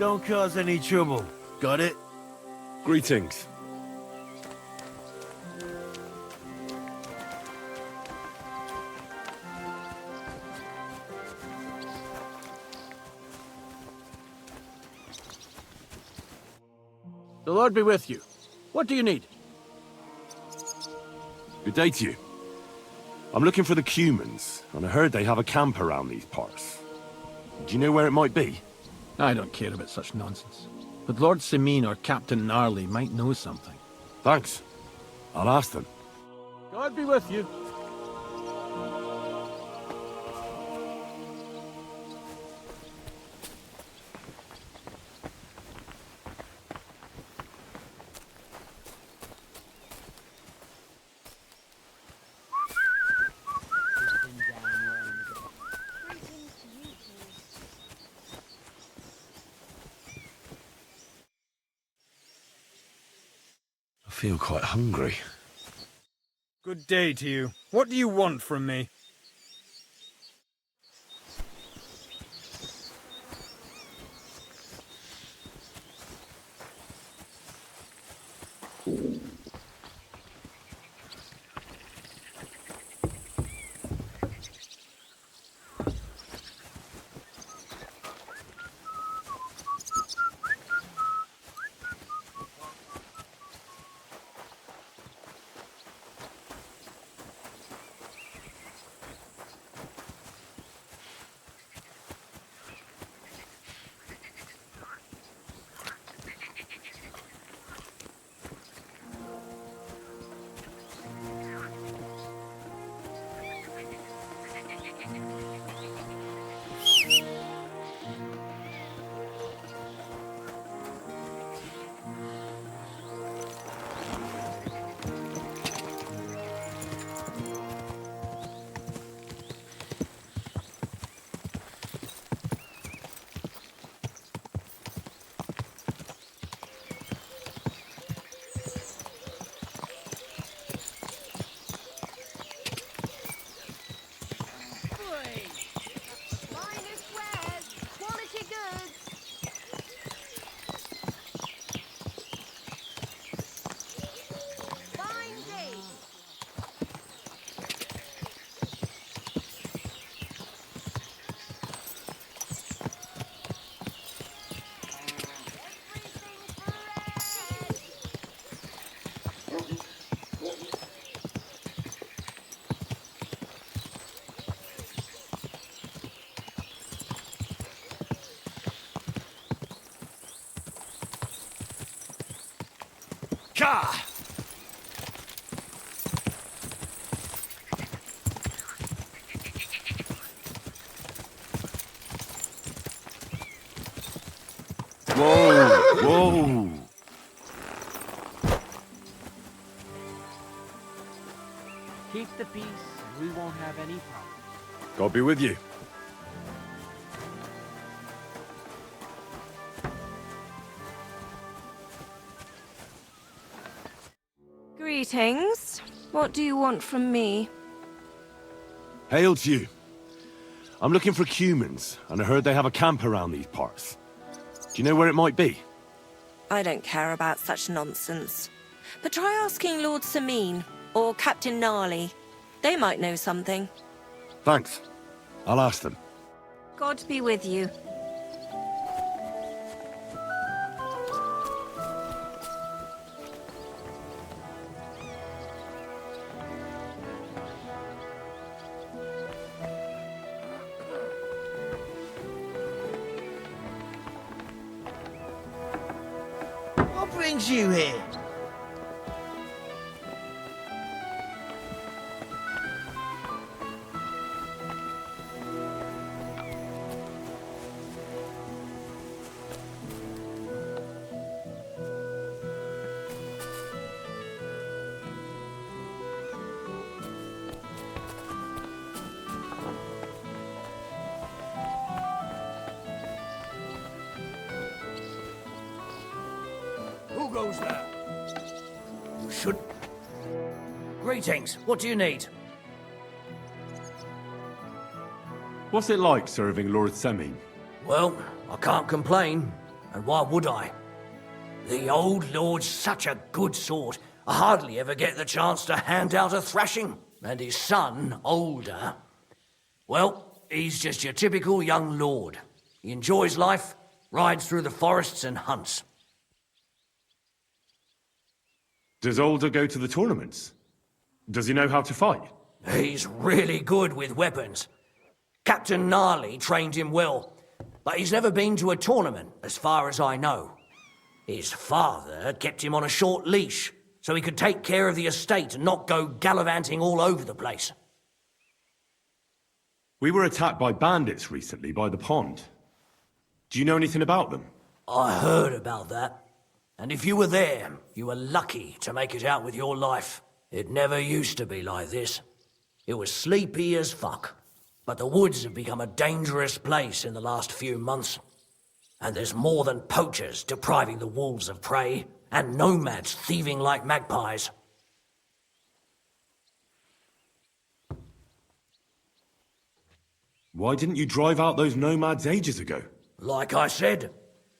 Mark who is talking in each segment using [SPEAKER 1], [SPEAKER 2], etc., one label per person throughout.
[SPEAKER 1] Don't cause any trouble. Got it?
[SPEAKER 2] Greetings.
[SPEAKER 3] The Lord be with you. What do you need?
[SPEAKER 2] Good day to you. I'm looking for the Cumans, and I heard they have a camp around these parts. Do you know where it might be?
[SPEAKER 3] I don't care about such nonsense. But Lord Simeon or Captain Gnarly might know something.
[SPEAKER 2] Thanks. I'll ask them.
[SPEAKER 3] God be with you.
[SPEAKER 2] I feel quite hungry.
[SPEAKER 4] Good day to you. What do you want from me?
[SPEAKER 2] Ka! Whoa! Whoa!
[SPEAKER 5] Keep the peace, and we won't have any problems.
[SPEAKER 2] God be with you.
[SPEAKER 6] Greetings. What do you want from me?
[SPEAKER 2] Hail to you. I'm looking for Cumans, and I heard they have a camp around these parts. Do you know where it might be?
[SPEAKER 6] I don't care about such nonsense. But try asking Lord Simeon or Captain Gnarly. They might know something.
[SPEAKER 2] Thanks. I'll ask them.
[SPEAKER 6] God be with you.
[SPEAKER 1] What brings you here?
[SPEAKER 7] Who goes there? You should. Greetings. What do you need?
[SPEAKER 2] What's it like serving Lord Simeon?
[SPEAKER 7] Well, I can't complain. and why would I? The old lord's such a good sort, I hardly ever get the chance to hand out a thrashing. And his son, older, well, he's just your typical young lord. He enjoys life, rides through the forests and hunts.
[SPEAKER 2] Does Older go to the tournaments? Does he know how to fight?
[SPEAKER 7] He's really good with weapons. Captain Gnarly trained him well, but he's never been to a tournament, as far as I know. His father kept him on a short leash, so he could take care of the estate and not go gallivanting all over the place.
[SPEAKER 2] We were attacked by bandits recently by the pond. Do you know anything about them?
[SPEAKER 7] I heard about that. And if you were there, you were lucky to make it out with your life. It never used to be like this. It was sleepy as fuck. But the woods have become a dangerous place in the last few months. And there's more than poachers depriving the wolves of prey, and nomads thieving like magpies.
[SPEAKER 2] Why didn't you drive out those nomads ages ago?
[SPEAKER 7] Like I said,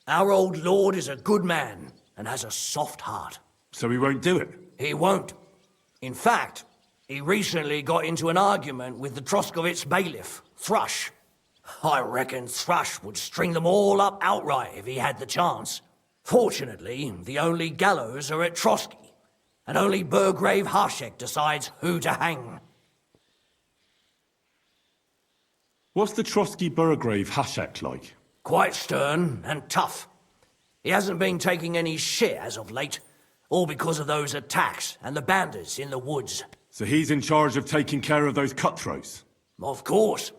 [SPEAKER 7] our old lord is a good man and has a soft heart.
[SPEAKER 2] So he won't do it?
[SPEAKER 7] He won't. In fact, he recently got into an argument with the Troskovitz bailiff, Thrush. I reckon Thrush would string them all up outright if he had the chance. Fortunately, the only gallows are at Trotsky, and only Burgrave Hašek decides who to hang.
[SPEAKER 2] What's the Trotsky Burgrave Hašek like?
[SPEAKER 7] Quite stern and tough. He hasn't been taking any shit as of late, all because of those attacks and the bandits in the woods.
[SPEAKER 2] So he's in charge of taking care of those cutthroats?
[SPEAKER 7] Of course.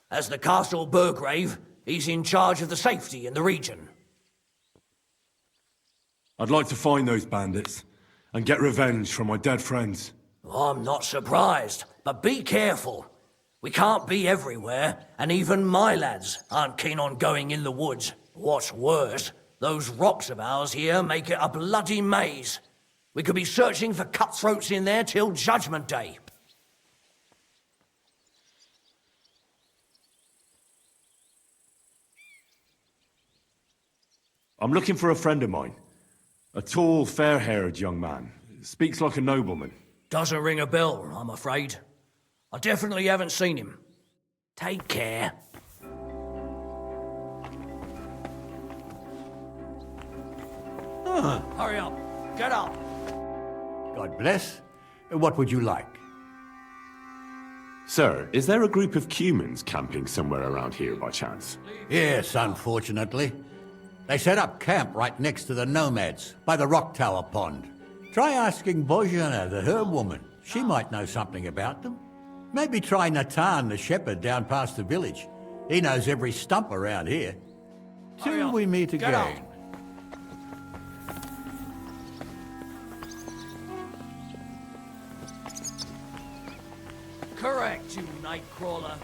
[SPEAKER 7] As the Castle Burgrave, he's in charge of the safety in the region.
[SPEAKER 2] I'd like to find those bandits and get revenge from my dead friends.
[SPEAKER 7] I'm not surprised, but be careful. We can't be everywhere, and even my lads aren't keen on going in the woods. What's worse, those rocks of ours here make it a bloody maze. We could be searching for cutthroats in there till Judgment Day.
[SPEAKER 2] I'm looking for a friend of mine. A tall, fair-haired young man. Speaks like a nobleman.
[SPEAKER 7] Doesn't ring a bell, I'm afraid. I definitely haven't seen him. Take care. Hurry up. Get up.
[SPEAKER 8] God bless. What would you like?
[SPEAKER 2] Sir, is there a group of Cumans camping somewhere around here by chance?
[SPEAKER 8] Yes, unfortunately. They set up camp right next to the nomads, by the rock tower pond. Try asking Bozhena, the herb woman. She might know something about them. Maybe try Natan, the shepherd, down past the village. He knows every stump around here. Till we meet again.
[SPEAKER 7] Correct, you nightcrawler.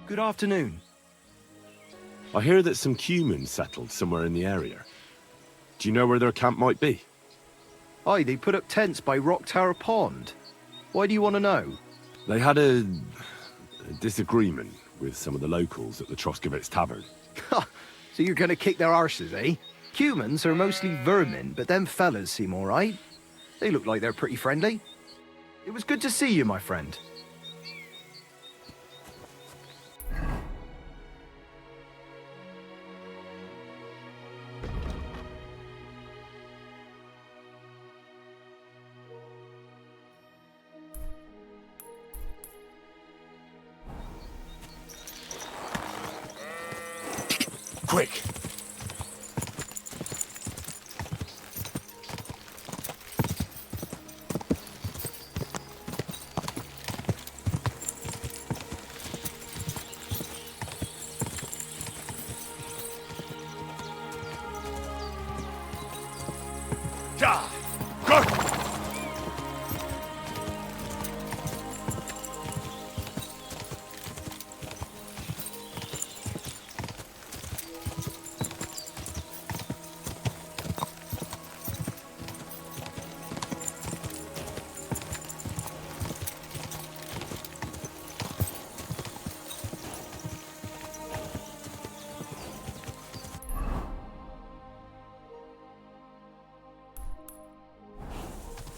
[SPEAKER 9] Good afternoon.
[SPEAKER 2] I hear that some Cumans settled somewhere in the area. Do you know where their camp might be?
[SPEAKER 9] Aye, they put up tents by Rock Tower Pond. Why do you want to know?
[SPEAKER 2] They had a disagreement with some of the locals at the Troskovitz Tavern.
[SPEAKER 9] So you're going to kick their arses, eh? Humans are mostly vermin, but them fellas seem all right. They look like they're pretty friendly. It was good to see you, my friend.
[SPEAKER 2] Quick! Ja! Go!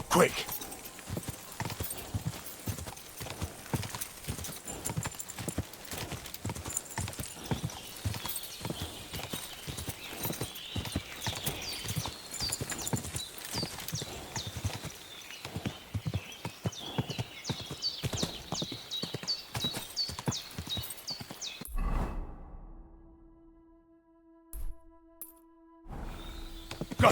[SPEAKER 2] Quick! Go!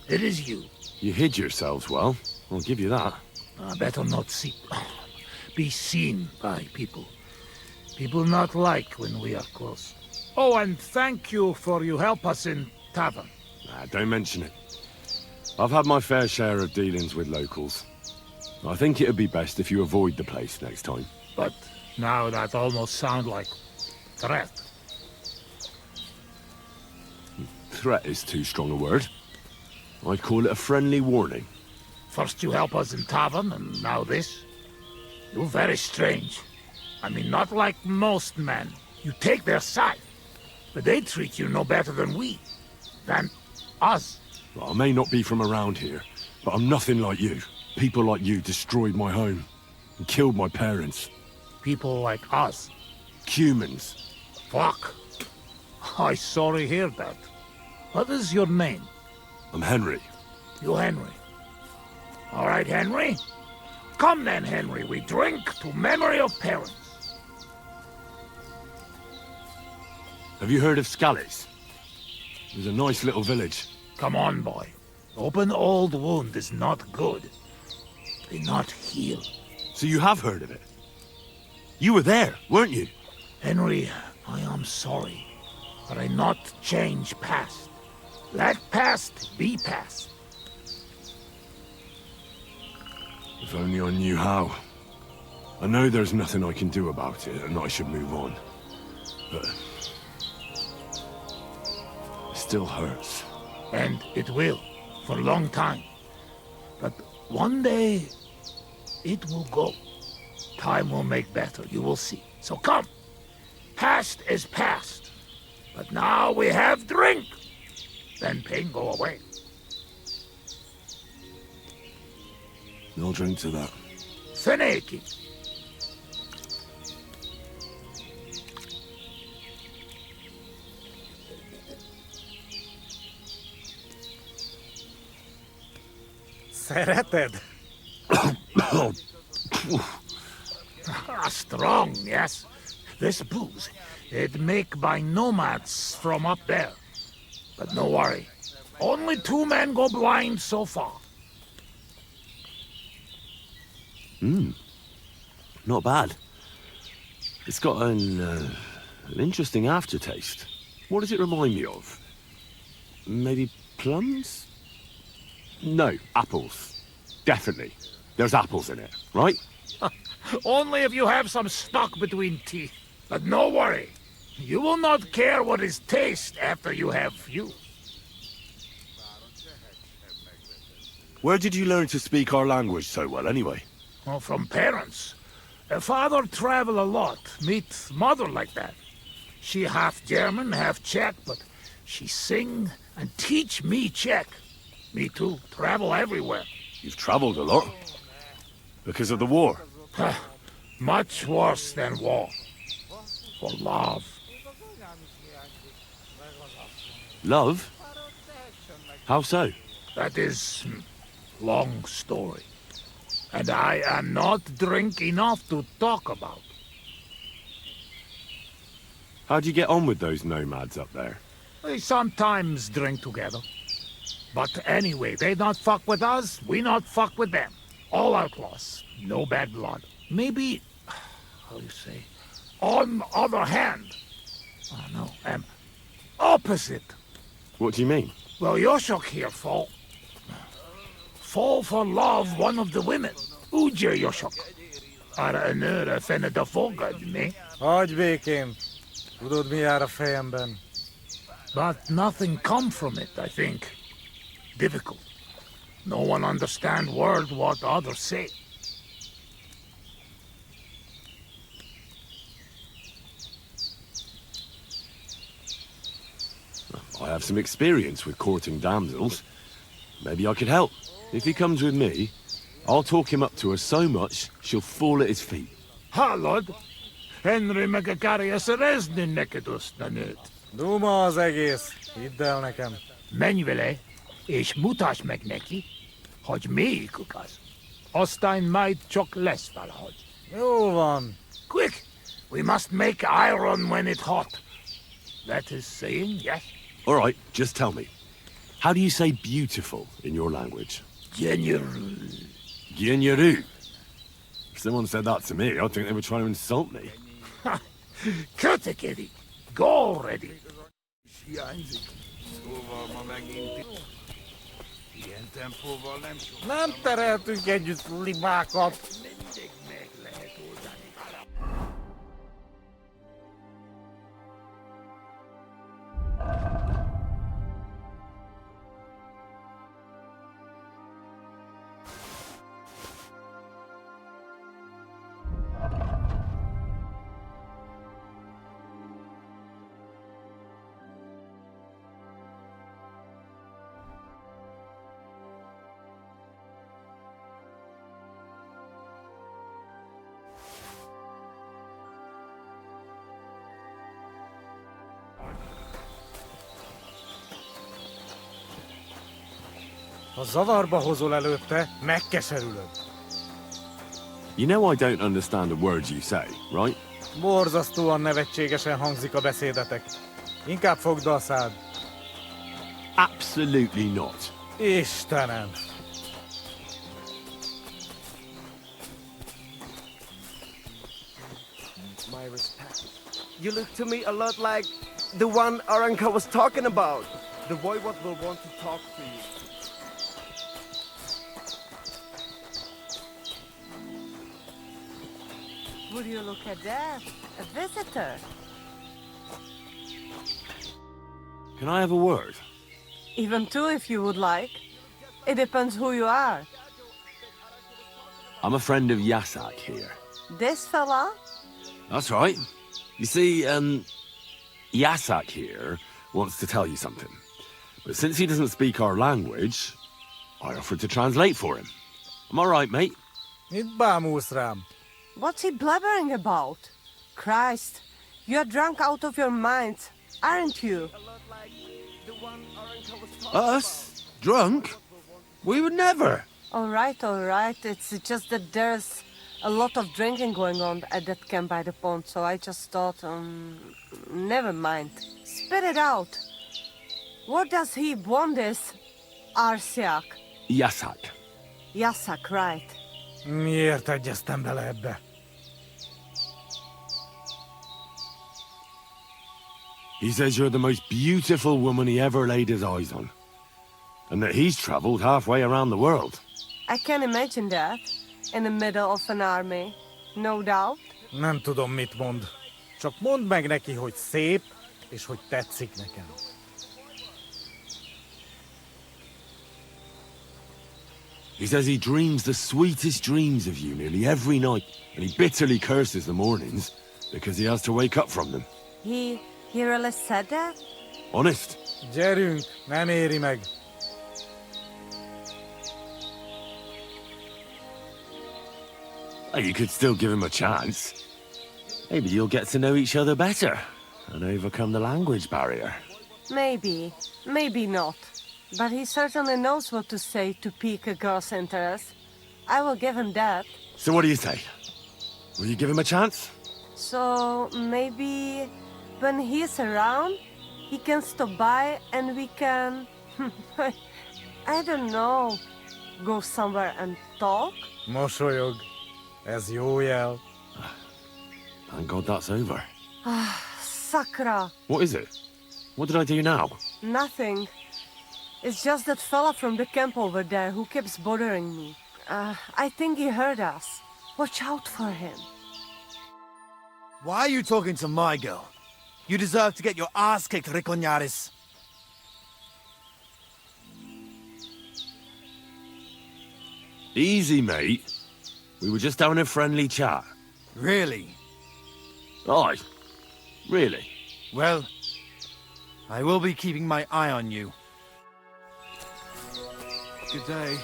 [SPEAKER 10] It is you.
[SPEAKER 2] You hid yourselves well. I'll give you that.
[SPEAKER 10] Better not be seen by people. People not like when we are close. Oh, and thank you for you help us in tavern.
[SPEAKER 2] Nah, don't mention it. I've had my fair share of dealings with locals. I think it'd be best if you avoid the place next time.
[SPEAKER 10] But now that almost sound like threat.
[SPEAKER 2] Threat is too strong a word. I'd call it a friendly warning.
[SPEAKER 10] First you help us in tavern, and now this? You're very strange. I mean, not like most men. You take their side, but they treat you no better than we. Than us.
[SPEAKER 2] Well, I may not be from around here, but I'm nothing like you. People like you destroyed my home and killed my parents.
[SPEAKER 10] People like us?
[SPEAKER 2] Humans.
[SPEAKER 10] Fuck. I sorry hear that. What is your name?
[SPEAKER 2] I'm Henry.
[SPEAKER 10] You Henry. All right, Henry. Come then, Henry. We drink to memory of parents.
[SPEAKER 2] Have you heard of Scallies? It was a nice little village.
[SPEAKER 10] Come on, boy. Open old wound is not good. They not heal.
[SPEAKER 2] So you have heard of it? You were there, weren't you?
[SPEAKER 10] Henry, I am sorry, but I not change past. Let past be past.
[SPEAKER 2] If only I knew how. I know there's nothing I can do about it, and I should move on. But it still hurts.
[SPEAKER 10] And it will, for a long time. But one day, it will go. Time will make better, you will see. So come. Past is past. But now we have drink. Then pain go away.
[SPEAKER 2] I'll drink to that.
[SPEAKER 10] Feneki.
[SPEAKER 4] Szereted?
[SPEAKER 10] Strong, yes. This booze, it make by nomads from up there. But no worry. Only 2 men go blind so far.
[SPEAKER 2] Not bad. It's got an interesting aftertaste. What does it remind me of? Maybe plums? No, apples. Definitely. There's apples in it, right?
[SPEAKER 10] Only if you have some stuck between teeth. But no worry. You will not care what is taste after you have few.
[SPEAKER 2] Where did you learn to speak our language so well, anyway?
[SPEAKER 10] Well, from parents. Father travel a lot, meet mother like that. She half German, half Czech, but she sing and teach me Czech. Me too, travel everywhere.
[SPEAKER 2] You've traveled a lot. Because of the war.
[SPEAKER 10] Much worse than war. For love.
[SPEAKER 2] Love? How so?
[SPEAKER 10] That is long story. And I am not drink enough to talk about.
[SPEAKER 2] How'd you get on with those nomads up there?
[SPEAKER 10] They sometimes drink together. But anyway, they not fuck with us, we not fuck with them. All outlaws, no bad blood. Maybe, how you say, on other hand, oh no, opposite.
[SPEAKER 2] What do you mean?
[SPEAKER 10] Well, Yoshok here fall for love one of the women. Ugye Yoshok? Arra a nőre fene de fogadni.
[SPEAKER 4] Hagyj békén. Tudod, mi jár a fejemben?
[SPEAKER 10] But nothing come from it, I think. Difficult. No one understand word what others say.
[SPEAKER 2] I have some experience with courting damsels. Maybe I could help. If he comes with me, I'll talk him up to her so much, she'll fall at his feet.
[SPEAKER 10] Hallod? Henry meg akarja szerezni neked azt a nőt.
[SPEAKER 4] Duma az egész. Hidd el nekem.
[SPEAKER 10] Menj vele, és mutasd meg neki, hogy melyikük az. Aztán majd csak lesz valahogy.
[SPEAKER 4] Jó van.
[SPEAKER 10] Quick! We must make iron when it's hot. That is saying, yes?
[SPEAKER 2] All right, just tell me. How do you say beautiful in your language?
[SPEAKER 10] General.
[SPEAKER 2] Gyenyeru. If someone said that to me, I'd think they were trying to insult me.
[SPEAKER 10] Cut it, Eddie. Go already.
[SPEAKER 4] Nem tereltünk együtt libákat. Ha zavarba hozol előtte, megkeserülöd.
[SPEAKER 2] You know I don't understand a word you say, right?
[SPEAKER 4] Borzasztóan nevetségesen hangzik a beszédetek. Inkább fogd a szád.
[SPEAKER 2] Absolutely not.
[SPEAKER 4] Istenem!
[SPEAKER 1] My respect. You look to me a lot like the one Aranka was talking about. The voivod will want to talk to you.
[SPEAKER 11] Would you look at that? A visitor.
[SPEAKER 2] Can I have a word?
[SPEAKER 11] Even two if you would like. It depends who you are.
[SPEAKER 2] I'm a friend of Yasak here.
[SPEAKER 11] This fella?
[SPEAKER 2] That's right. You see, Yasak here wants to tell you something. But since he doesn't speak our language, I offered to translate for him. Am I right, mate?
[SPEAKER 4] Mit bámulsz rám?
[SPEAKER 11] What's he blabbering about? Christ, you're drunk out of your mind, aren't you?
[SPEAKER 2] Us? Drunk? We would never.
[SPEAKER 11] All right. It's just that there's a lot of drinking going on at that camp by the pond, so I just thought, never mind. Spit it out. What does he want this Arsiak?
[SPEAKER 2] Yasak.
[SPEAKER 11] Yasak, right.
[SPEAKER 4] Miért egyeztem bele ebbe?
[SPEAKER 2] He says you're the most beautiful woman he ever laid his eyes on. And that he's traveled halfway around the world.
[SPEAKER 11] I can imagine that. In the middle of an army. No doubt.
[SPEAKER 4] Nem tudom, mit mond. Csak mondd meg neki, hogy szép, és hogy tetszik nekem.
[SPEAKER 2] He says he dreams the sweetest dreams of you nearly every night, and he bitterly curses the mornings because he has to wake up from them.
[SPEAKER 11] He really said that?
[SPEAKER 2] Honest.
[SPEAKER 4] Gyerünk, nem éri meg.
[SPEAKER 2] Hey, you could still give him a chance. Maybe you'll get to know each other better and overcome the language barrier.
[SPEAKER 11] Maybe. Maybe not. But he certainly knows what to say to pique a girl's interest. I will give him that.
[SPEAKER 2] So what do you say? Will you give him a chance?
[SPEAKER 11] So maybe when he's around, he can stop by and we can... I don't know. Go somewhere and talk?
[SPEAKER 4] Mosolyog. Ez jó jel.
[SPEAKER 2] Thank God that's over.
[SPEAKER 11] Sakra.
[SPEAKER 2] What is it? What did I do now?
[SPEAKER 11] Nothing. It's just that fella from the camp over there who keeps bothering me. I think he heard us. Watch out for him.
[SPEAKER 1] Why are you talking to my girl? You deserve to get your ass kicked, Riconyaris.
[SPEAKER 2] Easy, mate. We were just having a friendly chat.
[SPEAKER 1] Really?
[SPEAKER 2] Aye. Really?
[SPEAKER 1] Well, I will be keeping my eye on you. Good day.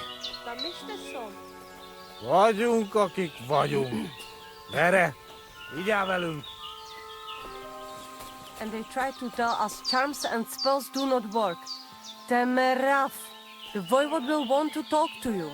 [SPEAKER 4] Vagyunk, akik vagyunk. Gyere, vigyázz velünk.
[SPEAKER 11] And they try to tell us charms and spells do not work. Temeraf. The voivode will want to talk to you.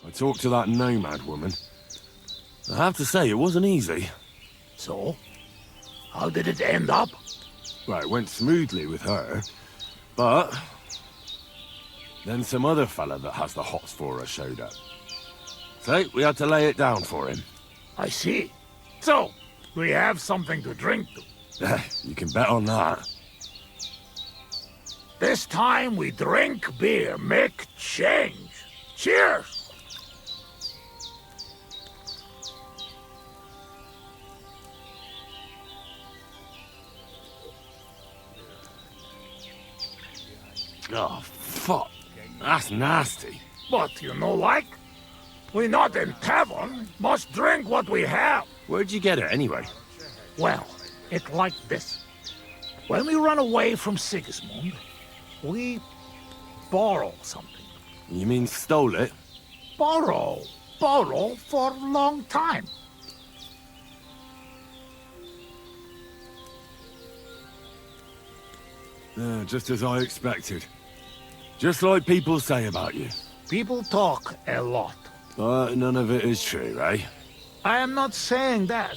[SPEAKER 2] I talked to that nomad woman. I have to say, it wasn't easy.
[SPEAKER 10] So? How did it end up?
[SPEAKER 2] Well, it went smoothly with her, but... then some other fella that has the hots for her showed up. So, we had to lay it down for him.
[SPEAKER 10] I see. So, we have something to drink to.
[SPEAKER 2] You can bet on that.
[SPEAKER 10] This time we drink beer, make change. Cheers!
[SPEAKER 2] Oh, fuck. That's nasty.
[SPEAKER 10] But you know like? We not in tavern, must drink what we have.
[SPEAKER 2] Where'd you get it, anyway?
[SPEAKER 10] Well, it's like this. When we run away from Sigismund, we borrow something.
[SPEAKER 2] You mean stole it?
[SPEAKER 10] Borrow for a long time.
[SPEAKER 2] Just as I expected. Just like people say about you.
[SPEAKER 10] People talk a lot.
[SPEAKER 2] But none of it is true, eh?
[SPEAKER 10] I am not saying that.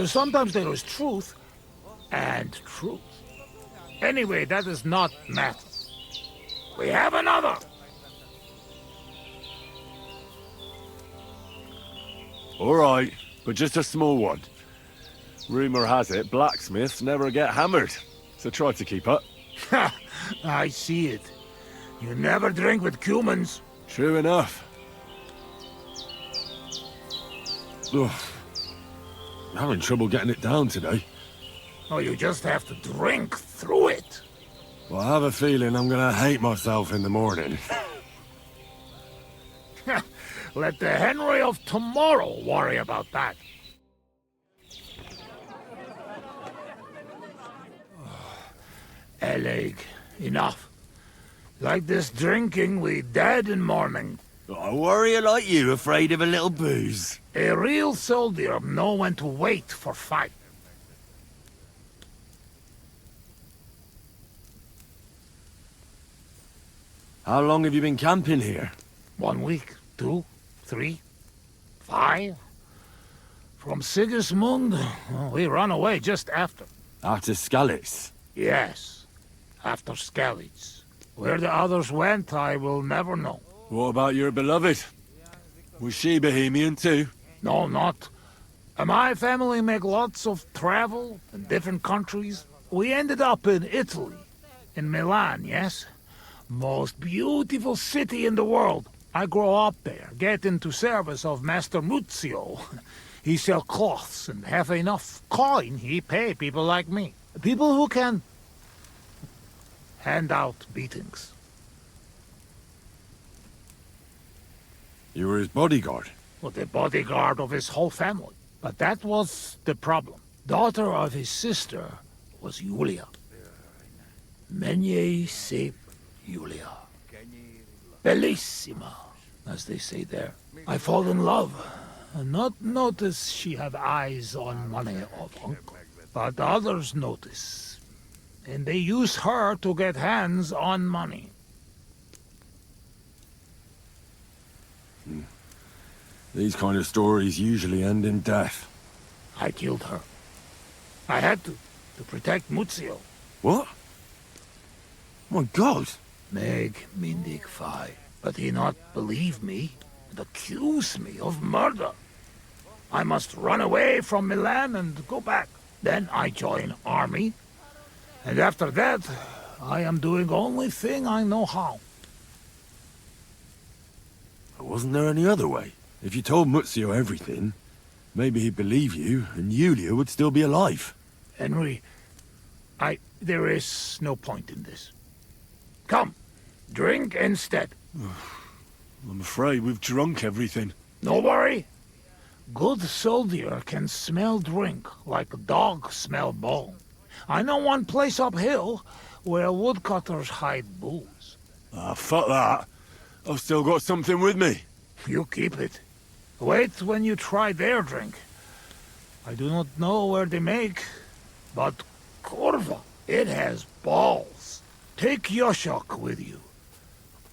[SPEAKER 10] Sometimes there is truth and truth. Anyway, that does not matter. We have another.
[SPEAKER 2] All right, but just a small one. Rumor has it blacksmiths never get hammered, so try to keep up.
[SPEAKER 10] I see it. You never drink with humans.
[SPEAKER 2] True enough. Ugh. I'm having trouble getting it down today.
[SPEAKER 10] Oh, you just have to drink through it.
[SPEAKER 2] Well, I have a feeling I'm gonna hate myself in the morning.
[SPEAKER 10] Let the Henry of tomorrow worry about that. Eleg, enough. Like this drinking, we dead in morning.
[SPEAKER 2] A warrior like you afraid of a little booze?
[SPEAKER 10] A real soldier know when to wait for fight.
[SPEAKER 2] How long have you been camping here?
[SPEAKER 10] 1 week, 2, 3, 5. From Sigismund, we run away just after.
[SPEAKER 2] After Skalitz?
[SPEAKER 10] Yes, after Skalitz. Where the others went, I will never know.
[SPEAKER 2] What about your beloved? Was she Bohemian too?
[SPEAKER 10] No, not. My family make lots of travel in different countries. We ended up in Italy, in Milan, yes? Most beautiful city in the world. I grow up there, get into service of Master Muzio. He sell cloths and have enough coin, he pay people like me. People who can hand out beatings.
[SPEAKER 2] You were his bodyguard?
[SPEAKER 10] Well, the bodyguard of his whole family. But that was the problem. Daughter of his sister was Julia. Menie sep Julia. Bellissima, as they say there. I fall in love, and not notice she have eyes on money of uncle. But others notice, and they use her to get hands on money.
[SPEAKER 2] These kind of stories usually end in death.
[SPEAKER 10] I killed her. I had to protect Muzio.
[SPEAKER 2] What? My God!
[SPEAKER 10] Meg mindig fai, but he not believe me and accuse me of murder. I must run away from Milan and go back. Then I join army, and after that, I am doing only thing I know how.
[SPEAKER 2] Wasn't there any other way? If you told Muzio everything, maybe he'd believe you, and Julia would still be alive.
[SPEAKER 10] Henry, there is no point in this. Come, drink instead.
[SPEAKER 2] I'm afraid we've drunk everything.
[SPEAKER 10] No worry. Good soldier can smell drink like a dog smell bone. I know one place uphill where woodcutters hide booze.
[SPEAKER 2] Ah, fuck that. I've still got something with me.
[SPEAKER 10] You keep it. Wait when you try their drink. I do not know where they make, but Corva, it has balls. Take Yoshok with you.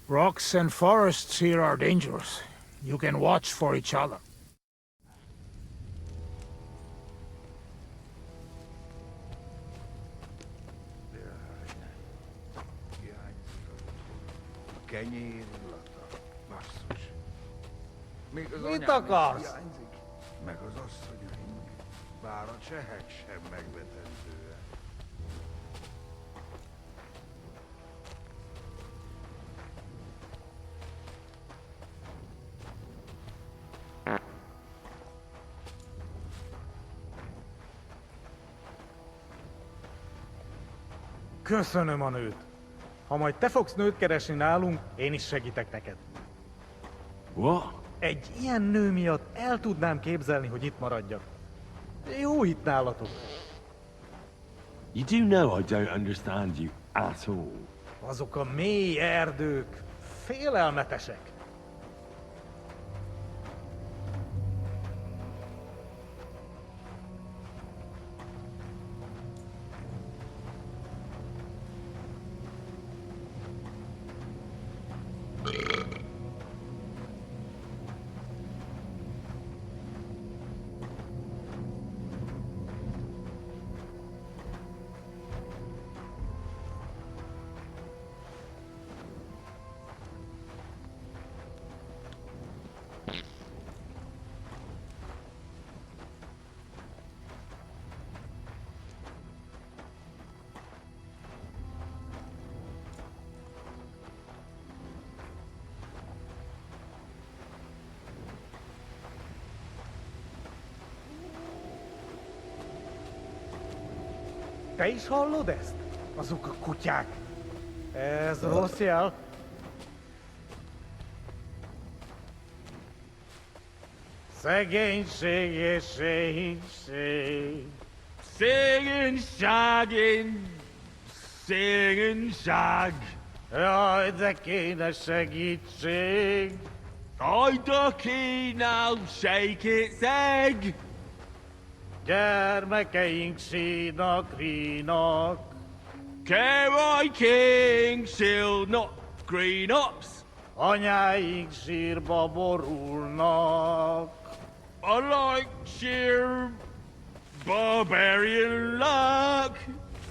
[SPEAKER 10] Rocks and forests here are dangerous. You can watch for each other.
[SPEAKER 4] Mit akarsz?
[SPEAKER 12] Meg az asszonyaink, bár a csehek sem megvetendőek.
[SPEAKER 4] Köszönöm a nőt. Ha majd te fogsz nőt keresni nálunk, én is segítek neked.
[SPEAKER 2] What?
[SPEAKER 4] Egy ilyen nő miatt el tudnám képzelni, hogy itt maradjak. Jó itt nálatok.
[SPEAKER 2] You do know I don't understand you at all.
[SPEAKER 4] Azok a mély erdők félelmetesek. Te is hallod ezt? Azok a kutyák. Ez rossz jel. Szegénység és szegénység.
[SPEAKER 5] Singing, shagging,
[SPEAKER 13] sing and shag.
[SPEAKER 12] Jaj, de kéne segítség.
[SPEAKER 13] I ducky now shake its egg.
[SPEAKER 12] Gyermekeink sínak, rínak.
[SPEAKER 13] Care I king, she'll not green ups.
[SPEAKER 12] Anyáink sírba borulnak.
[SPEAKER 13] I like sheer barbarian luck.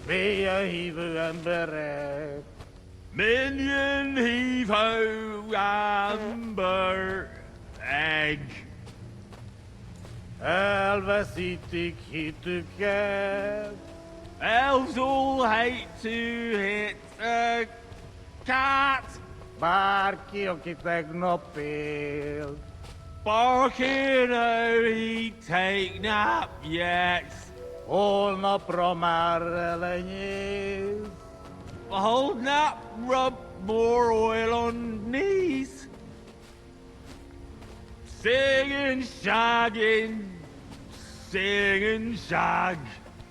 [SPEAKER 12] Mélyen hívő emberek.
[SPEAKER 13] Minion heave-ho amber egg.
[SPEAKER 12] Elveszítik hitüket.
[SPEAKER 13] Elves all hate to hit a cat.
[SPEAKER 12] Bárki, aki tegnap élt.
[SPEAKER 13] Barking, oh, he take nap yet.
[SPEAKER 12] Holnapra már elenyész.
[SPEAKER 13] Hold nap, rub more oil on knees. Sing and shag.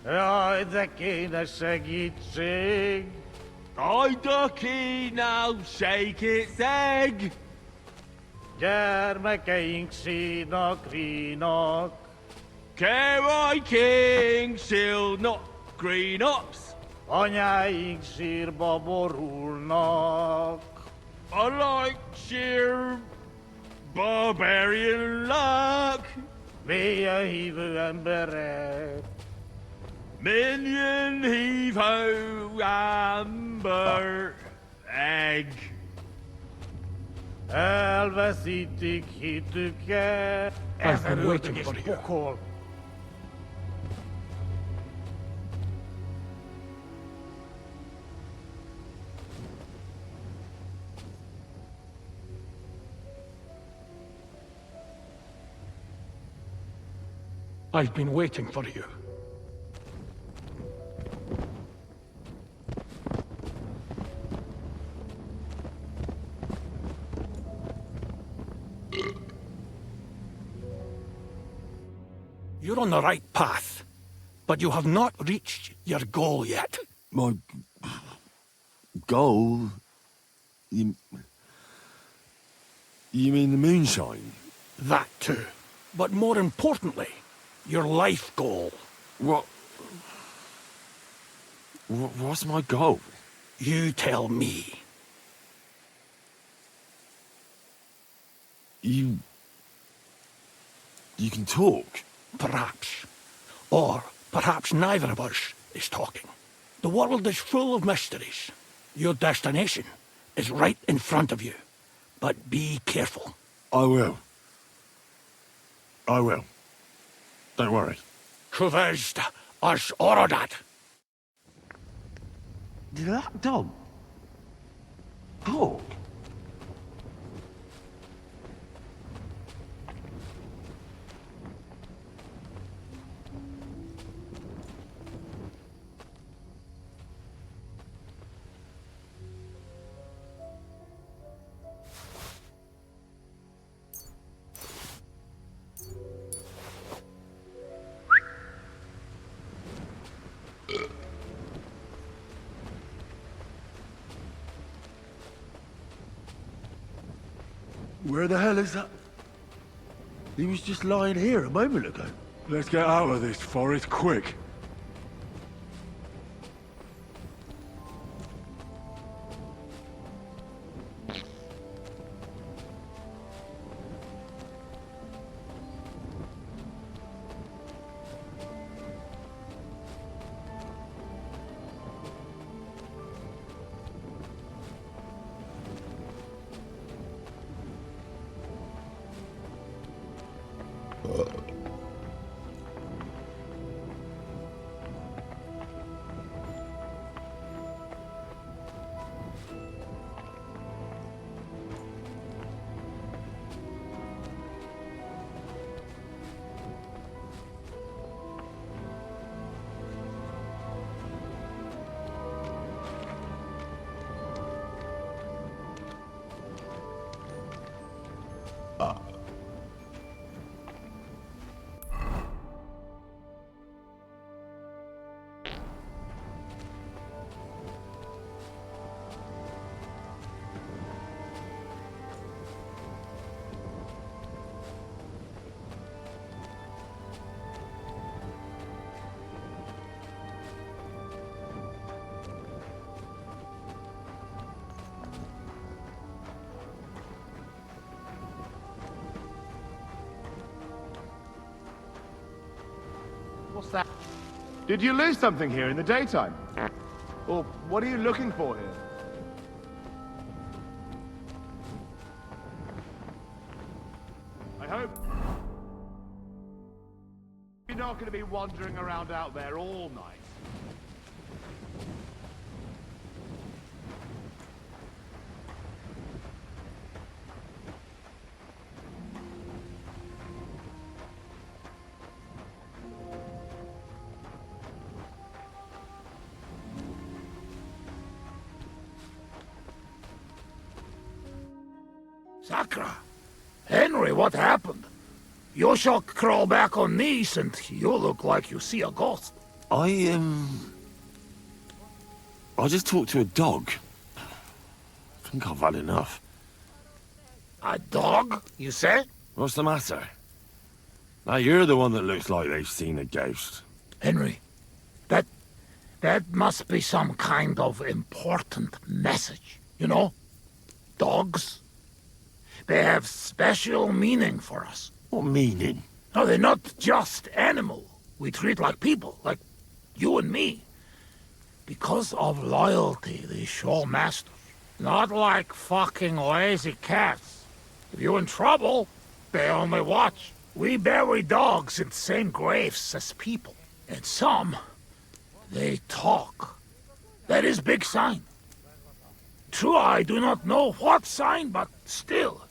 [SPEAKER 12] Jaj, de kéne segítség.
[SPEAKER 13] I ducky now shake its egg.
[SPEAKER 12] Gyermekeink sínak, rínak.
[SPEAKER 13] Care I king, she'll not green ups.
[SPEAKER 12] Anyáink sírba borulnak.
[SPEAKER 13] I like sheer barbarian luck.
[SPEAKER 12] Mélyen hívő emberek.
[SPEAKER 13] Minion heave-ho amber egg.
[SPEAKER 12] Elveszítik hitüket. Ezer ördög és pokol.
[SPEAKER 10] I've been waiting for you. You're on the right path, but you have not reached your goal yet.
[SPEAKER 2] My goal? You mean the moonshine?
[SPEAKER 10] That too. But more importantly, your life goal.
[SPEAKER 2] What's my goal?
[SPEAKER 10] You tell me.
[SPEAKER 2] You can talk.
[SPEAKER 10] Perhaps. Or perhaps neither of us is talking. The world is full of mysteries. Your destination is right in front of you. But be careful.
[SPEAKER 2] I will. Don't worry.
[SPEAKER 10] Cuvest as orodat.
[SPEAKER 2] Did that dog talk?
[SPEAKER 14] Where the hell is that? He was just lying here a moment ago.
[SPEAKER 15] Let's get out of this forest quick.
[SPEAKER 12] What's that? Did you lose something here in the daytime? Or what are you looking for here? I hope you're not going to be wandering around out there all night.
[SPEAKER 10] Sakra! Henry, what happened? You shall crawl back on knees and you look like you see a ghost.
[SPEAKER 2] I just talked to a dog. I think I've had enough.
[SPEAKER 10] A dog, you say?
[SPEAKER 2] What's the matter? Now you're the one that looks like they've seen a ghost.
[SPEAKER 10] Henry, that must be some kind of important message, you know? Dogs, they have special meaning for us.
[SPEAKER 2] What meaning?
[SPEAKER 10] No, they're not just animal. We treat like people, like you and me. Because of loyalty, they show masters. Not like fucking lazy cats. If you're in trouble, they only watch. We bury dogs in the same graves as people. And some, they talk. That is big sign. True, I do not know what sign, but still,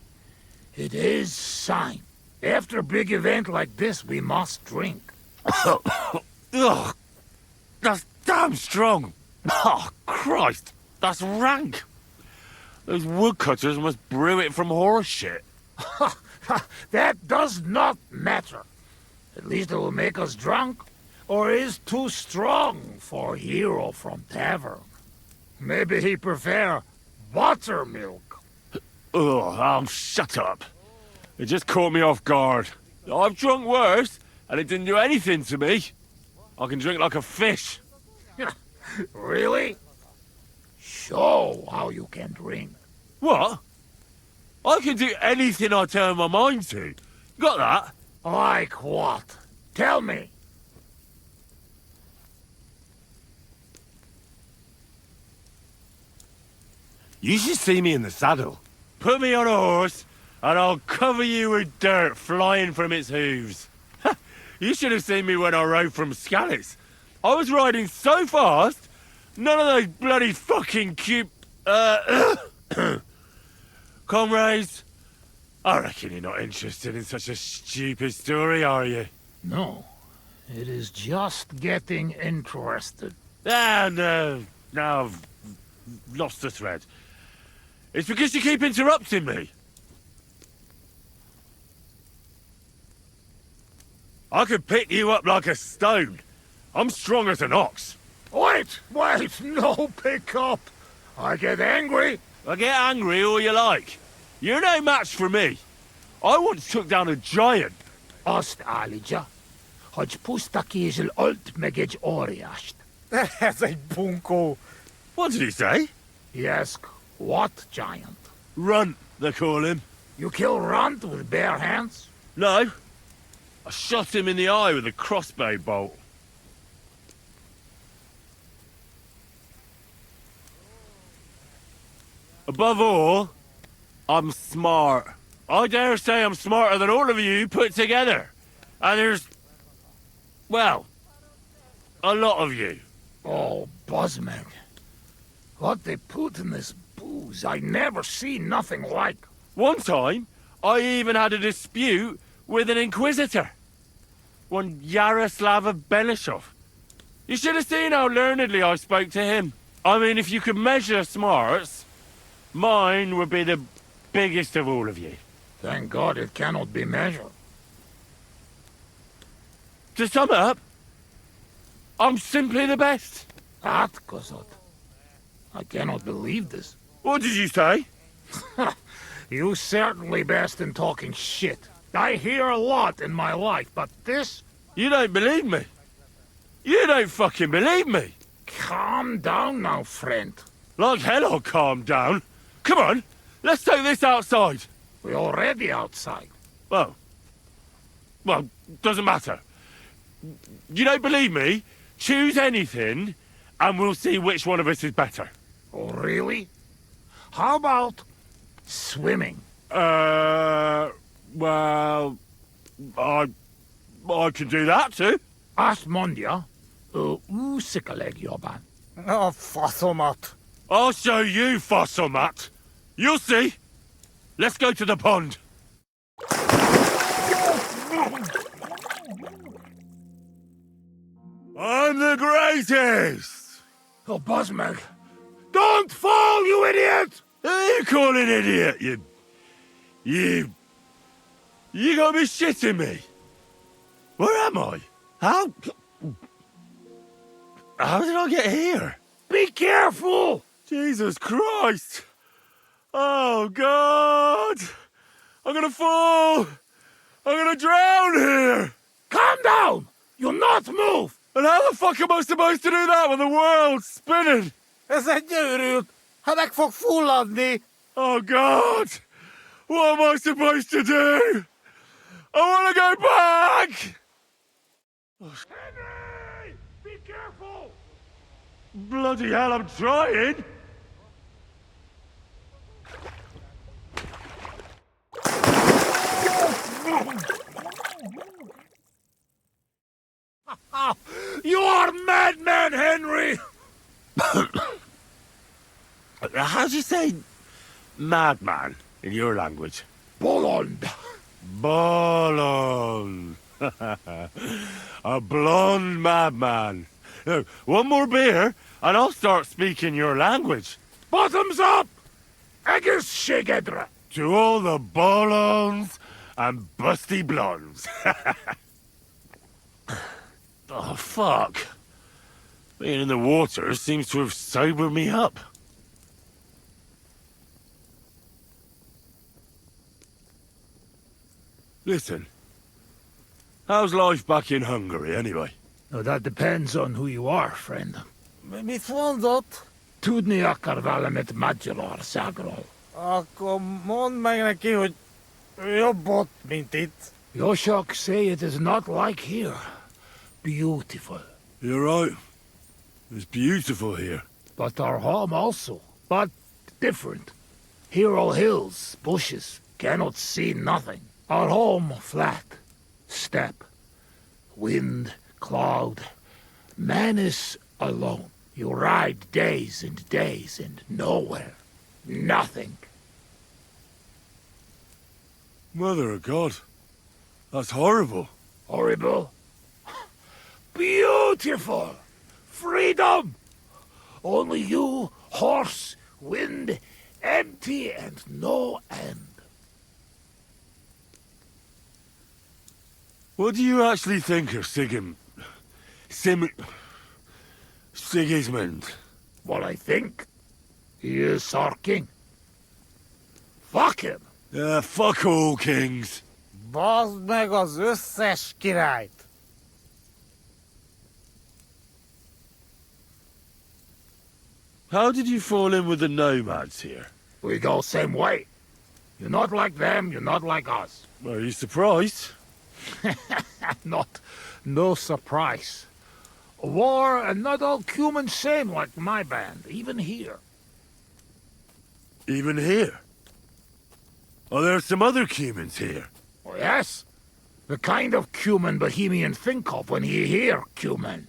[SPEAKER 10] it is sign. After a big event like this, we must drink.
[SPEAKER 2] Ugh, that's damn strong. Oh, Christ, that's rank. Those woodcutters must brew it from horse shit.
[SPEAKER 10] That does not matter. At least it will make us drunk. Or is too strong for a hero from tavern. Maybe he prefer buttermilk.
[SPEAKER 2] Oh, shut up. It just caught me off guard. I've drunk worse, and it didn't do anything to me. I can drink like a fish.
[SPEAKER 10] Really? Show how you can drink.
[SPEAKER 2] What? I can do anything I turn my mind to. Got that?
[SPEAKER 10] Like what? Tell me.
[SPEAKER 2] You should see me in the saddle. Put me on a horse, and I'll cover you with dirt flying from its hooves. You should have seen me when I rode from Scallis. I was riding so fast, none of those bloody fucking comrades. I reckon you're not interested in such a stupid story, are you?
[SPEAKER 10] No. It is just getting interested.
[SPEAKER 2] Ah, no. Now I've lost the thread. It's because you keep interrupting me. I could pick you up like a stone. I'm strong as an ox.
[SPEAKER 10] Wait, no pick up. I get angry.
[SPEAKER 2] I get angry all you like. You're no match for me. I once took down a giant.
[SPEAKER 10] Azt állítja, hogy puszta kézzel ölt meg egy óriást.
[SPEAKER 4] Ez egy bunkó.
[SPEAKER 2] What did he say?
[SPEAKER 10] He asked, what giant?
[SPEAKER 2] Runt, they call him.
[SPEAKER 10] You kill Runt with bare hands?
[SPEAKER 2] No. I shot him in the eye with a crossbow bolt. Above all, I'm smart. I dare say I'm smarter than all of you put together. And there's, well, a lot of you.
[SPEAKER 10] Oh, Buzzmeg. What they put in this booze, I never seen nothing like.
[SPEAKER 2] One time, I even had a dispute with an inquisitor. One Yaroslav of Benishov. You should have seen how learnedly I spoke to him. I mean, if you could measure smarts, mine would be the biggest of all of you.
[SPEAKER 10] Thank God it cannot be measured.
[SPEAKER 2] To sum up, I'm simply the best.
[SPEAKER 10] That, Kosot. I cannot believe this.
[SPEAKER 2] What did you say?
[SPEAKER 10] You certainly best in talking shit. I hear a lot in my life, but this...
[SPEAKER 2] You don't believe me. You don't fucking believe me.
[SPEAKER 10] Calm down now, friend.
[SPEAKER 2] Like hell I'll calm down. Come on, let's take this outside.
[SPEAKER 10] We're already outside.
[SPEAKER 2] Well, doesn't matter. You don't believe me? Choose anything, and we'll see which one of us is better.
[SPEAKER 10] Oh, really? How about swimming?
[SPEAKER 2] Well, I can do that too.
[SPEAKER 10] Asmondia, usikaleg joban.
[SPEAKER 4] Oh, faszomat.
[SPEAKER 2] I'll show you, Fossilmat. You'll see. Let's go to the pond. I'm the greatest!
[SPEAKER 10] Oh, Bosmeg. Don't fall, you idiot!
[SPEAKER 2] Who are you calling idiot, You gotta be shitting me. Where am I? How did I get here?
[SPEAKER 10] Be careful!
[SPEAKER 2] Jesus Christ! Oh, God! I'm gonna fall! I'm gonna drown here!
[SPEAKER 10] Calm down! You'll not move!
[SPEAKER 2] And how the fuck am I supposed to do that when the world's spinning?
[SPEAKER 4] Ez egy őrült. Ha meg fog fulladni.
[SPEAKER 2] Oh, God! What am I supposed to do? I want to go back!
[SPEAKER 10] Henry! Be careful!
[SPEAKER 2] Bloody hell, I'm trying!
[SPEAKER 10] You are madman, Henry!
[SPEAKER 2] How do you say madman in your language?
[SPEAKER 10] Bolond.
[SPEAKER 2] Bolond. A blonde madman. Now, one more beer, and I'll start speaking your language.
[SPEAKER 10] Bottoms up! Agus shigedra.
[SPEAKER 2] To all the bolons and busty blondes. Oh, fuck. Being in the water seems to have sobered me up. Listen, how's life back in Hungary, anyway?
[SPEAKER 10] Now, that depends on who you are, friend.
[SPEAKER 4] Mit mondott?
[SPEAKER 10] Tudni akar valamit magyar szágról.
[SPEAKER 4] Akkor mondd meg neki, hogy jobb ott, mint itt.
[SPEAKER 10] Yoshok say it is not like here. Beautiful.
[SPEAKER 2] You're right. It's beautiful here.
[SPEAKER 10] But our home also. But different. Here all hills, bushes, cannot see nothing. Our home flat. Steppe. Wind, cloud. Man is alone. You ride days and days and nowhere. Nothing.
[SPEAKER 2] Mother of God. That's horrible.
[SPEAKER 10] Horrible? Beautiful! Freedom! Only you, horse, wind, empty and no end.
[SPEAKER 2] What do you actually think of Sigismund?
[SPEAKER 10] What I think? He is our king. Fuck him!
[SPEAKER 2] Fuck all kings.
[SPEAKER 4] Bazd meg az összes királyt.
[SPEAKER 2] How did you fall in with the nomads here?
[SPEAKER 10] We go same way. You're not like them, you're not like us.
[SPEAKER 2] Are you surprised?
[SPEAKER 10] No surprise. War and not all human same like my band, even here.
[SPEAKER 2] Even here? Are there some other humans here?
[SPEAKER 10] Oh, yes. The kind of human Bohemian think of when he hear human.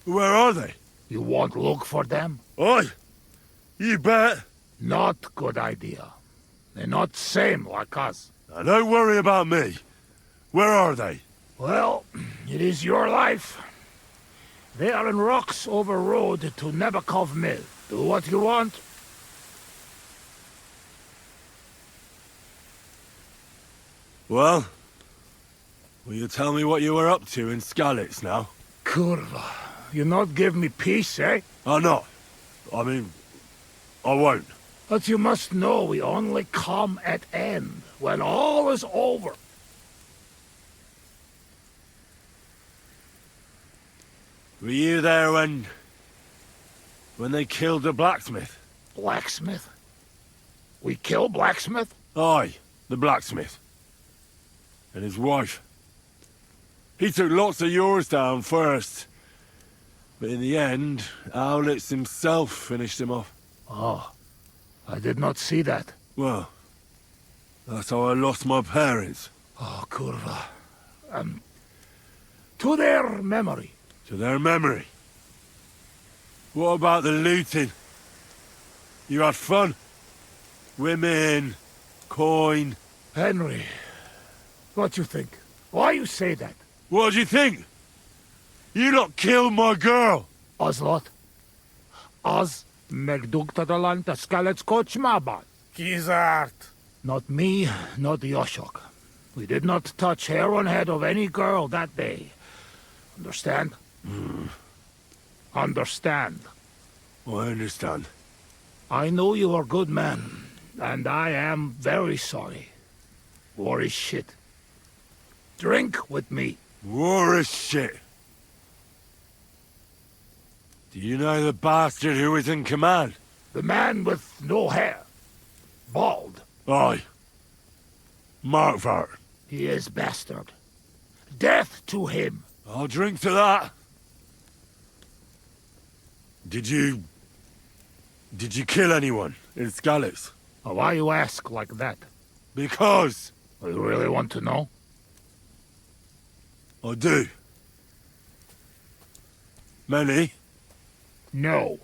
[SPEAKER 2] Where are they?
[SPEAKER 10] You won't look for them?
[SPEAKER 2] Oi! You bet!
[SPEAKER 10] Not good idea. They're not same like us.
[SPEAKER 2] Now, don't worry about me. Where are they?
[SPEAKER 10] Well, it is your life. They are in rocks over road to Nebakov Mill. Do what you want.
[SPEAKER 2] Well, will you tell me what you were up to in Skalitz now?
[SPEAKER 10] Kurva, you not give me peace, eh?
[SPEAKER 2] I'm not. I mean, I won't.
[SPEAKER 10] But you must know we only come at end, when all is over.
[SPEAKER 2] Were you there when they killed the blacksmith?
[SPEAKER 10] Blacksmith? We kill blacksmith?
[SPEAKER 2] Aye, the blacksmith.
[SPEAKER 15] and his wife. He took lots of yours down first. But in the end, Aulitz himself finished him off.
[SPEAKER 10] Oh, I did not see that.
[SPEAKER 15] Well, that's how I lost my parents.
[SPEAKER 10] Oh, kurwa. To their memory.
[SPEAKER 15] To their memory. What about the looting? You had fun? Women, coin.
[SPEAKER 10] Henry, what you think? Why you say that?
[SPEAKER 15] What do you think? You lot killed my girl!
[SPEAKER 10] Ozlot? Az megdugtad a skelets kocsmában?
[SPEAKER 4] Kizárt.
[SPEAKER 10] Not me, not Yoshok. We did not touch hair on head of any girl that day. Understand? Understand.
[SPEAKER 15] I understand.
[SPEAKER 10] I know you are a good man, and I am very sorry. War is shit. Drink with me.
[SPEAKER 15] War is shit. Do you know the bastard who was in command?
[SPEAKER 10] The man with no hair. Bald.
[SPEAKER 15] Aye. Markvart.
[SPEAKER 10] He is bastard. Death to him.
[SPEAKER 15] I'll drink to that. Did you kill anyone in Skalitz?
[SPEAKER 10] Why you ask like that?
[SPEAKER 15] Because.
[SPEAKER 10] You really want to know?
[SPEAKER 15] I do. Many?
[SPEAKER 10] No.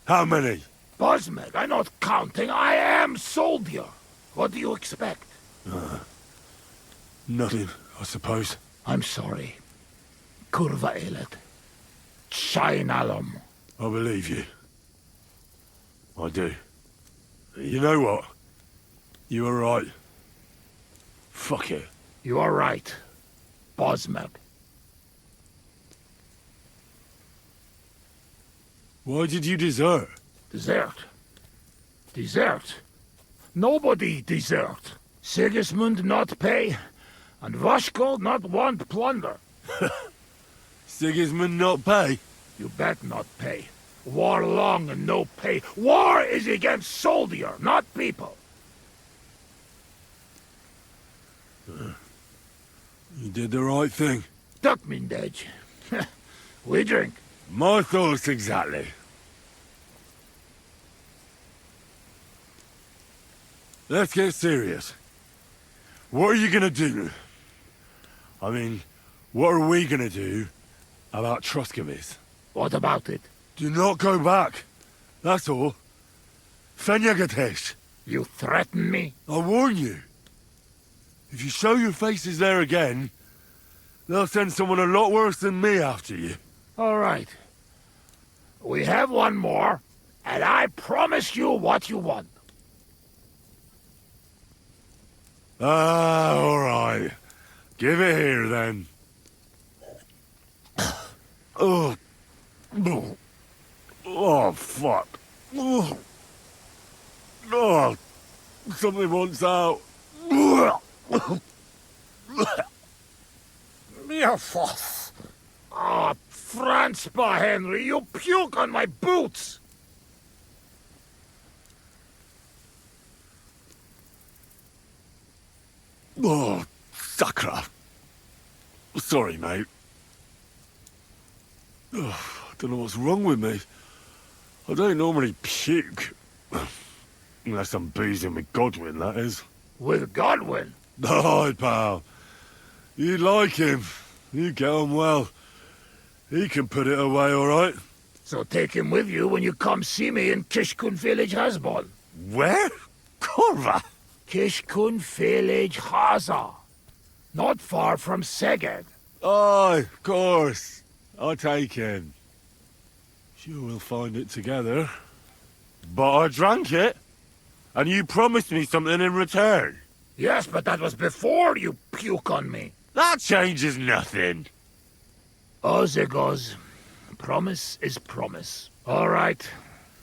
[SPEAKER 15] How many?
[SPEAKER 10] Bosmeg, I'm not counting. I am soldier. What do you expect?
[SPEAKER 15] Nothing, I suppose.
[SPEAKER 10] I'm sorry. Kurva elet. Chainalum.
[SPEAKER 15] I believe you. I do. You know what? You were right. Fuck it.
[SPEAKER 10] You are right. Bosmeg.
[SPEAKER 15] Why did you desert?
[SPEAKER 10] Desert? Desert? Nobody desert. Sigismund not pay, and Vashko not want plunder.
[SPEAKER 15] Sigismund not pay?
[SPEAKER 10] You bet not pay. War long and no pay. War is against soldier, not people.
[SPEAKER 15] You did the right thing.
[SPEAKER 10] Duck mindej. We drink.
[SPEAKER 15] My thoughts exactly. Let's get serious. What are you gonna do? I mean, what are we gonna do about Troskovitz?
[SPEAKER 10] What about it?
[SPEAKER 15] Do not go back. That's all. Fenjagatesh.
[SPEAKER 10] You threaten me?
[SPEAKER 15] I warn you. If you show your faces there again, they'll send someone a lot worse than me after you.
[SPEAKER 10] All right. We have one more, and I promise you what you want.
[SPEAKER 15] Ah, all right. Give it here, then. Oh. Oh, fuck. Oh. Oh. Something wants out.
[SPEAKER 10] Mere fuss. Ah, Franzpa, Henry, you puke on my boots.
[SPEAKER 15] Oh, Sakra. Sorry, mate. Oh, I don't know what's wrong with me. I don't normally puke. Unless I'm boozing with Godwin, that is.
[SPEAKER 10] With Godwin?
[SPEAKER 15] Aye, pal. You like him. You get on well. He can put it away, all right?
[SPEAKER 10] So take him with you when you come see me in Kishkun village, Hasbon.
[SPEAKER 15] Where? Korva?
[SPEAKER 10] Kishkun village, Haza. Not far from Szeged.
[SPEAKER 15] Aye, of course. I'll take him. Sure we'll find it together. But I drank it. And you promised me something in return.
[SPEAKER 10] Yes, but that was before you puke on me.
[SPEAKER 15] That changes nothing.
[SPEAKER 10] Ozegos. Promise is promise. All right.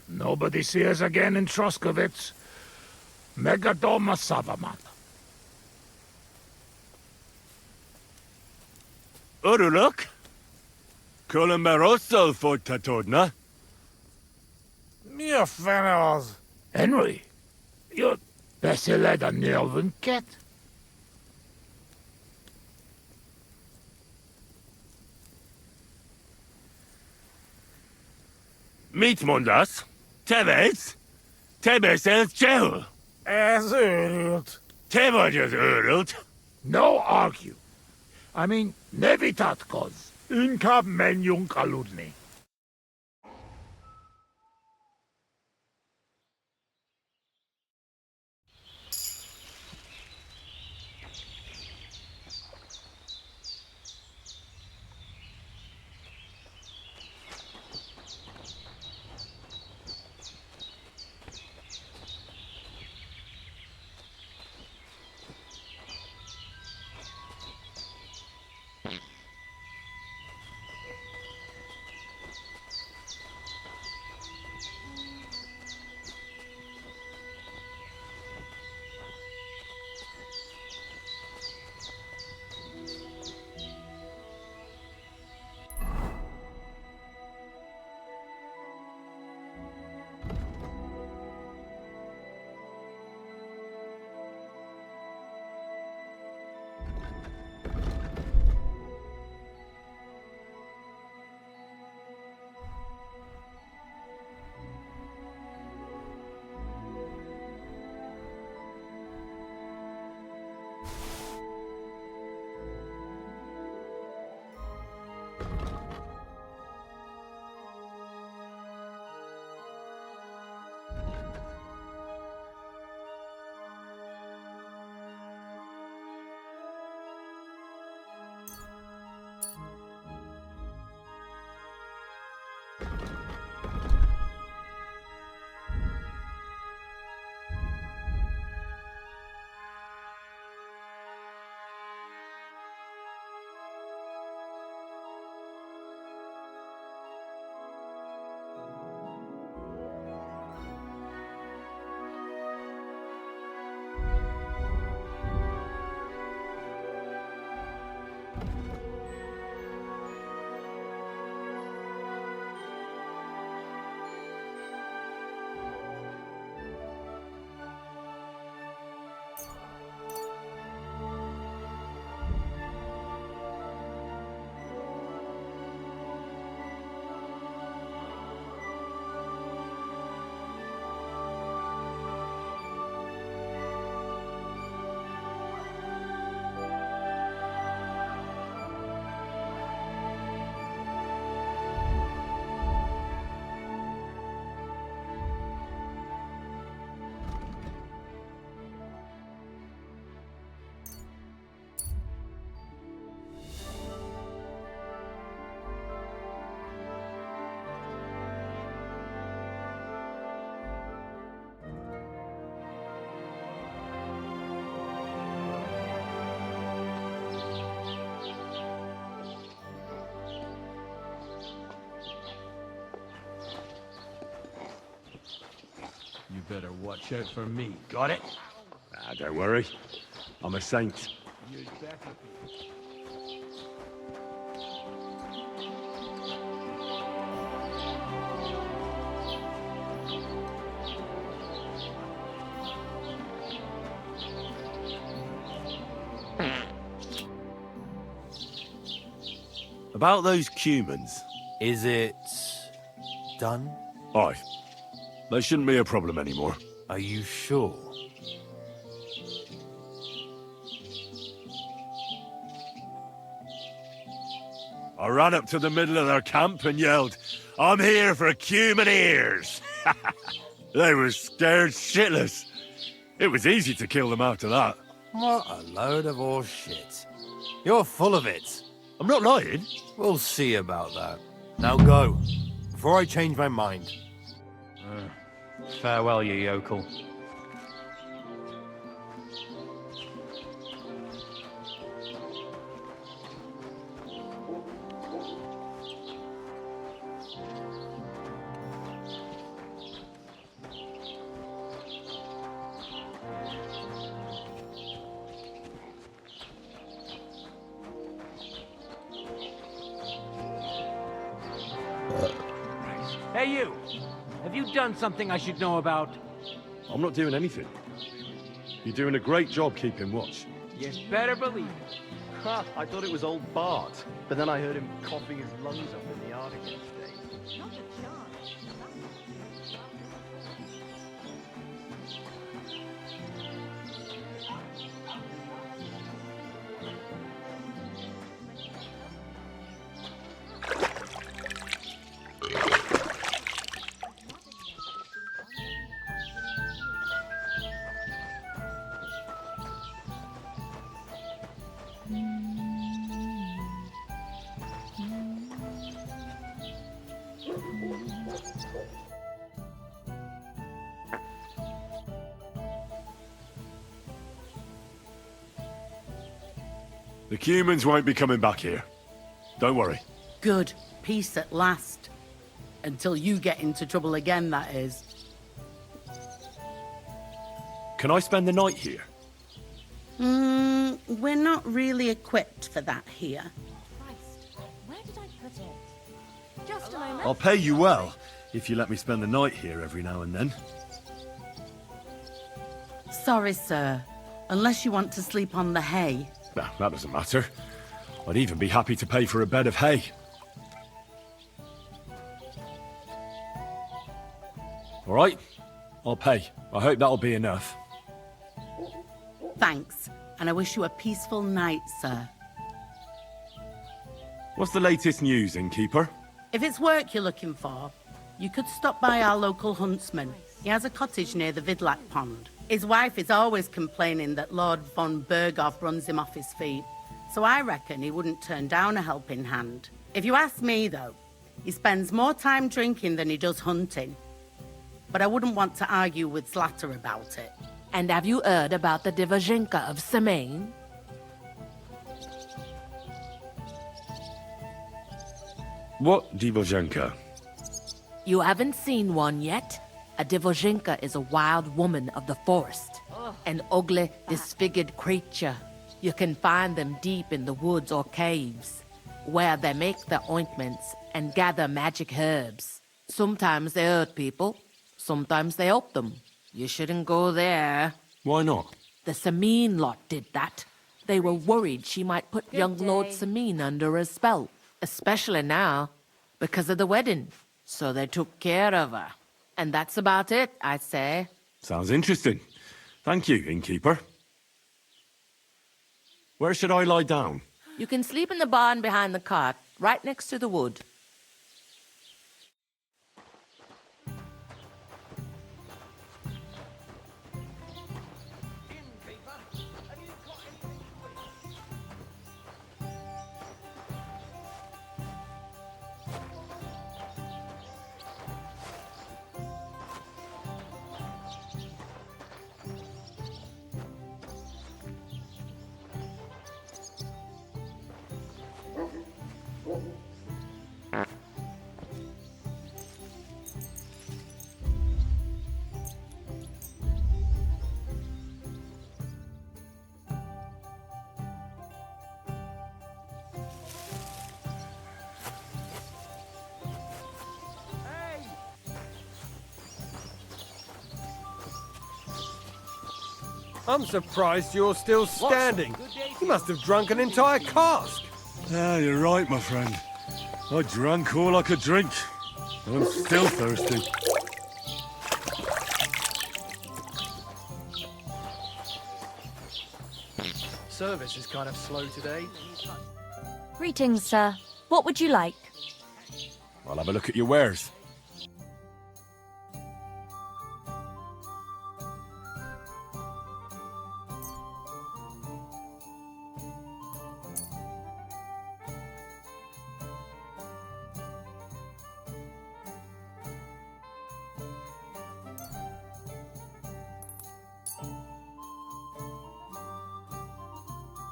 [SPEAKER 10] Nobody see us again in Troskovitz. Megadoma Savamat.
[SPEAKER 15] Uruluk? Kolomeroso for Tatodna?
[SPEAKER 4] Mi a fene az?
[SPEAKER 10] Henry, you're beszéled a nyelvünket?
[SPEAKER 15] Mit mondasz? Te vezd? Te beszélsz csehül?
[SPEAKER 10] Ez őrült.
[SPEAKER 15] Te vagy az őrült.
[SPEAKER 10] No argue. I mean, ne vitatkozz. Inkább menjünk aludni.
[SPEAKER 3] You better watch out for me. Got it?
[SPEAKER 2] Ah, don't worry. I'm a saint.
[SPEAKER 3] You'd better be.
[SPEAKER 2] About those Cumans.
[SPEAKER 16] Is it done?
[SPEAKER 2] Aye. They shouldn't be a problem anymore.
[SPEAKER 16] Are you sure?
[SPEAKER 15] I ran up to the middle of their camp and yelled, "I'm here for Cuman ears!" They were scared shitless. It was easy to kill them after that.
[SPEAKER 16] What a load of horse shit. You're full of it.
[SPEAKER 15] I'm not lying.
[SPEAKER 16] We'll see about that. Now go, before I change my mind.
[SPEAKER 5] Farewell, you yokel. Hey, you! Have you done something I should know about?
[SPEAKER 2] I'm not doing anything. You're doing a great job keeping watch.
[SPEAKER 5] You better believe it.
[SPEAKER 9] Ha! I thought it was old Bart, but then I heard him coughing his lungs up in the yard again today.
[SPEAKER 17] Not a chance.
[SPEAKER 15] The Cumans won't be coming back here. Don't worry.
[SPEAKER 17] Good. Peace at last. Until you get into trouble again, that is.
[SPEAKER 2] Can I spend the night here?
[SPEAKER 17] We're not really equipped for that here.
[SPEAKER 18] Where did I put it? Just a moment.
[SPEAKER 15] I'll pay you well if you let me spend the night here every now and then.
[SPEAKER 17] Sorry, sir. Unless you want to sleep on the hay.
[SPEAKER 15] No, that doesn't matter. I'd even be happy to pay for a bed of hay. All right, I'll pay. I hope that'll be enough.
[SPEAKER 17] Thanks, and I wish you a peaceful night, sir.
[SPEAKER 15] What's the latest news, innkeeper?
[SPEAKER 17] If it's work you're looking for, you could stop by our local huntsman. He has a cottage near the Vidlak pond. His wife is always complaining that Lord von Berghoff runs him off his feet, so I reckon he wouldn't turn down a helping hand. If you ask me, though, he spends more time drinking than he does hunting. But I wouldn't want to argue with Zlata about it.
[SPEAKER 18] And have you heard about the Divozhenka of Semaine?
[SPEAKER 15] What Divozhenka?
[SPEAKER 18] You haven't seen one yet? A Divozhenka is a wild woman of the forest. An ugly, disfigured creature. You can find them deep in the woods or caves, where they make their ointments and gather magic herbs. Sometimes they hurt people, sometimes they help them. You shouldn't go there.
[SPEAKER 15] Why not?
[SPEAKER 18] The Semine lot did that. They were worried she might put young Lord Semine under a spell, especially now, because of the wedding. So they took care of her. And that's about it, I'd say.
[SPEAKER 15] Sounds interesting. Thank you, innkeeper. Where should I lie down?
[SPEAKER 18] You can sleep in the barn behind the cart, right next to the wood.
[SPEAKER 19] I'm surprised you're still standing. You must have drunk an entire cask.
[SPEAKER 15] Ah, you're right, my friend. I drank all I could drink. I'm still thirsty.
[SPEAKER 20] Service is kind of slow today.
[SPEAKER 18] Greetings, sir. What would you like?
[SPEAKER 15] I'll have a look at your wares.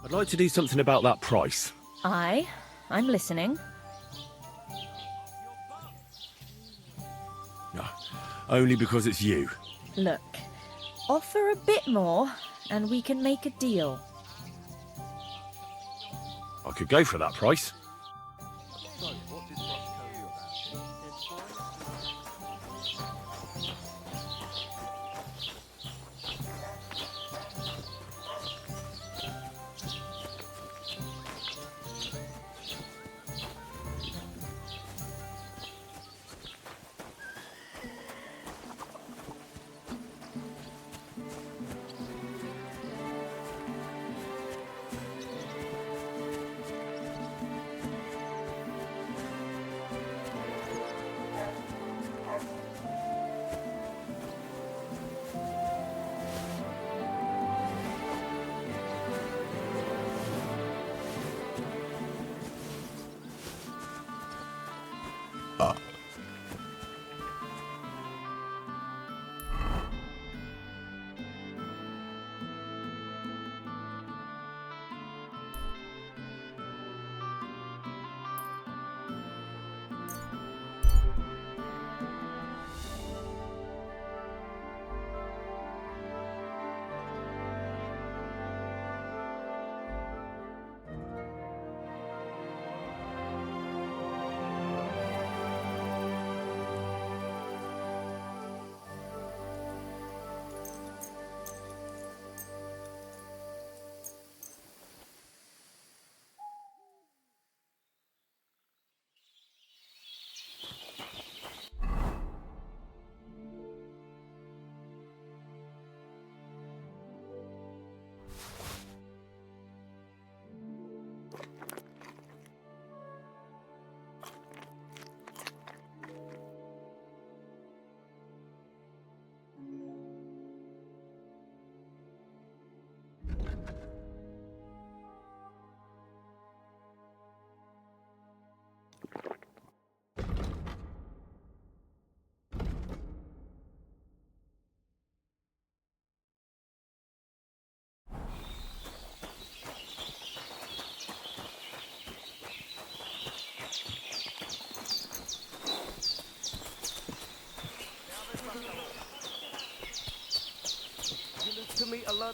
[SPEAKER 2] I'd like to do something about that price.
[SPEAKER 18] Aye, I'm listening.
[SPEAKER 2] No, only because it's you.
[SPEAKER 18] Look, offer a bit more, and we can make a deal.
[SPEAKER 2] I could go for that price.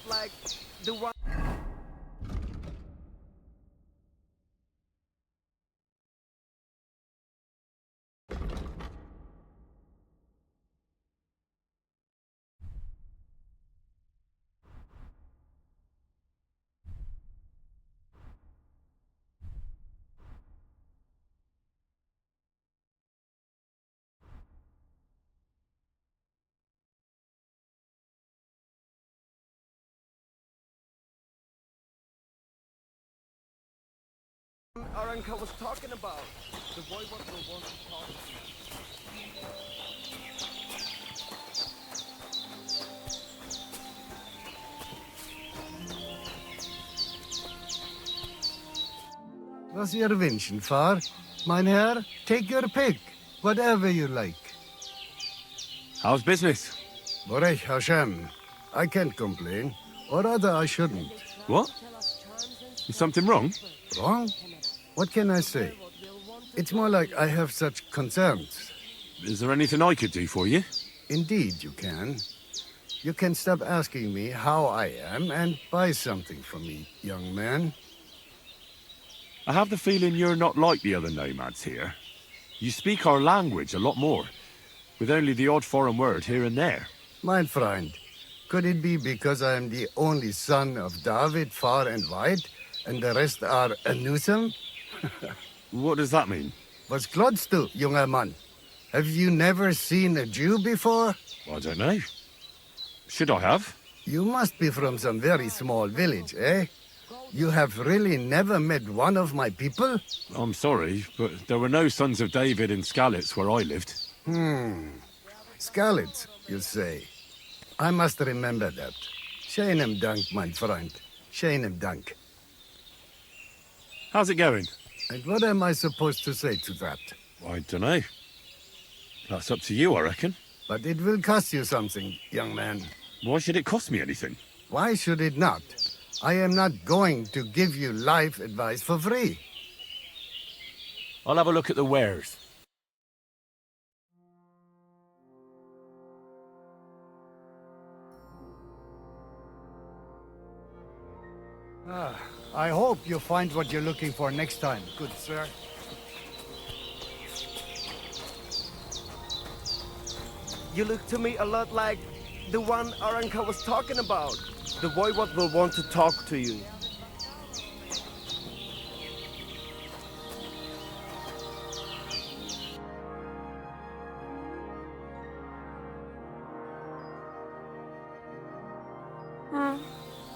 [SPEAKER 1] lot like the one... our uncle was talking about. The boy what will want to talk to
[SPEAKER 12] Was ihr wünschen, Far? Mein Herr, take your pick. Whatever you like.
[SPEAKER 2] How's business?
[SPEAKER 12] Borech Hashem. I can't complain. Or rather, I shouldn't.
[SPEAKER 2] What? Is something wrong?
[SPEAKER 12] Wrong? What can I say? It's more like I have such concerns.
[SPEAKER 2] Is there anything I could do for you?
[SPEAKER 12] Indeed, you can. You can stop asking me how I am and buy something from me, young man.
[SPEAKER 2] I have the feeling you're not like the other nomads here. You speak our language a lot more, with only the odd foreign word here and there.
[SPEAKER 12] Mein Freund, could it be because I am the only son of David, far and wide, and the rest are Anusum?
[SPEAKER 2] What does that mean?
[SPEAKER 12] Was klotzt du, junger Mann? Have you never seen a Jew before?
[SPEAKER 2] I don't know. Should I have?
[SPEAKER 12] You must be from some very small village, eh? You have really never met one of my people?
[SPEAKER 2] I'm sorry, but there were no sons of David in Skalitz where I lived.
[SPEAKER 12] Skalitz, you say? I must remember that. Schönem Dank, mein Freund. Schönem Dank.
[SPEAKER 2] How's it going?
[SPEAKER 12] And what am I supposed to say to that?
[SPEAKER 2] I don't know. That's up to you, I reckon.
[SPEAKER 12] But it will cost you something, young man.
[SPEAKER 2] Why should it cost me anything?
[SPEAKER 12] Why should it not? I am not going to give you life advice for free.
[SPEAKER 2] I'll have a look at the wares.
[SPEAKER 12] I hope you find what you're looking for next time, good sir.
[SPEAKER 1] You look to me a lot like the one our uncle was talking about. The boy what will want to talk to you.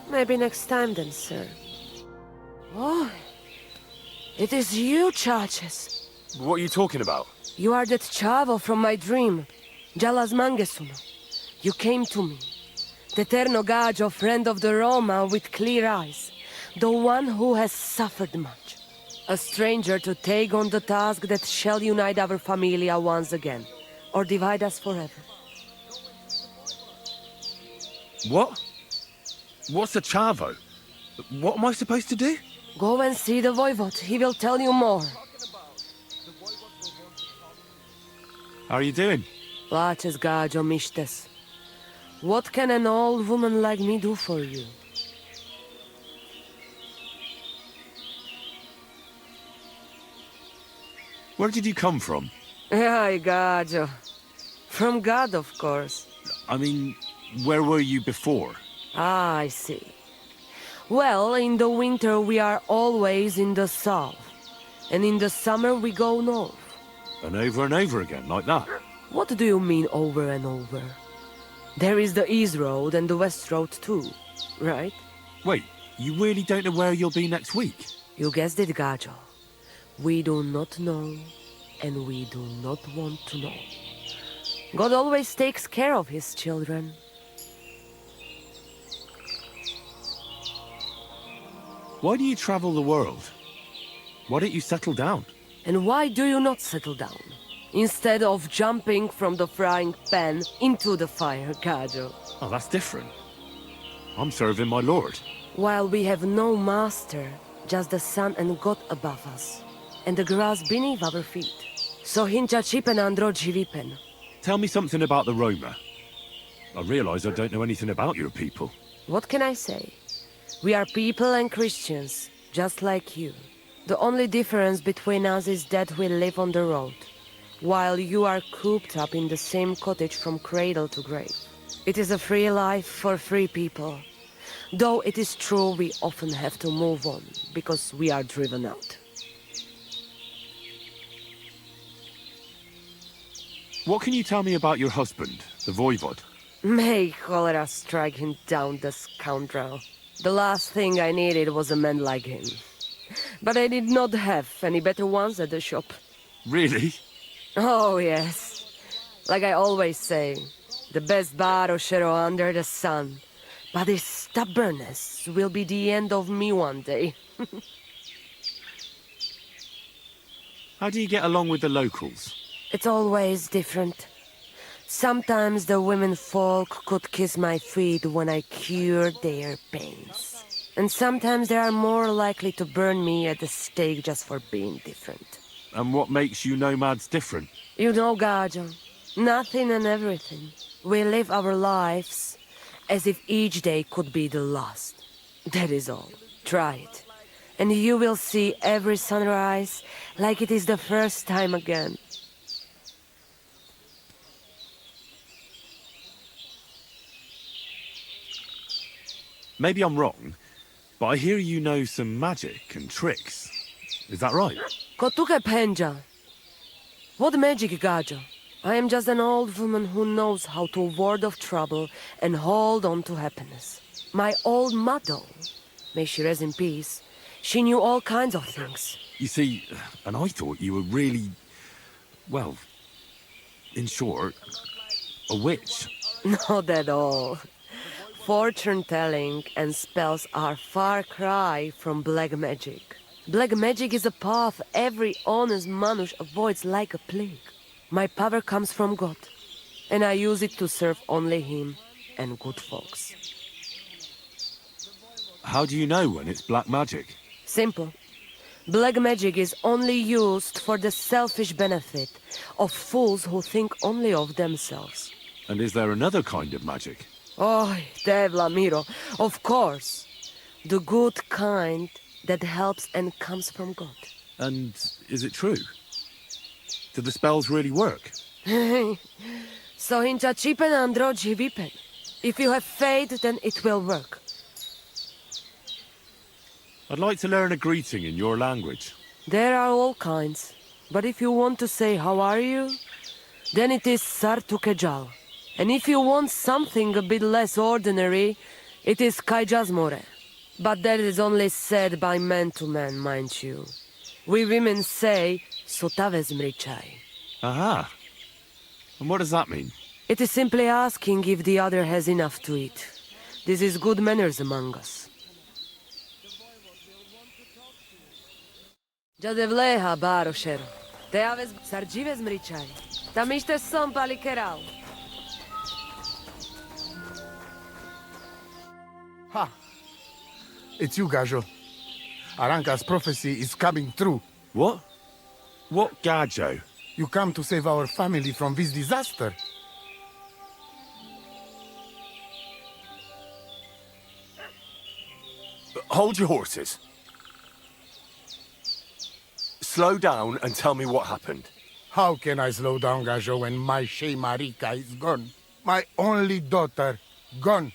[SPEAKER 11] Maybe next time then, sir. Oh, it is you, Charges.
[SPEAKER 2] What are you talking about?
[SPEAKER 11] You are that chavo from my dream, Jalas Mangesuno. You came to me, the Terno Gajo, friend of the Roma with clear eyes, the one who has suffered much. A stranger to take on the task that shall unite our familia once again, or divide us forever.
[SPEAKER 2] What? What's a chavo? What am I supposed to do?
[SPEAKER 11] Go and see the voivod. He will tell you more.
[SPEAKER 2] How are you doing?
[SPEAKER 11] Plaches Gajo Mishtes. What can an old woman like me do for you?
[SPEAKER 2] Where did you come from?
[SPEAKER 11] Ay, Gajo. From God, of course.
[SPEAKER 2] I mean, where were you before?
[SPEAKER 11] Ah, I see. Well, in the winter we are always in the south. And in the summer we go north.
[SPEAKER 2] And over again, like that?
[SPEAKER 11] What do you mean over and over? There is the East Road and the West Road too, right?
[SPEAKER 2] Wait, you really don't know where you'll be next week?
[SPEAKER 11] You guessed it, Gajo. We do not know, and we do not want to know. God always takes care of his children.
[SPEAKER 2] Why do you travel the world? Why don't you settle down?
[SPEAKER 11] And why do you not settle down? Instead of jumping from the frying pan into the fire, Gajo.
[SPEAKER 2] Oh, that's different. I'm serving my lord.
[SPEAKER 11] While we have no master, just the sun and God above us, and the grass beneath our feet. So hincha chipen andro jivipen.
[SPEAKER 2] Tell me something about the Roma. I realize I don't know anything about your people.
[SPEAKER 11] What can I say? We are people and Christians, just like you. The only difference between us is that we live on the road, while you are cooped up in the same cottage from cradle to grave. It is a free life for free people. Though it is true we often have to move on, because we are driven out.
[SPEAKER 2] What can you tell me about your husband, the voivod?
[SPEAKER 11] May cholera strike him down, the scoundrel. The last thing I needed was a man like him. But I did not have any better ones at the shop.
[SPEAKER 2] Really?
[SPEAKER 11] Oh, yes. Like I always say, the best barocero under the sun. But his stubbornness will be the end of me one day.
[SPEAKER 2] How do you get along with the locals?
[SPEAKER 11] It's always different. Sometimes the women folk could kiss my feet when I cured their pains. And sometimes they are more likely to burn me at the stake just for being different.
[SPEAKER 2] And what makes you nomads different?
[SPEAKER 11] You know, Gajo, nothing and everything. We live our lives as if each day could be the last. That is all. Try it. And you will see every sunrise like it is the first time again.
[SPEAKER 2] Maybe I'm wrong, but I hear you know some magic and tricks. Is that right?
[SPEAKER 11] Kotuke Penja. What magic, Gajo? I am just an old woman who knows how to ward off trouble and hold on to happiness. My old mother, may she rest in peace, she knew all kinds of things.
[SPEAKER 2] You see, and I thought you were really, well, in short, a witch.
[SPEAKER 11] Not at all. Fortune-telling and spells are far cry from black magic. Black magic is a path every honest manush avoids like a plague. My power comes from God, and I use it to serve only Him and good folks.
[SPEAKER 2] How do you know when it's black magic?
[SPEAKER 11] Simple. Black magic is only used for the selfish benefit of fools who think only of themselves.
[SPEAKER 2] And is there another kind of magic?
[SPEAKER 11] Oh, Devla Miro, of course. The good kind that helps and comes from God.
[SPEAKER 2] And is it true? Do the spells really work?
[SPEAKER 11] So hincha chipen androji vipen. If you have faith, then it will work.
[SPEAKER 2] I'd like to learn a greeting in your language.
[SPEAKER 11] There are all kinds. But if you want to say how are you, then it is sartukejal. And if you want something a bit less ordinary, it is kaijazmore. But that is only said by man to man, mind you. We women say, sotavezmrichai.
[SPEAKER 2] Aha. And what does that mean?
[SPEAKER 11] It is simply asking if the other has enough to eat. This is good manners among us. Jadevleha barosher. Teaves sarjivezmrichai. Tamiste som palikerau.
[SPEAKER 12] Ha! It's you, Gajo. Aranka's prophecy is coming true.
[SPEAKER 2] What? What Gajo?
[SPEAKER 12] You come to save our family from this disaster.
[SPEAKER 16] Hold your horses. Slow down and tell me what happened.
[SPEAKER 12] How can I slow down, Gajo, when my Shea Marika is gone? My only daughter, gone.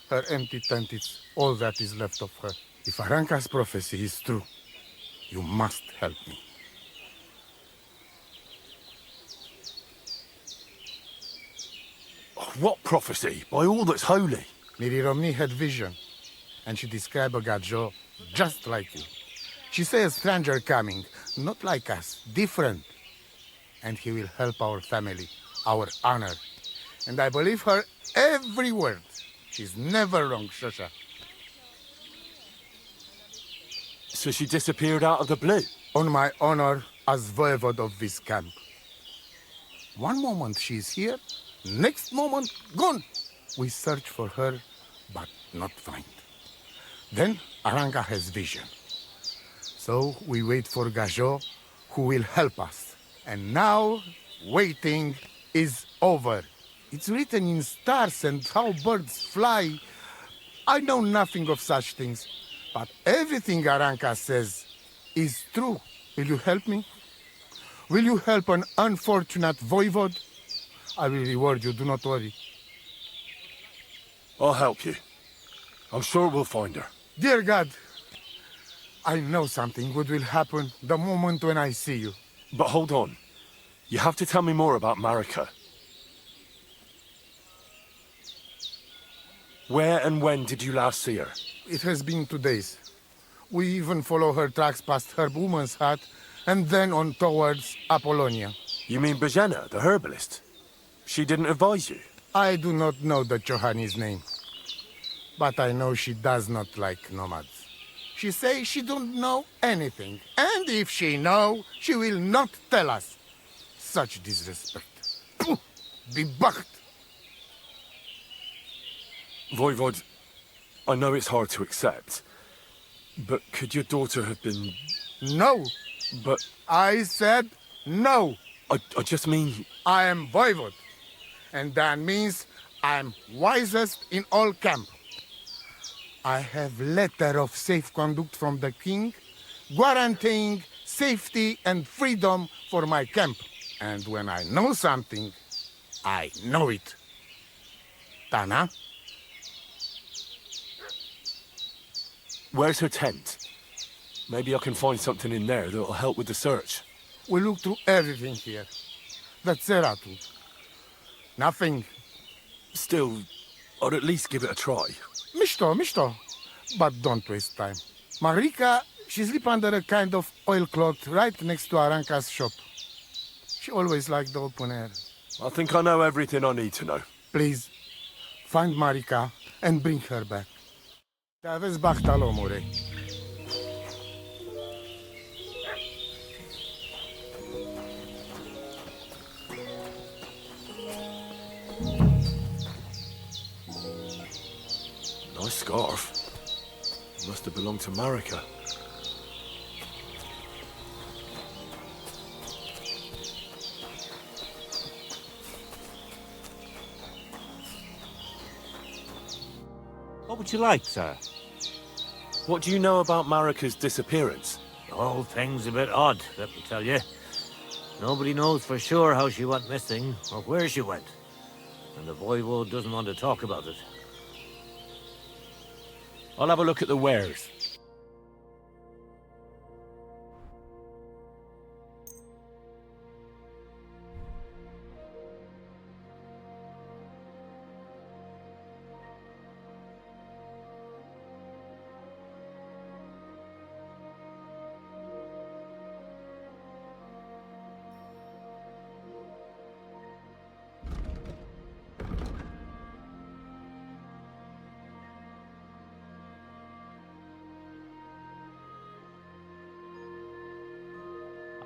[SPEAKER 12] Her empty tent is all that is left of her. If Aranka's prophecy is true, you must help me.
[SPEAKER 16] What prophecy? By all that's holy.
[SPEAKER 12] Miri Romni had vision, and she described a Gajo just like you. She said a stranger coming, not like us, different. And he will help our family, our honor. And I believe her every word. She's never wrong, Shosha.
[SPEAKER 16] So she disappeared out of the blue?
[SPEAKER 12] On my honor as voivod of this camp. One moment she's here, next moment gone. We search for her, but not find. Then Aranka has vision. So we wait for Gajo, who will help us. And now, waiting is over. It's written in stars and how birds fly, I know nothing of such things, but everything Aranka says is true. Will you help me? Will you help an unfortunate voivode? I will reward you, do not worry.
[SPEAKER 15] I'll help you. I'm sure we'll find her.
[SPEAKER 12] Dear God, I know something good will happen the moment when I see you.
[SPEAKER 2] But hold on. You have to tell me more about Marika. Where and when did you last see her?
[SPEAKER 12] It has been 2 days. We even follow her tracks past her woman's hut and then on towards Apollonia.
[SPEAKER 2] You mean Bojana, the herbalist? She didn't advise you?
[SPEAKER 12] I do not know the Johani's name, but I know she does not like nomads. She says she don't know anything, and if she know, she will not tell us. Such disrespect. Pooh! Be bucked!
[SPEAKER 2] Voivod, I know it's hard to accept, but could your daughter have been...
[SPEAKER 12] No!
[SPEAKER 2] But...
[SPEAKER 12] I said no!
[SPEAKER 2] I just mean...
[SPEAKER 12] I am Voivod, and that means I am wisest in all camp. I have letter of safe conduct from the king, guaranteeing safety and freedom for my camp. And when I know something, I know it. Tana?
[SPEAKER 2] Where's her tent? Maybe I can find something in there that'll help with the search.
[SPEAKER 12] We look through everything here. That's Zeratul. Nothing.
[SPEAKER 2] Still, I'd at least give it a try.
[SPEAKER 12] Misto. But don't waste time. Marika, she sleep under a kind of oilcloth right next to Aranka's shop. She always liked the open air.
[SPEAKER 2] I think I know everything I need to know.
[SPEAKER 12] Please, find Marika and bring her back. Te-aveți bachta, omule.
[SPEAKER 2] Nice scarf. Must have belonged to Marika.
[SPEAKER 21] What would you like, sir?
[SPEAKER 2] What do you know about Marika's disappearance?
[SPEAKER 21] The whole thing's a bit odd, let me tell you. Nobody knows for sure how she went missing, or where she went. And the voivode doesn't want to talk about it.
[SPEAKER 2] I'll have a look at the wares.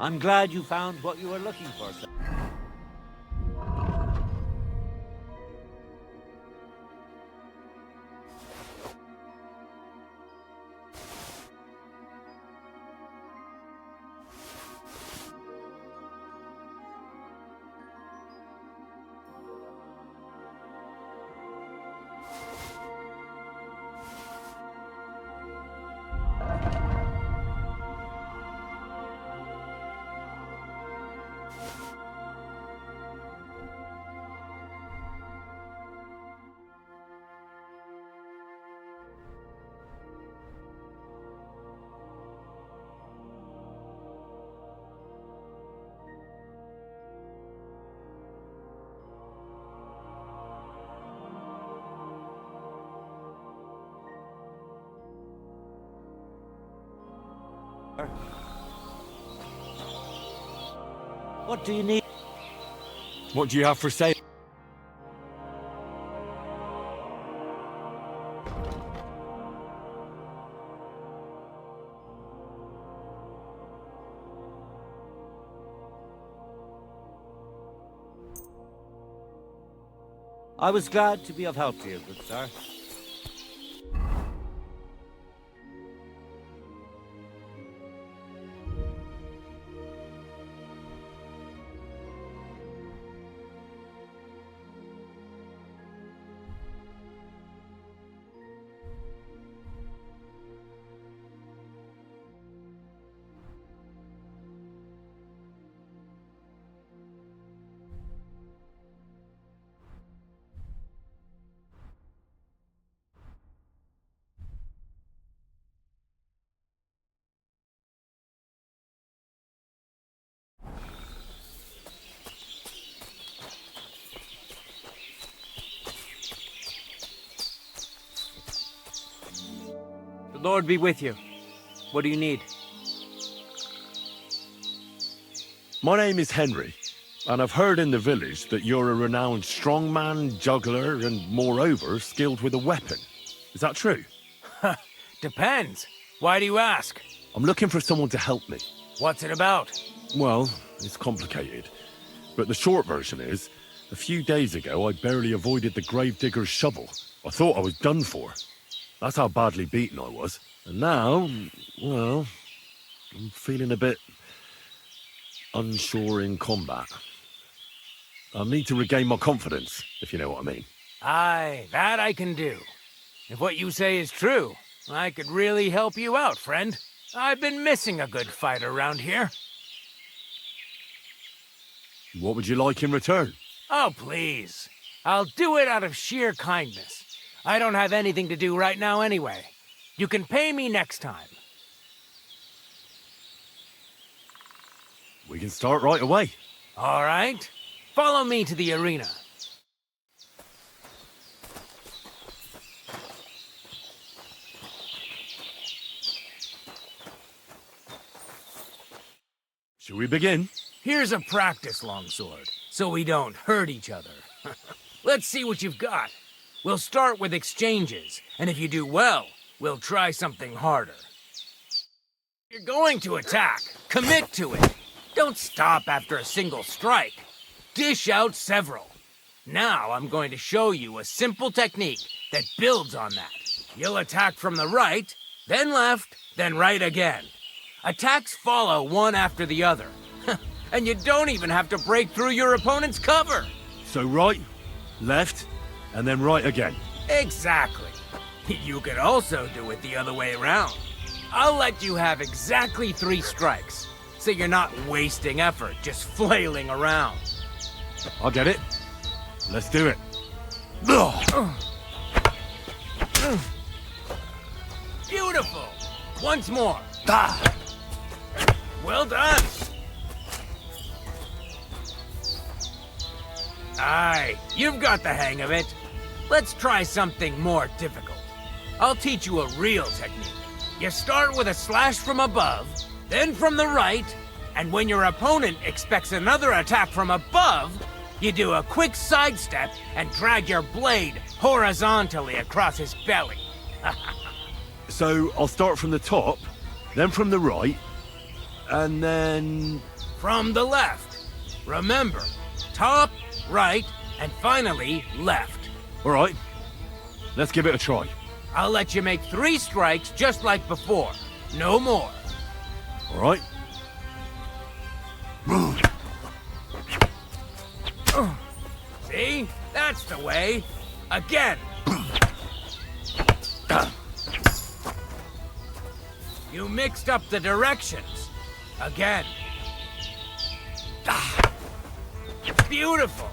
[SPEAKER 21] I'm glad you found what you were looking for, sir. What do you need?
[SPEAKER 2] What do you have for sale?
[SPEAKER 21] I was glad to be of help to you, good sir.
[SPEAKER 5] Lord be with you. What do you need?
[SPEAKER 2] My name is Henry, and I've heard in the village that you're a renowned strongman, juggler, and moreover, skilled with a weapon. Is that true?
[SPEAKER 5] Depends. Why do you ask?
[SPEAKER 2] I'm looking for someone to help me.
[SPEAKER 5] What's it about?
[SPEAKER 2] Well, it's complicated. But the short version is, a few days ago I barely avoided the gravedigger's shovel. I thought I was done for. That's how badly beaten I was. And now, well, I'm feeling a bit unsure in combat. I need to regain my confidence, if you know what I mean.
[SPEAKER 5] Aye, that I can do. If what you say is true, I could really help you out, friend. I've been missing a good fight around here.
[SPEAKER 2] What would you like in return?
[SPEAKER 5] Oh, please. I'll do it out of sheer kindness. I don't have anything to do right now anyway. You can pay me next time.
[SPEAKER 2] We can start right away.
[SPEAKER 5] All right. Follow me to the arena.
[SPEAKER 2] Shall we begin?
[SPEAKER 5] Here's a practice longsword, so we don't hurt each other. Let's see what you've got. We'll start with exchanges, and if you do well, we'll try something harder. You're going to attack. Commit to it. Don't stop after a single strike. Dish out several. Now I'm going to show you a simple technique that builds on that. You'll attack from the right, then left, then right again. Attacks follow one after the other. And you don't even have to break through your opponent's cover.
[SPEAKER 2] So right, left, and then right again.
[SPEAKER 5] Exactly. You could also do it the other way around. I'll let you have exactly 3 strikes, so you're not wasting effort just flailing around.
[SPEAKER 2] I'll get it. Let's do it.
[SPEAKER 5] Beautiful. Once more. Well done. Aye, you've got the hang of it. Let's try something more difficult. I'll teach you a real technique. You start with a slash from above, then from the right, and when your opponent expects another attack from above, you do a quick sidestep and drag your blade horizontally across his belly.
[SPEAKER 2] So I'll start from the top, then from the right, and then...
[SPEAKER 5] From the left. Remember, top, right, and finally, left.
[SPEAKER 2] All right, let's give it a try.
[SPEAKER 5] I'll let you make 3 strikes just like before. No more.
[SPEAKER 2] All right.
[SPEAKER 5] See? That's the way. Again. You mixed up the directions. Again. Beautiful.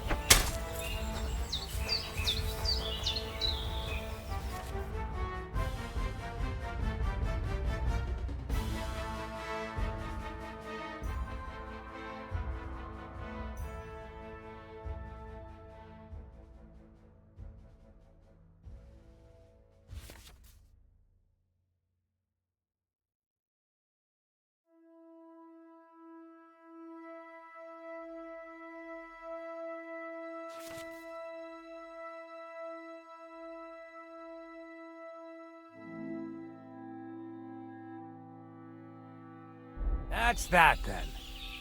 [SPEAKER 5] That's that, then.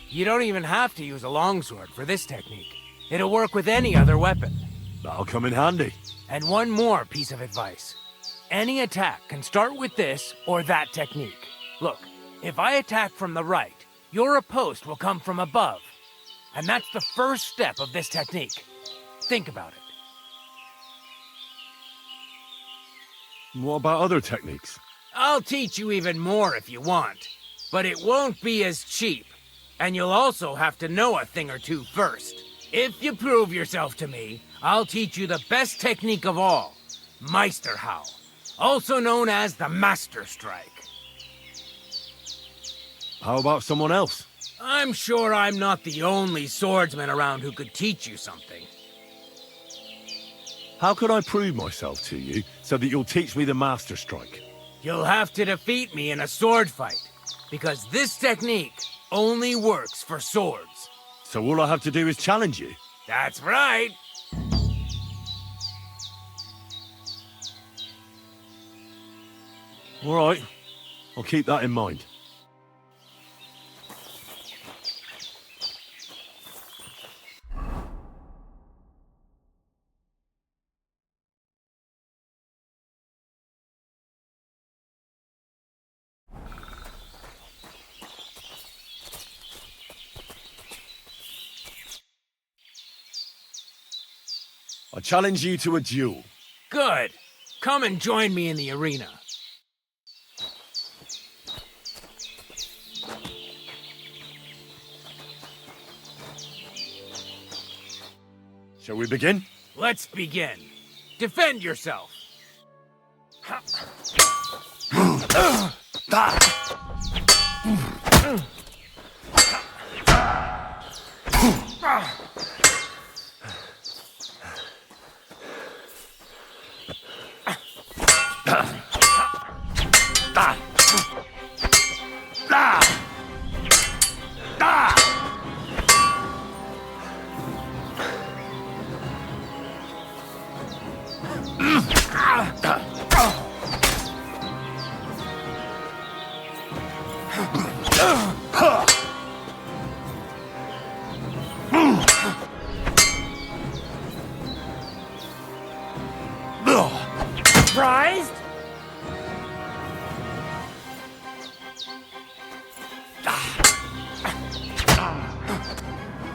[SPEAKER 5] You don't even have to use a longsword for this technique. It'll work with any other weapon.
[SPEAKER 2] That'll come in handy.
[SPEAKER 5] And one more piece of advice. Any attack can start with this or that technique. Look, if I attack from the right, your riposte will come from above. And that's the first step of this technique. Think about it.
[SPEAKER 2] What about other techniques?
[SPEAKER 5] I'll teach you even more if you want. But it won't be as cheap. And you'll also have to know a thing or two first. If you prove yourself to me, I'll teach you the best technique of all. Meisterhau. Also known as the Master Strike.
[SPEAKER 2] How about someone else?
[SPEAKER 5] I'm sure I'm not the only swordsman around who could teach you something.
[SPEAKER 2] How could I prove myself to you so that you'll teach me the Master Strike?
[SPEAKER 5] You'll have to defeat me in a sword fight, because this technique only works for swords.
[SPEAKER 2] So all I have to do is challenge you?
[SPEAKER 5] That's right.
[SPEAKER 2] All right. I'll keep that in mind. I challenge you to a duel.
[SPEAKER 5] Good. Come and join me in the arena.
[SPEAKER 2] Shall we begin?
[SPEAKER 5] Let's begin. Defend yourself. Surprised?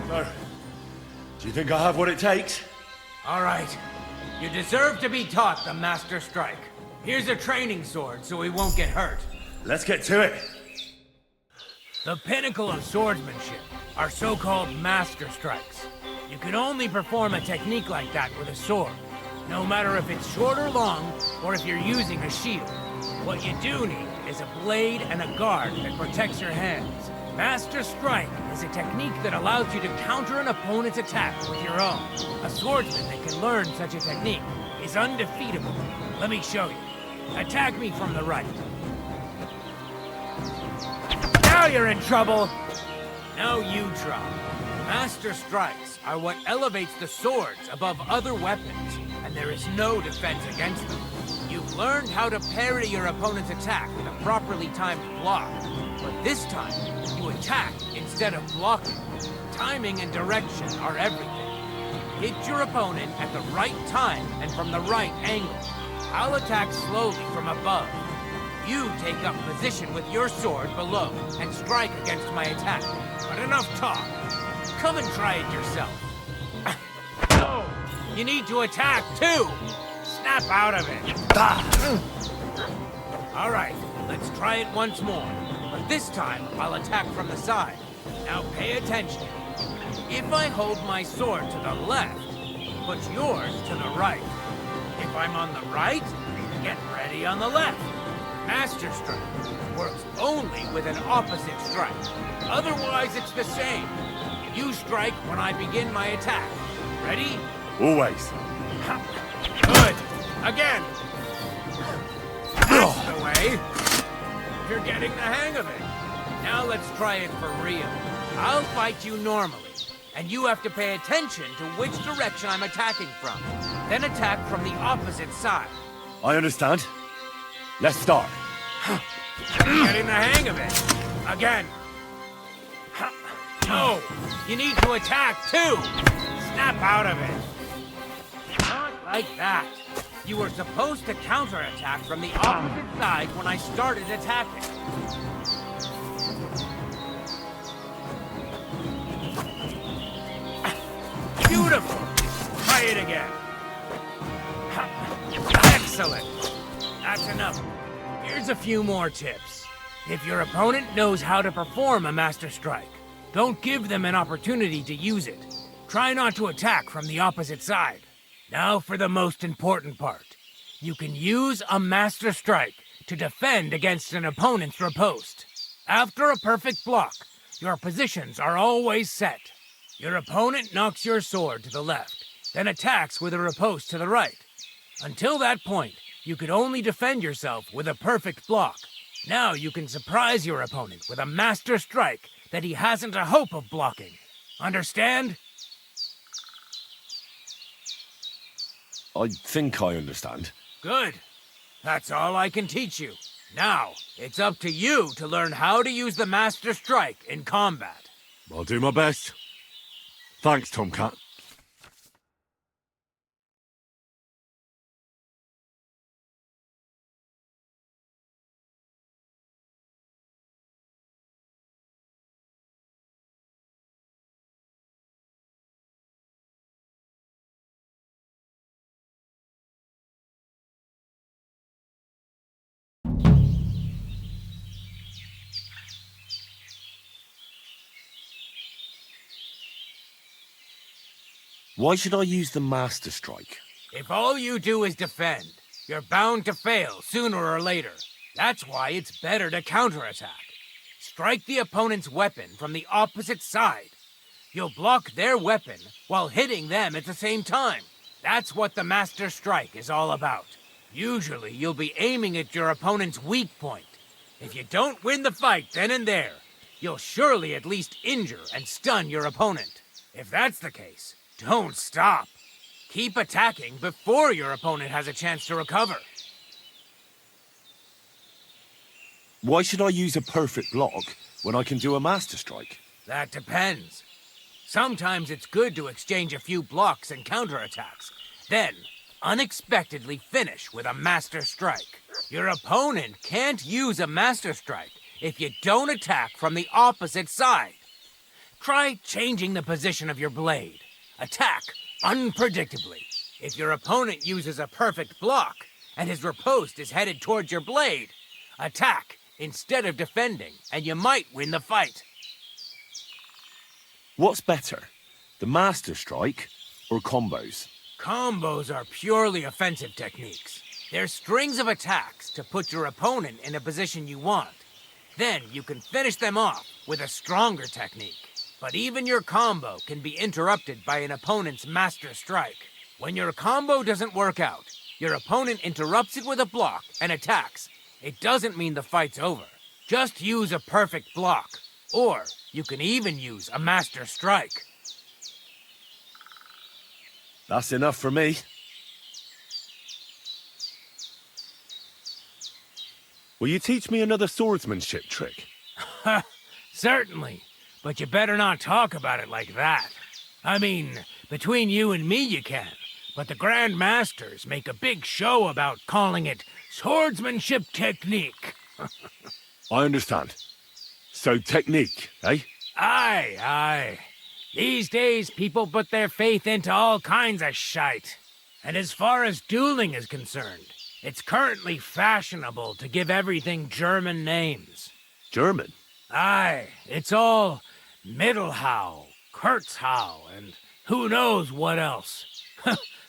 [SPEAKER 2] So, do you think I have what it takes?
[SPEAKER 5] All right. You deserve to be taught the Master Strike. Here's a training sword so he won't get hurt.
[SPEAKER 2] Let's get to it.
[SPEAKER 5] The pinnacle of swordsmanship are so-called Master Strikes. You can only perform a technique like that with a sword, no matter if it's short or long, or if you're using a shield. What you do need is a blade and a guard that protects your hands. Master Strike is a technique that allows you to counter an opponent's attack with your own. A swordsman that can learn such a technique is undefeatable. Let me show you. Attack me from the right. Now you're in trouble! Now you try. Master Strikes are what elevates the swords above other weapons, and there is no defense against them. You've learned how to parry your opponent's attack with a properly timed block, but this time, you attack instead of blocking. Timing and direction are everything. Hit your opponent at the right time and from the right angle. I'll attack slowly from above. You take up position with your sword below and strike against my attack. But enough talk. Come and try it yourself. No! You need to attack too! Snap out of it! All right, let's try it once more. But this time, I'll attack from the side. Now pay attention. If I hold my sword to the left, put yours to the right. If I'm on the right, get ready on the left. Master Strike works only with an opposite strike. Otherwise, it's the same. You strike when I begin my attack. Ready?
[SPEAKER 2] Always.
[SPEAKER 5] Good. Again. That's the way. You're getting the hang of it. Now let's try it for real. I'll fight you normally, and you have to pay attention to which direction I'm attacking from. Then attack from the opposite side.
[SPEAKER 2] I understand. Let's start.
[SPEAKER 5] You're getting the hang of it. Again. No, you need to attack too. Snap out of it. Not like that. You were supposed to counterattack from the opposite side when I started attacking. Beautiful! Try it again. Excellent. That's enough. Here's a few more tips. If your opponent knows how to perform a Master Strike, don't give them an opportunity to use it. Try not to attack from the opposite side. Now for the most important part. You can use a Master Strike to defend against an opponent's riposte. After a perfect block, your positions are always set. Your opponent knocks your sword to the left, then attacks with a riposte to the right. Until that point, you could only defend yourself with a perfect block. Now you can surprise your opponent with a master strike that he hasn't a hope of blocking. Understand?
[SPEAKER 2] I think I understand.
[SPEAKER 5] Good. That's all I can teach you. Now, it's up to you to learn how to use the master strike in combat.
[SPEAKER 15] I'll do my best. Thanks, Tomcat.
[SPEAKER 2] Why should I use the Master Strike?
[SPEAKER 5] If all you do is defend, you're bound to fail sooner or later. That's why it's better to counterattack. Strike the opponent's weapon from the opposite side. You'll block their weapon while hitting them at the same time. That's what the Master Strike is all about. Usually, you'll be aiming at your opponent's weak point. If you don't win the fight then and there, you'll surely at least injure and stun your opponent. If that's the case, don't stop. Keep attacking before your opponent has a chance to recover.
[SPEAKER 2] Why should I use a perfect block when I can do a Master Strike?
[SPEAKER 5] That depends. Sometimes it's good to exchange a few blocks and counterattacks, then unexpectedly finish with a Master Strike. Your opponent can't use a Master Strike if you don't attack from the opposite side. Try changing the position of your blade. Attack unpredictably. If your opponent uses a perfect block and his riposte is headed towards your blade, attack instead of defending, and you might win the fight.
[SPEAKER 2] What's better, the Master Strike or combos?
[SPEAKER 5] Combos are purely offensive techniques. They're strings of attacks to put your opponent in a position you want. Then you can finish them off with a stronger technique. But even your combo can be interrupted by an opponent's Master Strike. When your combo doesn't work out, your opponent interrupts it with a block and attacks. It doesn't mean the fight's over. Just use a perfect block. Or you can even use a Master Strike.
[SPEAKER 2] That's enough for me. Will you teach me another swordsmanship trick?
[SPEAKER 5] Certainly. But you better not talk about it like that. I mean, between you and me you can, but the Grand Masters make a big show about calling it swordsmanship technique.
[SPEAKER 2] I understand. So technique, eh?
[SPEAKER 5] Aye, aye. These days people put their faith into all kinds of shite. And as far as dueling is concerned, it's currently fashionable to give everything German names.
[SPEAKER 2] German?
[SPEAKER 5] Aye, it's all Mittelhau, Kurzhau, and who knows what else.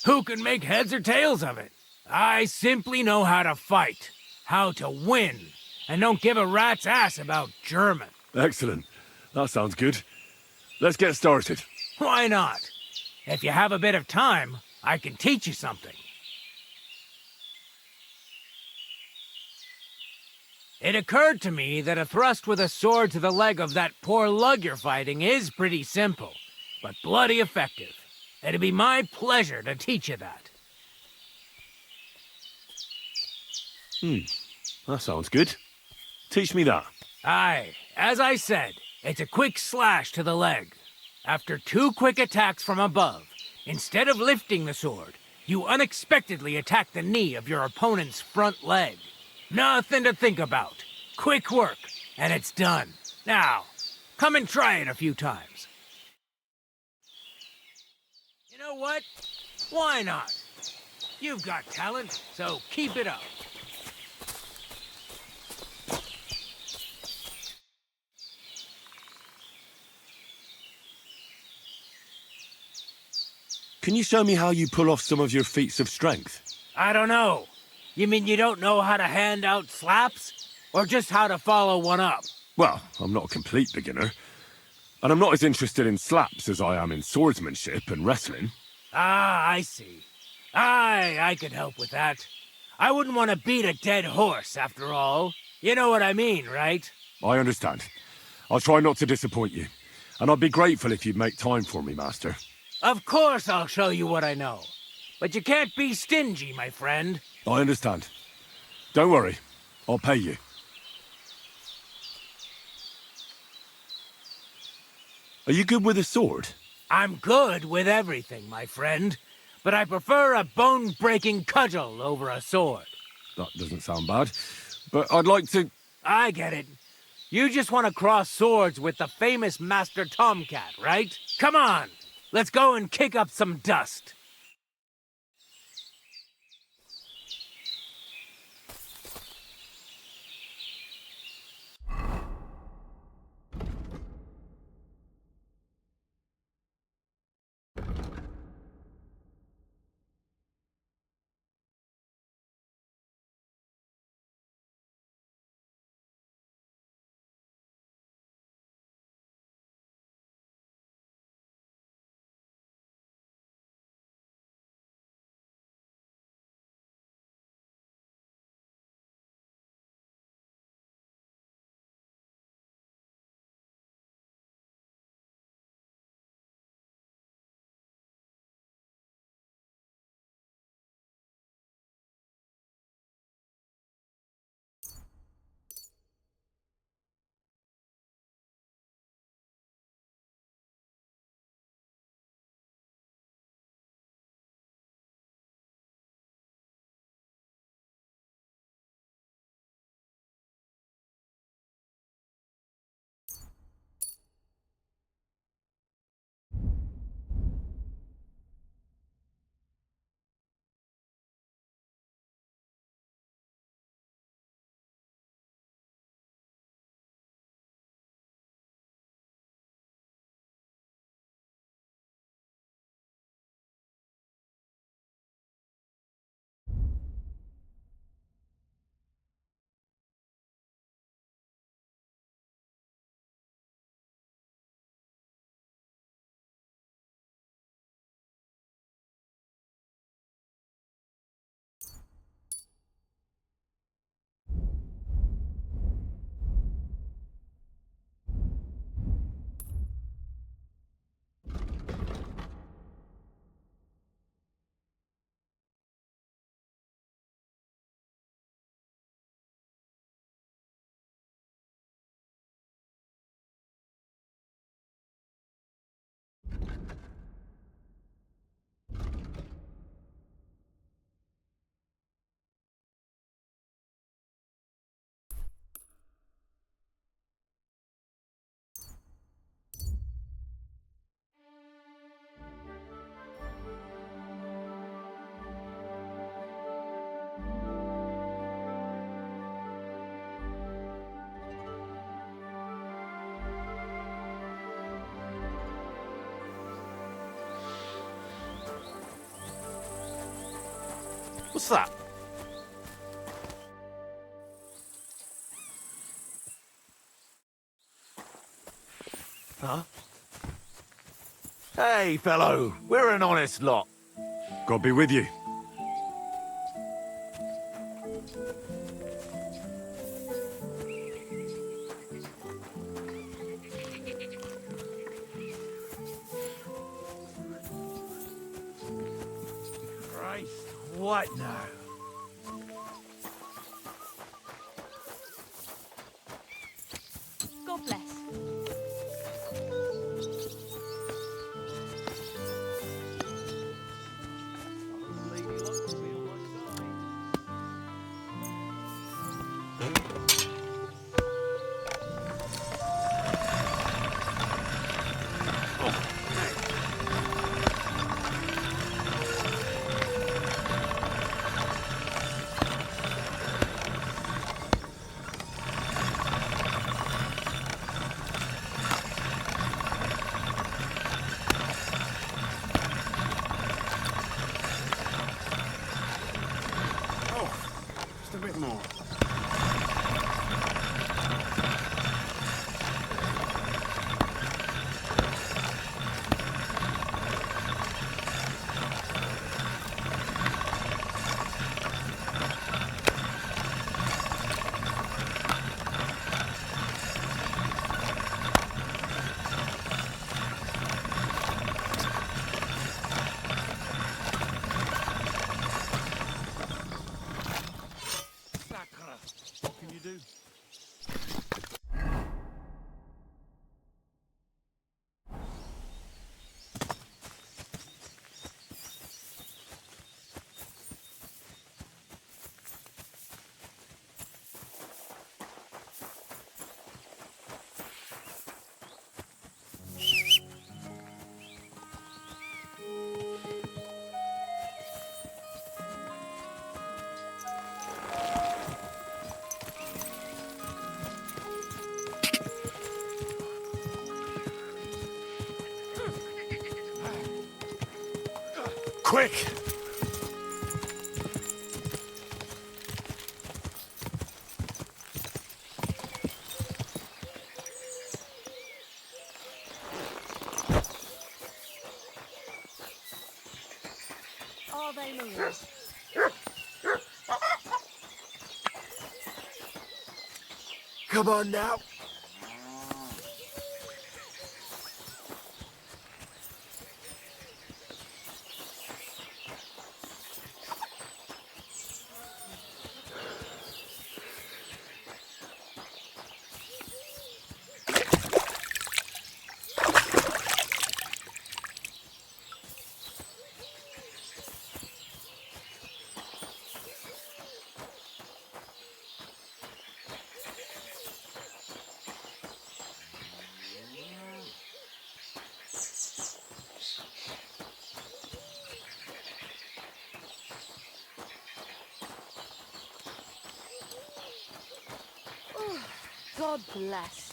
[SPEAKER 5] Who can make heads or tails of it? I simply know how to fight, how to win, and don't give a rat's ass about German.
[SPEAKER 2] Excellent. That sounds good. Let's get started.
[SPEAKER 5] Why not? If you have a bit of time, I can teach you something. It occurred to me that a thrust with a sword to the leg of that poor lug you're fighting is pretty simple, but bloody effective. It'd be my pleasure to teach you that.
[SPEAKER 2] That sounds good. Teach me that.
[SPEAKER 5] Aye, as I said, it's a quick slash to the leg. After 2 quick attacks from above, instead of lifting the sword, you unexpectedly attack the knee of your opponent's front leg. Nothing to think about. Quick work, and it's done. Now, come and try it a few times. You know what? Why not? You've got talent, so keep it up.
[SPEAKER 2] Can you show me how you pull off some of your feats of strength?
[SPEAKER 5] I don't know. You mean you don't know how to hand out slaps? Or just how to follow one up?
[SPEAKER 2] Well, I'm not a complete beginner. And I'm not as interested in slaps as I am in swordsmanship and wrestling.
[SPEAKER 5] Ah, I see. Aye, I could help with that. I wouldn't want to beat a dead horse, after all. You know what I mean, right?
[SPEAKER 15] I understand. I'll try not to disappoint you. And I'd be grateful if you'd make time for me, Master.
[SPEAKER 5] Of course I'll show you what I know. But you can't be stingy, my friend.
[SPEAKER 15] I understand. Don't worry. I'll pay you. Are you good with a sword?
[SPEAKER 5] I'm good with everything, my friend. But I prefer a bone-breaking cudgel over a sword.
[SPEAKER 15] That doesn't sound bad. But I'd like to...
[SPEAKER 5] I get it. You just want to cross swords with the famous Master Tomcat, right? Come on! Let's go and kick up some dust.
[SPEAKER 16] What's that? Huh? Hey, fellow. We're an honest lot.
[SPEAKER 15] God be with you.
[SPEAKER 3] Christ, what now?
[SPEAKER 6] God bless.
[SPEAKER 15] Quick!
[SPEAKER 11] Are they moving?
[SPEAKER 1] Come on now.
[SPEAKER 18] God bless.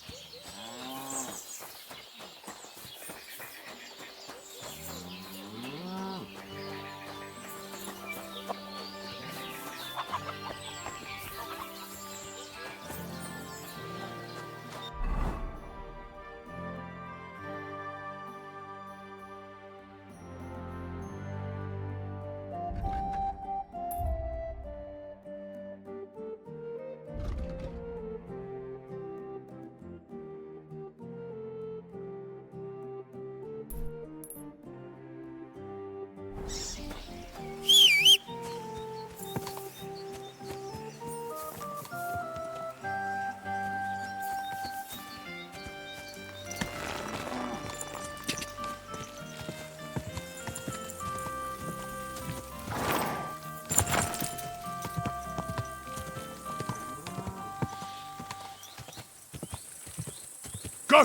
[SPEAKER 15] Go!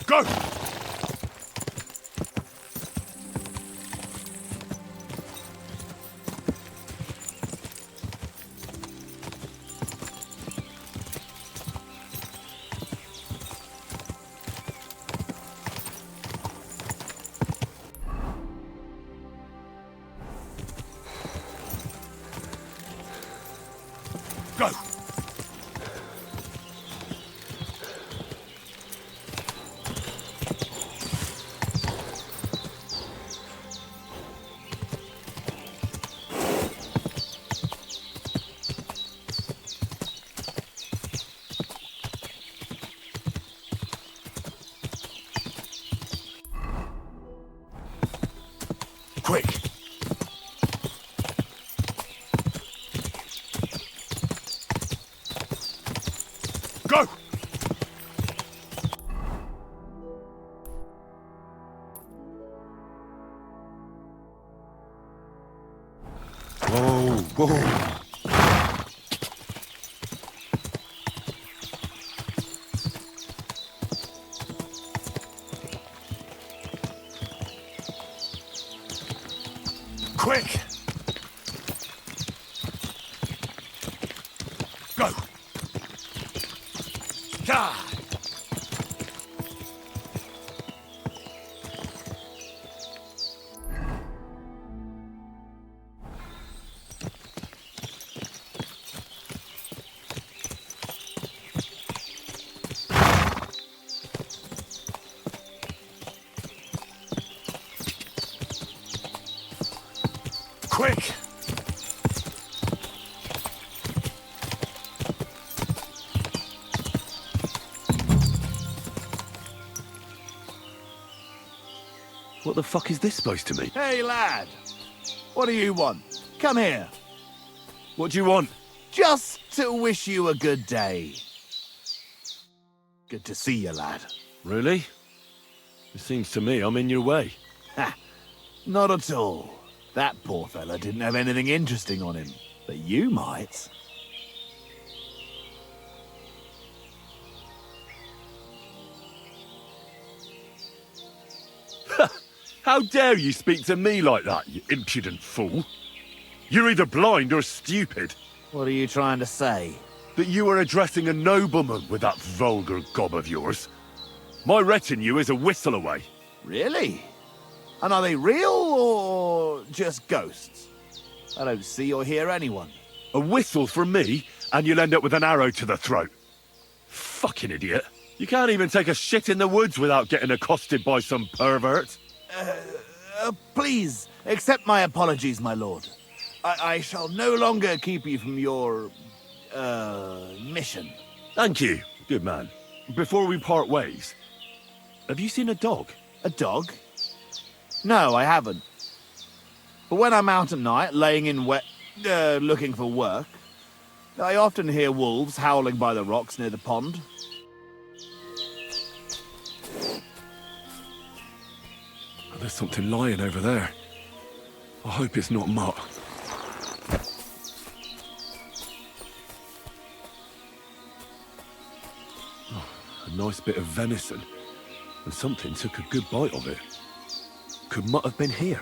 [SPEAKER 15] Go! Go! Quick! Go! Whoa, whoa! Quick! Go! God! Quick!
[SPEAKER 2] What the fuck is this supposed to mean?
[SPEAKER 6] Hey, lad! What do you want? Come here.
[SPEAKER 2] What do you want?
[SPEAKER 6] Just to wish you a good day. Good to see you, lad.
[SPEAKER 2] Really? It seems to me I'm in your way.
[SPEAKER 6] Ha! Not at all. That poor fella didn't have anything interesting on him. But you might.
[SPEAKER 15] How dare you speak to me like that, you impudent fool? You're either blind or stupid.
[SPEAKER 6] What are you trying to say?
[SPEAKER 15] That you are addressing a nobleman with that vulgar gob of yours. My retinue is a whistle away.
[SPEAKER 6] Really? And are they real or just ghosts? I don't see or hear anyone.
[SPEAKER 15] A whistle from me, and you'll end up with an arrow to the throat. Fucking idiot. You can't even take a shit in the woods without getting accosted by some pervert.
[SPEAKER 6] Please, accept my apologies, my lord. I shall no longer keep you from your, mission.
[SPEAKER 15] Thank you, good man. Before we part ways, have you seen a dog?
[SPEAKER 6] A dog? No, I haven't. But when I'm out at night, laying in wet, looking for work, I often hear wolves howling by the rocks near the pond.
[SPEAKER 15] Oh, there's something lying over there. I hope it's not mutt. Oh, a nice bit of venison, and something took a good bite of it. Could mutt have been here?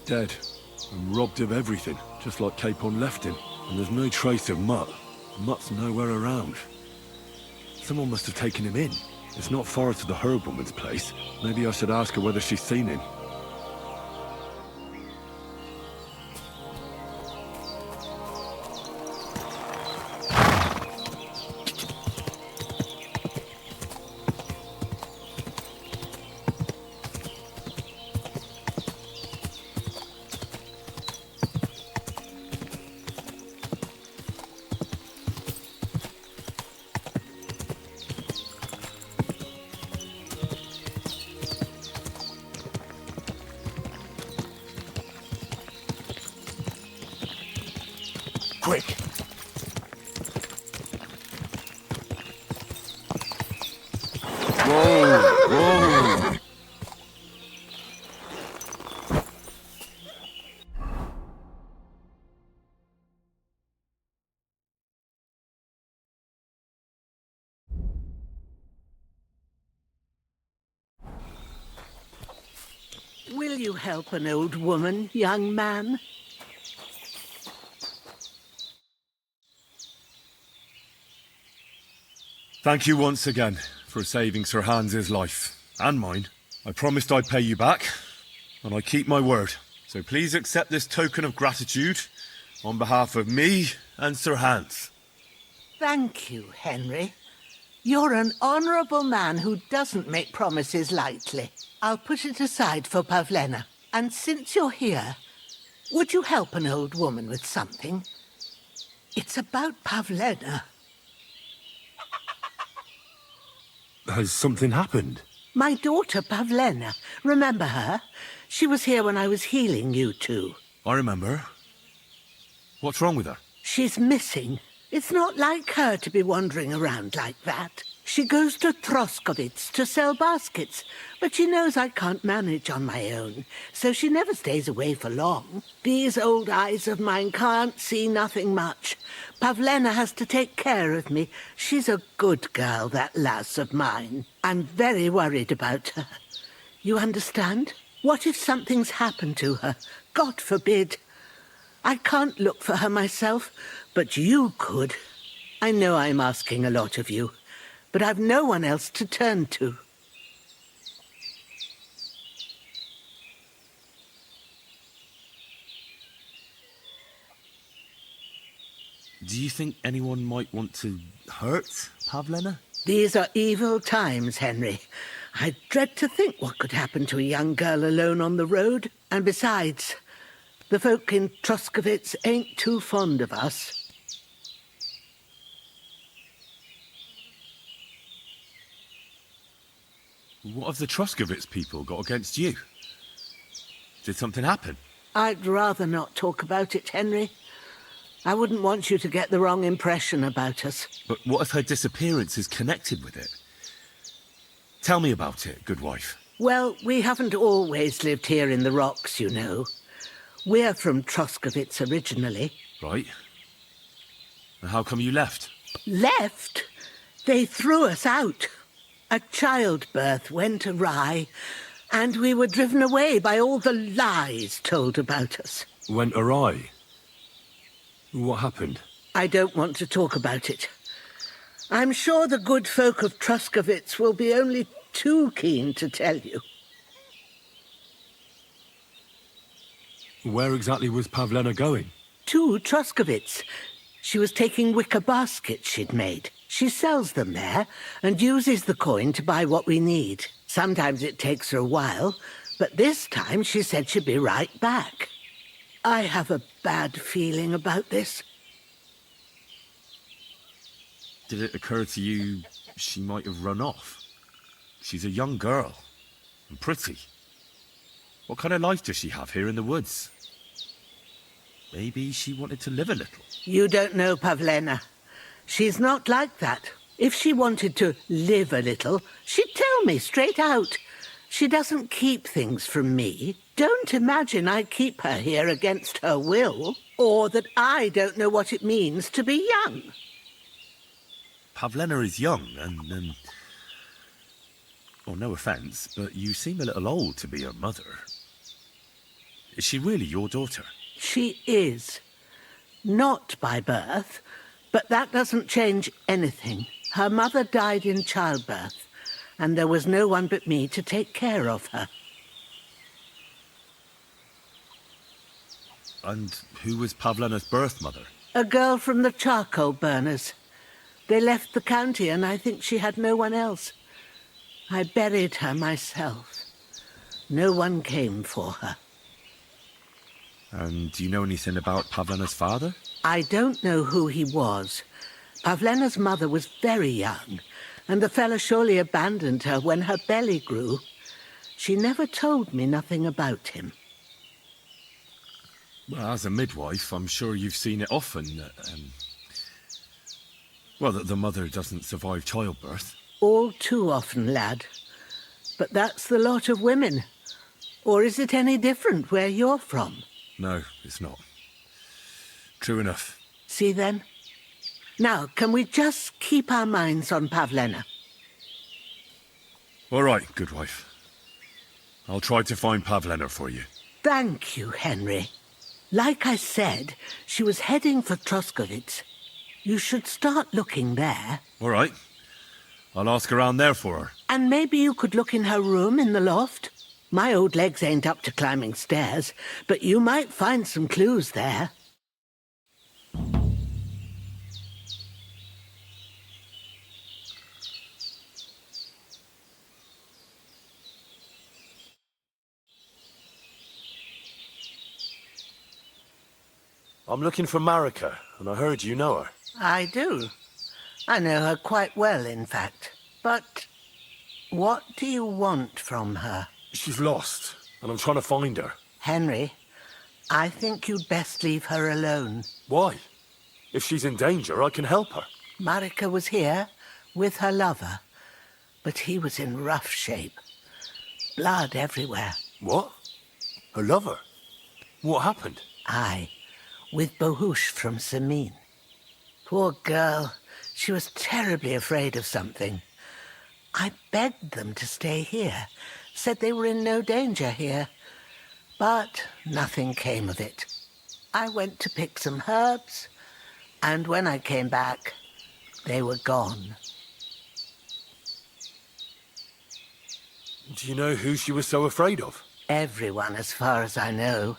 [SPEAKER 15] Dead, and robbed of everything, just like Capon left him. And there's no trace of Mutt. Mutt's nowhere around. Someone must have taken him in. It's not far to the herb woman's place. Maybe I should ask her whether she's seen him.
[SPEAKER 6] Quick!
[SPEAKER 15] Whoa! Whoa!
[SPEAKER 8] Will you help an old woman, young man?
[SPEAKER 15] Thank you once again for saving Sir Hans's life, and mine. I promised I'd pay you back, and I keep my word. So please accept this token of gratitude on behalf of me and Sir Hans.
[SPEAKER 8] Thank you, Henry. You're an honourable man who doesn't make promises lightly. I'll put it aside for Pavlena. And since you're here, would you help an old woman with something? It's about Pavlena.
[SPEAKER 15] Has something happened?
[SPEAKER 8] My daughter, Pavlena. Remember her? She was here when I was healing you two.
[SPEAKER 15] I remember. What's wrong with her?
[SPEAKER 8] She's missing. It's not like her to be wandering around like that. She goes to Troskovitz to sell baskets, but she knows I can't manage on my own, so she never stays away for long. These old eyes of mine can't see nothing much. Pavlena has to take care of me. She's a good girl, that lass of mine. I'm very worried about her. You understand? What if something's happened to her? God forbid. I can't look for her myself, but you could. I know I'm asking a lot of you, but I've no one else to turn to.
[SPEAKER 2] Do you think anyone might want to hurt Pavlena?
[SPEAKER 8] These are evil times, Henry. I dread to think what could happen to a young girl alone on the road. And besides, the folk in Troskovitz ain't too fond of us.
[SPEAKER 2] What have the Troskovitz people got against you? Did something happen?
[SPEAKER 8] I'd rather not talk about it, Henry. I wouldn't want you to get the wrong impression about us.
[SPEAKER 2] But what if her disappearance is connected with it? Tell me about it, good wife.
[SPEAKER 8] Well, we haven't always lived here in the rocks, you know. We're from Troskowitz originally.
[SPEAKER 2] Right. And how come you left?
[SPEAKER 8] Left? They threw us out. A childbirth went awry, and we were driven away by all the lies told about us.
[SPEAKER 2] Went awry? What happened?
[SPEAKER 8] I don't want to talk about it. I'm sure the good folk of Troskowitz will be only too keen to tell you.
[SPEAKER 2] Where exactly was Pavlena going?
[SPEAKER 8] To Troskowitz. She was taking wicker baskets she'd made. She sells them there and uses the coin to buy what we need. Sometimes it takes her a while, but this time she said she'd be right back. I have a bad feeling about this.
[SPEAKER 2] Did it occur to you she might have run off? She's a young girl, and pretty. What kind of life does she have here in the woods? Maybe she wanted to live a little.
[SPEAKER 8] You don't know Pavlena. She's not like that. If she wanted to live a little, she'd tell me straight out. She doesn't keep things from me. Don't imagine I keep her here against her will, or that I don't know what it means to be young.
[SPEAKER 2] Pavlena is young, and, well, no offence, but you seem a little old to be her mother. Is she really your daughter?
[SPEAKER 8] She is. Not by birth, but that doesn't change anything. Her mother died in childbirth, and there was no one but me to take care of her.
[SPEAKER 2] And who was Pavlena's birth mother?
[SPEAKER 8] A girl from the charcoal burners. They left the county, and I think she had no one else. I buried her myself. No one came for her.
[SPEAKER 2] And do you know anything about Pavlena's father?
[SPEAKER 8] I don't know who he was. Pavlena's mother was very young, and the fella surely abandoned her when her belly grew. She never told me nothing about him.
[SPEAKER 2] Well, as a midwife, I'm sure you've seen it often. Well, that the mother doesn't survive childbirth.
[SPEAKER 8] All too often, lad. But that's the lot of women. Or is it any different where you're from?
[SPEAKER 2] No, it's not. True enough.
[SPEAKER 8] See then? Now, can we just keep our minds on Pavlena?
[SPEAKER 2] All right, good wife. I'll try to find Pavlena for you.
[SPEAKER 8] Thank you, Henry. Like I said, she was heading for Troskowitz. You should start looking there.
[SPEAKER 2] All right. I'll ask around there for her.
[SPEAKER 8] And maybe you could look in her room in the loft. My old legs ain't up to climbing stairs, but you might find some clues there.
[SPEAKER 2] I'm looking for Marika, and I heard you know her.
[SPEAKER 8] I do. I know her quite well, in fact. But what do you want from her?
[SPEAKER 2] She's lost, and I'm trying to find her.
[SPEAKER 8] Henry, I think you'd best leave her alone.
[SPEAKER 2] Why? If she's in danger, I can help her.
[SPEAKER 8] Marika was here with her lover, but he was in rough shape. Blood everywhere.
[SPEAKER 2] What? Her lover? What happened?
[SPEAKER 8] Aye, with Bohush from Semin. Poor girl, she was terribly afraid of something. I begged them to stay here, said they were in no danger here. But nothing came of it. I went to pick some herbs, and when I came back, they were gone.
[SPEAKER 2] Do you know who she was so afraid of?
[SPEAKER 8] Everyone, as far as I know.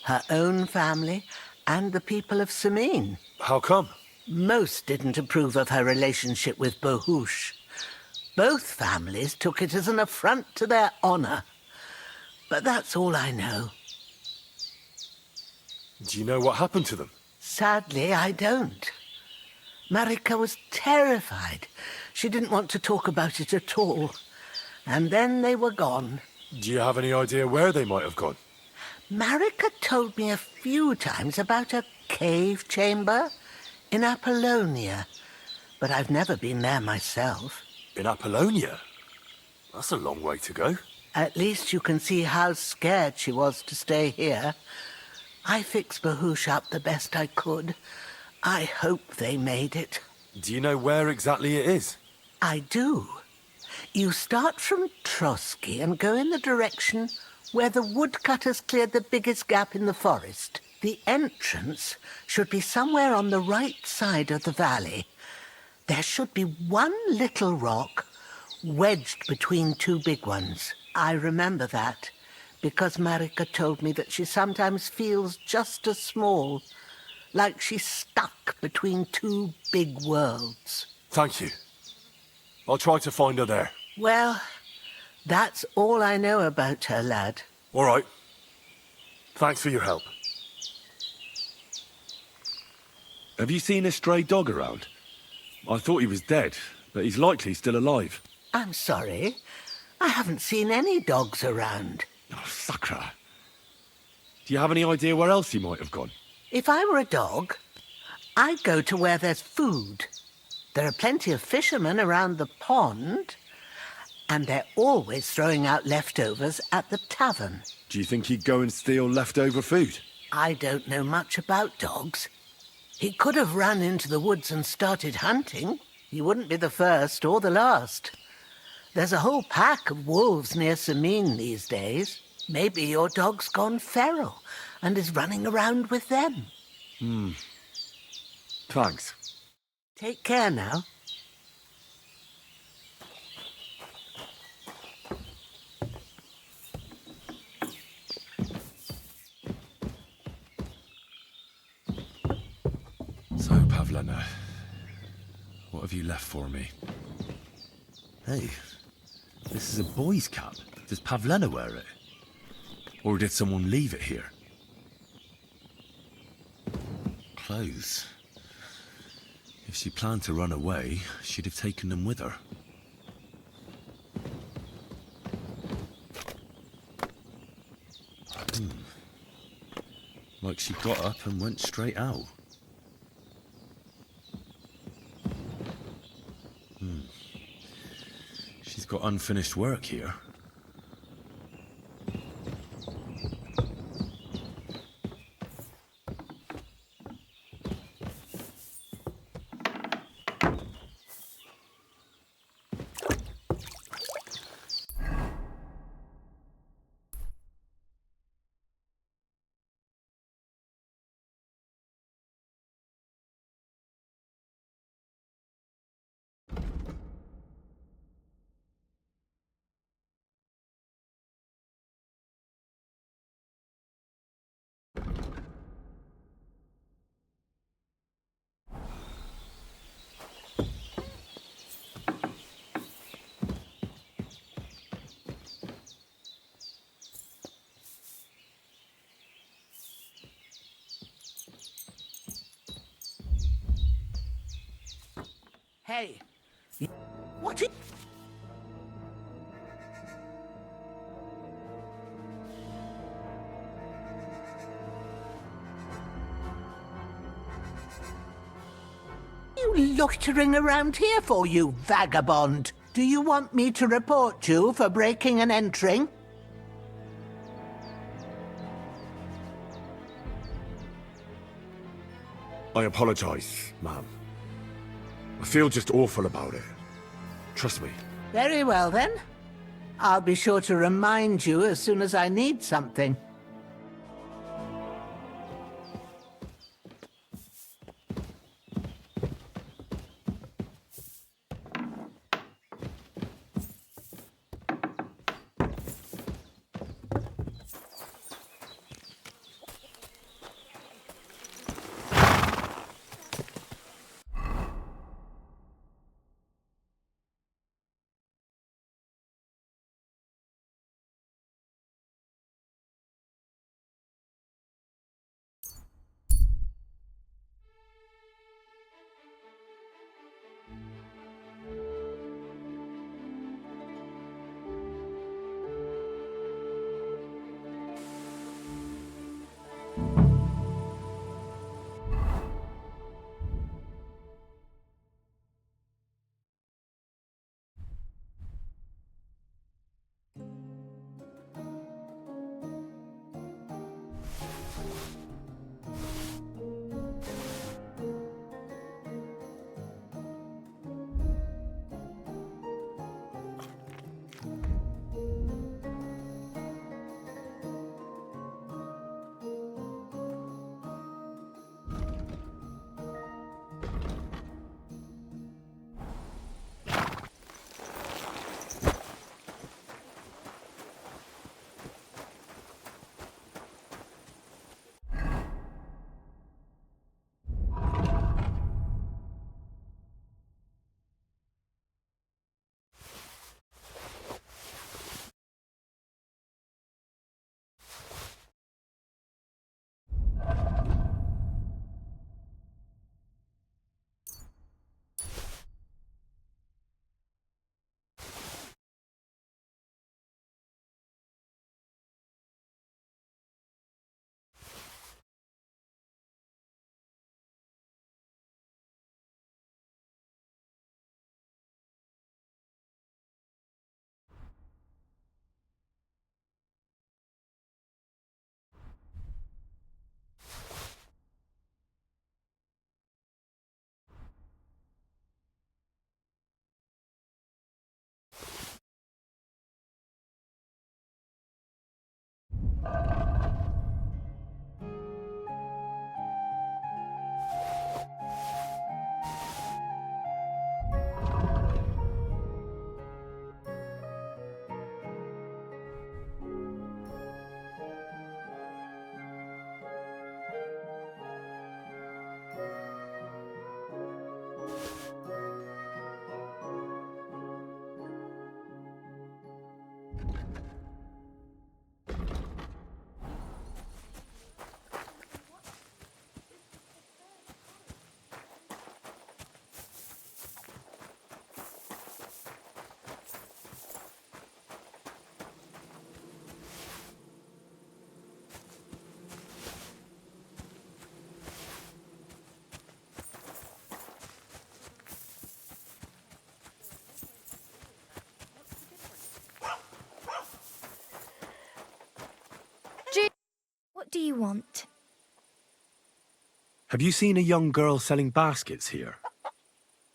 [SPEAKER 8] Her own family and the people of Semin.
[SPEAKER 2] How come?
[SPEAKER 8] Most didn't approve of her relationship with Bohush. Both families took it as an affront to their honor. But that's all I know.
[SPEAKER 2] Do you know what happened to them?
[SPEAKER 8] Sadly, I don't. Marika was terrified. She didn't want to talk about it at all. And then they were gone.
[SPEAKER 2] Do you have any idea where they might have gone?
[SPEAKER 8] Marika told me a few times about a cave chamber in Apollonia, but I've never been there myself.
[SPEAKER 2] In Apollonia? That's a long way to go.
[SPEAKER 8] At least you can see how scared she was to stay here. I fixed Bahush up the best I could. I hope they made it.
[SPEAKER 16] Do you know where exactly it is?
[SPEAKER 8] I do. You start from Trotsky and go in the direction where the woodcutters cleared the biggest gap in the forest. The entrance should be somewhere on the right side of the valley. There should be one little rock wedged between two big ones. I remember that because Marika told me that she sometimes feels just as small, like she's stuck between two big worlds.
[SPEAKER 16] Thank you. I'll try to find her there.
[SPEAKER 8] Well, that's all I know about her, lad.
[SPEAKER 16] All right. Thanks for your help.
[SPEAKER 2] Have you seen a stray dog around? I thought he was dead, but he's likely still alive.
[SPEAKER 8] I'm sorry. I haven't seen any dogs around.
[SPEAKER 2] Oh, Sakra. Do you have any idea where else he might have gone?
[SPEAKER 8] If I were a dog, I'd go to where there's food. There are plenty of fishermen around the pond, and they're always throwing out leftovers at the tavern.
[SPEAKER 2] Do you think he'd go and steal leftover food?
[SPEAKER 8] I don't know much about dogs. He could have run into the woods and started hunting. He wouldn't be the first or the last. There's a whole pack of wolves near Samin these days. Maybe your dog's gone feral and is running around with them.
[SPEAKER 2] Thanks.
[SPEAKER 8] Take care now.
[SPEAKER 2] So, Pavlena, what have you left for me? Hey, this is a boy's cap. Does Pavlena wear it? Or did someone leave it here? Clothes. If she planned to run away, she'd have taken them with her. Like she got up and went straight out. She's got unfinished work here.
[SPEAKER 8] Hey, what? You loitering around here for, you vagabond? Do you want me to report you for breaking and entering?
[SPEAKER 2] I apologize, ma'am. I feel just awful about it. Trust me.
[SPEAKER 8] Very well, then. I'll be sure to remind you as soon as I need something.
[SPEAKER 7] What do you want?
[SPEAKER 2] Have you seen a young girl selling baskets here?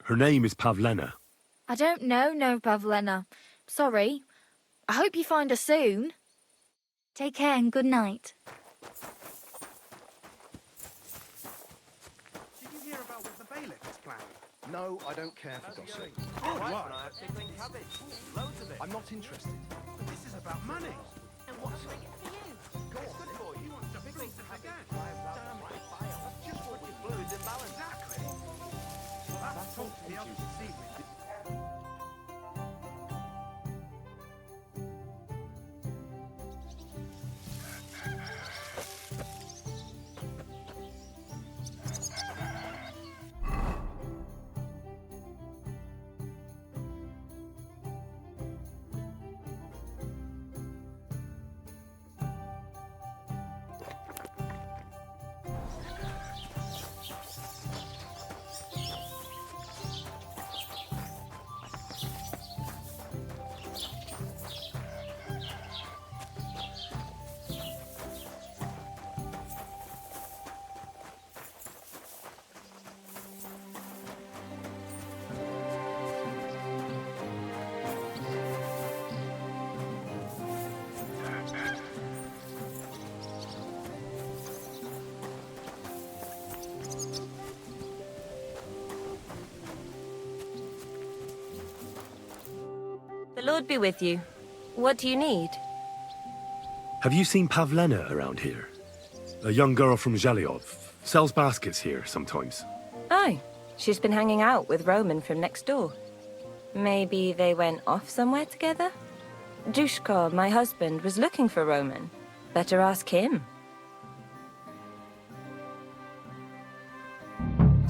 [SPEAKER 2] Her name is Pavlena.
[SPEAKER 7] I don't know, no, Pavlena. Sorry. I hope you find her soon. Take care and good night.
[SPEAKER 1] Did you hear about what the bailiff is planning?
[SPEAKER 9] No, I don't care for gossip.
[SPEAKER 1] Oh, what? Tickling cabbage. Loads of it.
[SPEAKER 9] I'm not interested.
[SPEAKER 1] But this is about money.
[SPEAKER 7] And what can I get for you?
[SPEAKER 1] It's good for you. Want a big piece of the gas. Damn it. That's just what you blew is imbalance. Exactly. Well, that's talk to the others this evening.
[SPEAKER 22] The Lord be with you. What do you need?
[SPEAKER 2] Have you seen Pavlena around here? A young girl from Zhelyov. Sells baskets here sometimes.
[SPEAKER 22] Oh, she's been hanging out with Roman from next door. Maybe they went off somewhere together? Dushko, my husband, was looking for Roman. Better ask him.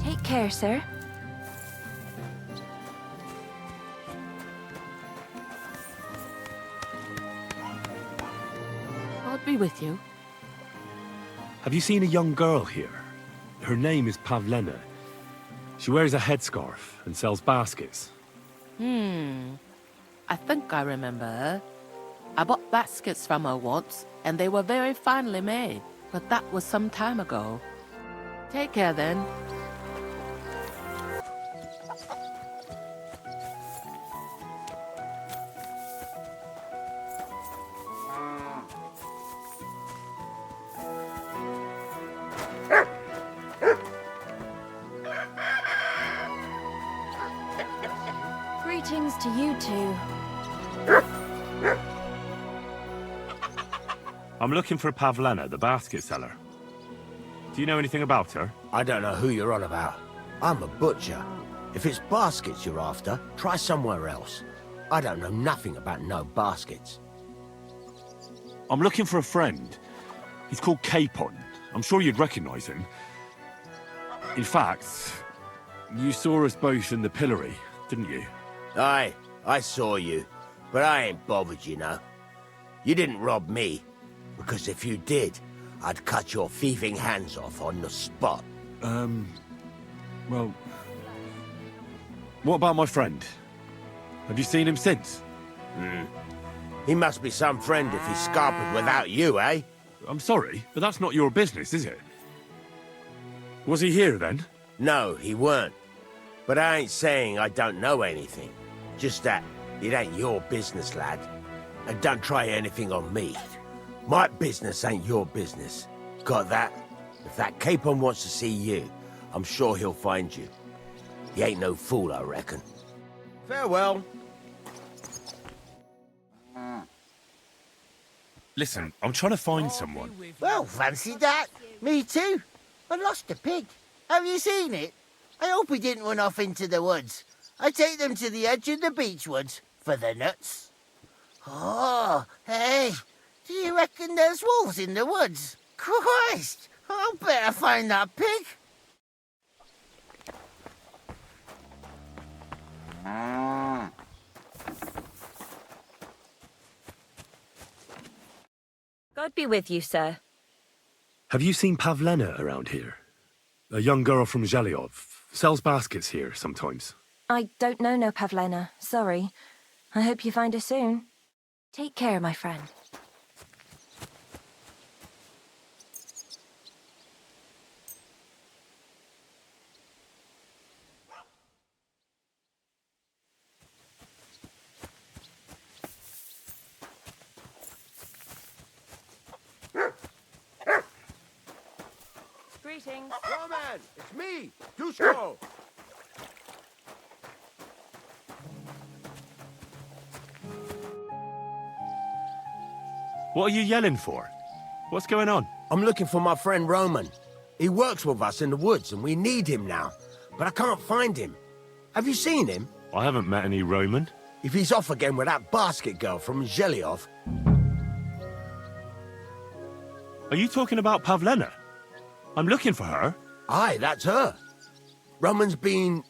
[SPEAKER 22] Take care, sir.
[SPEAKER 18] God be with you.
[SPEAKER 2] Have you seen a young girl here? Her name is Pavlena. She wears a headscarf and sells baskets.
[SPEAKER 18] I think I remember her. I bought baskets from her once, and they were very finely made, but that was some time ago. Take care then.
[SPEAKER 22] Greetings to you two.
[SPEAKER 2] I'm looking for Pavlena, the basket seller. Do you know anything about her?
[SPEAKER 23] I don't know who you're on about. I'm a butcher. If it's baskets you're after, try somewhere else. I don't know nothing about no baskets.
[SPEAKER 2] I'm looking for a friend. He's called Capon. I'm sure you'd recognize him. In fact, you saw us both in the pillory, didn't you?
[SPEAKER 23] Aye, I saw you. But I ain't bothered, you know. You didn't rob me. Because if you did, I'd cut your thieving hands off on the spot.
[SPEAKER 2] Well... What about my friend? Have you seen him since?
[SPEAKER 23] He must be some friend if he's scarpered without you, eh?
[SPEAKER 2] I'm sorry, but that's not your business, is it? Was he here, then?
[SPEAKER 23] No, he weren't. But I ain't saying I don't know anything. Just that it ain't your business, lad. And don't try anything on me. My business ain't your business. Got that? If that capon wants to see you, I'm sure he'll find you. He ain't no fool, I reckon. Farewell.
[SPEAKER 2] Listen, I'm trying to find someone.
[SPEAKER 4] Well, fancy that. Me too. I lost a pig. Have you seen it? I hope he didn't run off into the woods. I take them to the edge of the beech woods for the nuts. Oh, hey, do you reckon there's wolves in the woods? Christ, I'll better find that pig.
[SPEAKER 22] God be with you, sir.
[SPEAKER 2] Have you seen Pavlena around here? A young girl from Zhelyov. Sells baskets here sometimes.
[SPEAKER 22] I don't know no Pavlena. Sorry. I hope you find her soon. Take care, my friend. Greetings.
[SPEAKER 23] Roman, it's me, Dushko.
[SPEAKER 2] What are you yelling for? What's going on?
[SPEAKER 23] I'm looking for my friend Roman. He works with us in the woods and we need him now. But I can't find him. Have you seen him?
[SPEAKER 2] I haven't met any Roman.
[SPEAKER 23] If he's off again with that basket girl from Zhelyov.
[SPEAKER 2] Are you talking about Pavlena? I'm looking for her.
[SPEAKER 23] Aye, that's her. Roman's been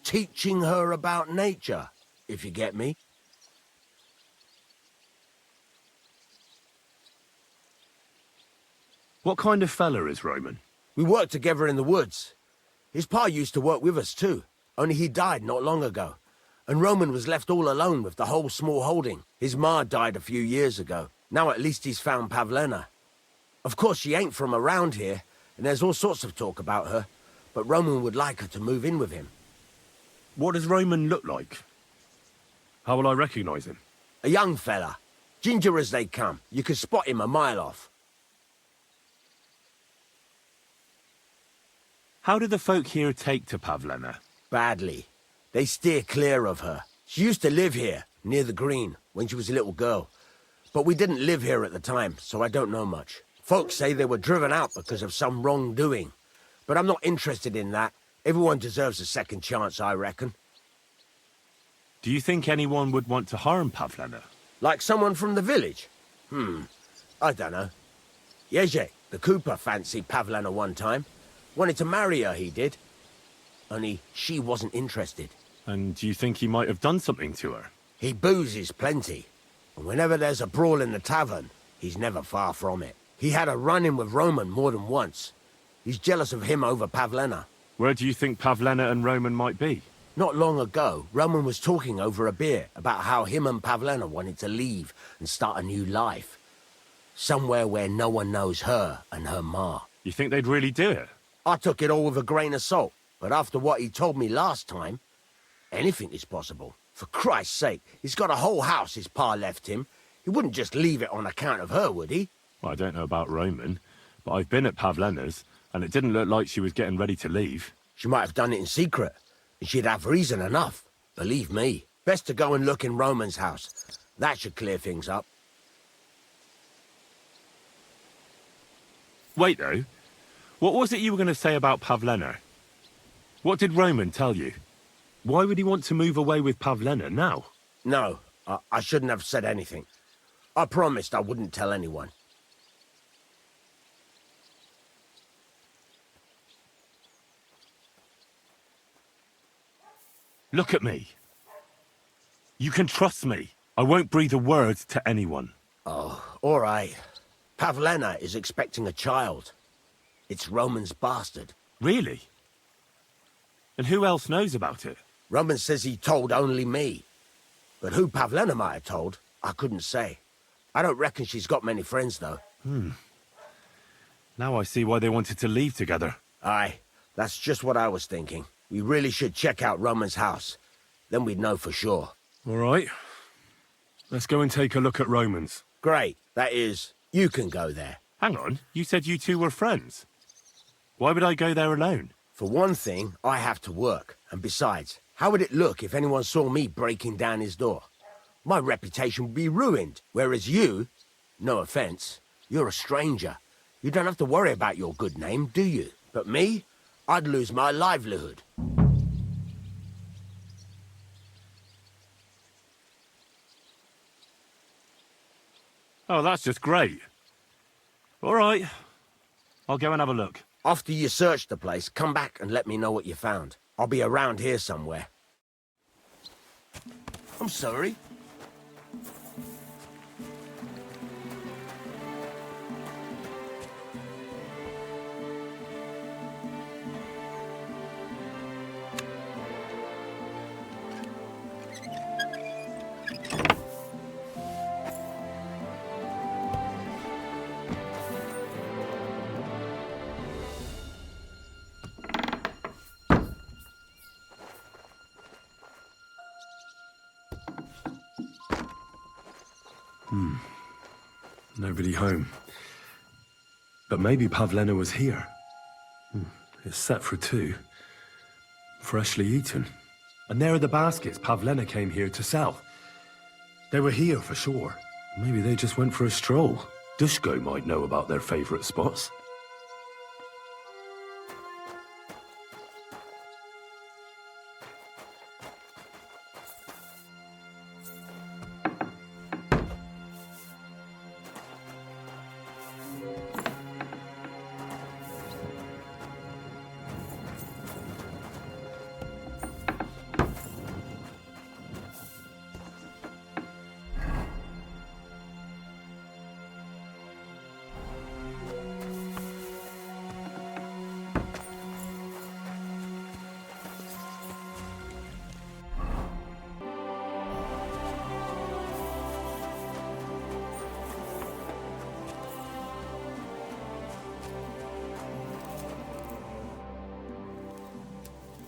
[SPEAKER 23] teaching her about nature, if you get me.
[SPEAKER 2] What kind of fella is Roman?
[SPEAKER 23] We worked together in the woods. His pa used to work with us too, only he died not long ago. And Roman was left all alone with the whole small holding. His ma died a few years ago. Now at least he's found Pavlena. Of course, she ain't from around here, and there's all sorts of talk about her, but Roman would like her to move in with him.
[SPEAKER 2] What does Roman look like? How will I recognize him?
[SPEAKER 23] A young fella. Ginger as they come. You can spot him a mile off.
[SPEAKER 2] How do the folk here take to Pavlena?
[SPEAKER 23] Badly. They steer clear of her. She used to live here, near the green, when she was a little girl. But we didn't live here at the time, so I don't know much. Folks say they were driven out because of some wrongdoing. But I'm not interested in that. Everyone deserves a second chance, I reckon.
[SPEAKER 2] Do you think anyone would want to harm Pavlena?
[SPEAKER 23] Like someone from the village? I don't know. Jerzy, the cooper, fancied Pavlena one time. Wanted to marry her, he did. Only she wasn't interested.
[SPEAKER 2] And do you think he might have done something to her?
[SPEAKER 23] He boozes plenty. And whenever there's a brawl in the tavern, he's never far from it. He had a run-in with Roman more than once. He's jealous of him over Pavlena.
[SPEAKER 2] Where do you think Pavlena and Roman might be?
[SPEAKER 23] Not long ago, Roman was talking over a beer about how him and Pavlena wanted to leave and start a new life. Somewhere where no one knows her and her ma.
[SPEAKER 2] You think they'd really do it?
[SPEAKER 23] I took it all with a grain of salt, but after what he told me last time, anything is possible. For Christ's sake, he's got a whole house his pa left him. He wouldn't just leave it on account of her, would he?
[SPEAKER 2] Well, I don't know about Roman, but I've been at Pavlena's, and it didn't look like she was getting ready to leave.
[SPEAKER 23] She might have done it in secret, and she'd have reason enough. Believe me. Best to go and look in Roman's house. That should clear things up.
[SPEAKER 2] Wait, though. What was it you were going to say about Pavlena? What did Roman tell you? Why would he want to move away with Pavlena now?
[SPEAKER 23] No, I shouldn't have said anything. I promised I wouldn't tell anyone.
[SPEAKER 2] Look at me. You can trust me. I won't breathe a word to anyone.
[SPEAKER 23] Oh, all right. Pavlena is expecting a child. It's Roman's bastard.
[SPEAKER 2] Really? And who else knows about it?
[SPEAKER 23] Roman says he told only me. But who Pavlena might have told, I couldn't say. I don't reckon she's got many friends, though.
[SPEAKER 2] Now I see why they wanted to leave together.
[SPEAKER 23] Aye, that's just what I was thinking. We really should check out Roman's house. Then we'd know for sure.
[SPEAKER 2] All right. Let's go and take a look at Roman's.
[SPEAKER 23] Great. That is, You can go there.
[SPEAKER 2] Hang on, you said you two were friends. Why would I go there alone?
[SPEAKER 23] For one thing, I have to work. And besides, how would it look if anyone saw me breaking down his door? My reputation would be ruined, whereas you, no offense, you're a stranger. You don't have to worry about your good name, do you? But me, I'd lose my livelihood.
[SPEAKER 2] Oh, that's just great. All right. I'll go and have a look.
[SPEAKER 23] After you search the place, come back and let me know what you found. I'll be around here somewhere. I'm sorry.
[SPEAKER 2] Nobody home. But maybe Pavlena was here. It's set for 2. Freshly eaten. And there are the baskets Pavlena came here to sell. They were here for sure. Maybe they just went for a stroll. Dushko might know about their favorite spots.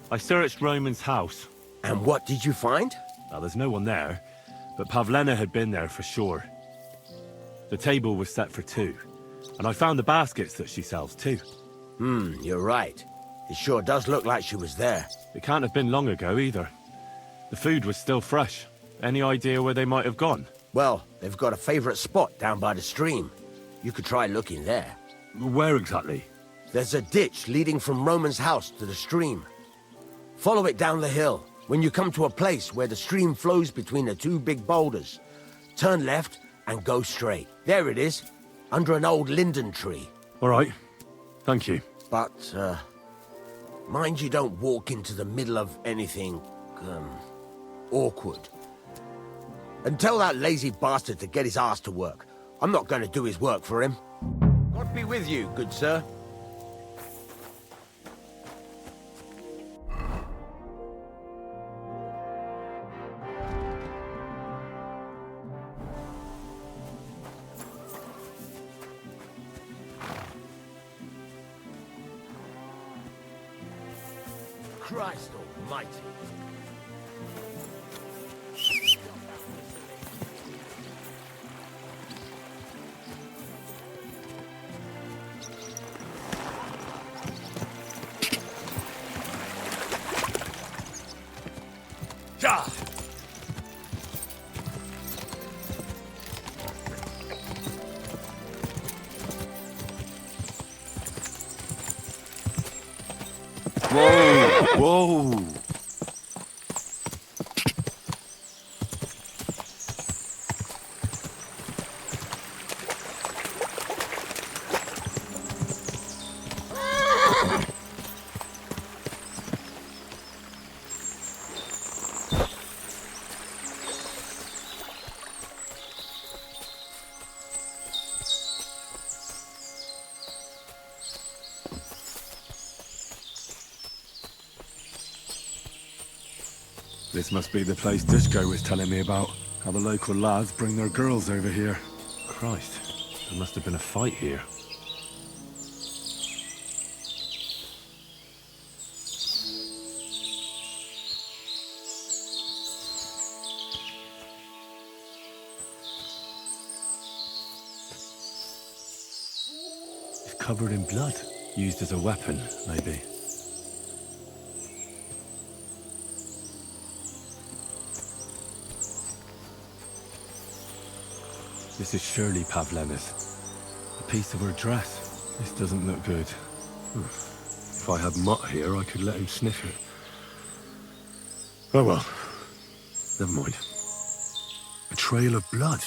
[SPEAKER 2] I searched Roman's house.
[SPEAKER 23] And what did you find?
[SPEAKER 2] Well, there's no one there, but Pavlena had been there for sure. The table was set for 2, and I found the baskets that she sells too.
[SPEAKER 23] You're right. It sure does look like she was there.
[SPEAKER 2] It can't have been long ago either. The food was still fresh. Any idea where they might have gone?
[SPEAKER 23] Well, they've got a favorite spot down by the stream. You could try looking there.
[SPEAKER 2] Where exactly?
[SPEAKER 23] There's a ditch leading from Roman's house to the stream. Follow it down the hill. When you come to a place where the stream flows between the 2 big boulders, turn left and go straight. There it is, under an old linden tree.
[SPEAKER 2] All right. Thank you.
[SPEAKER 23] But, mind you don't walk into the middle of anything, awkward. And tell that lazy bastard to get his ass to work. I'm not going to do his work for him. God be with you, good sir. Christ almighty.
[SPEAKER 15] Ja!
[SPEAKER 2] Whoa! Whoa! This must be the place Dushko was telling me about. How the local lads bring their girls over here. Christ, there must have been a fight here. covered in blood. Used as a weapon, maybe. This is surely Pavlena's. A piece of her dress. This doesn't look good. If I had Mutt here, I could let him sniff it. Oh well. Never mind. A trail of blood.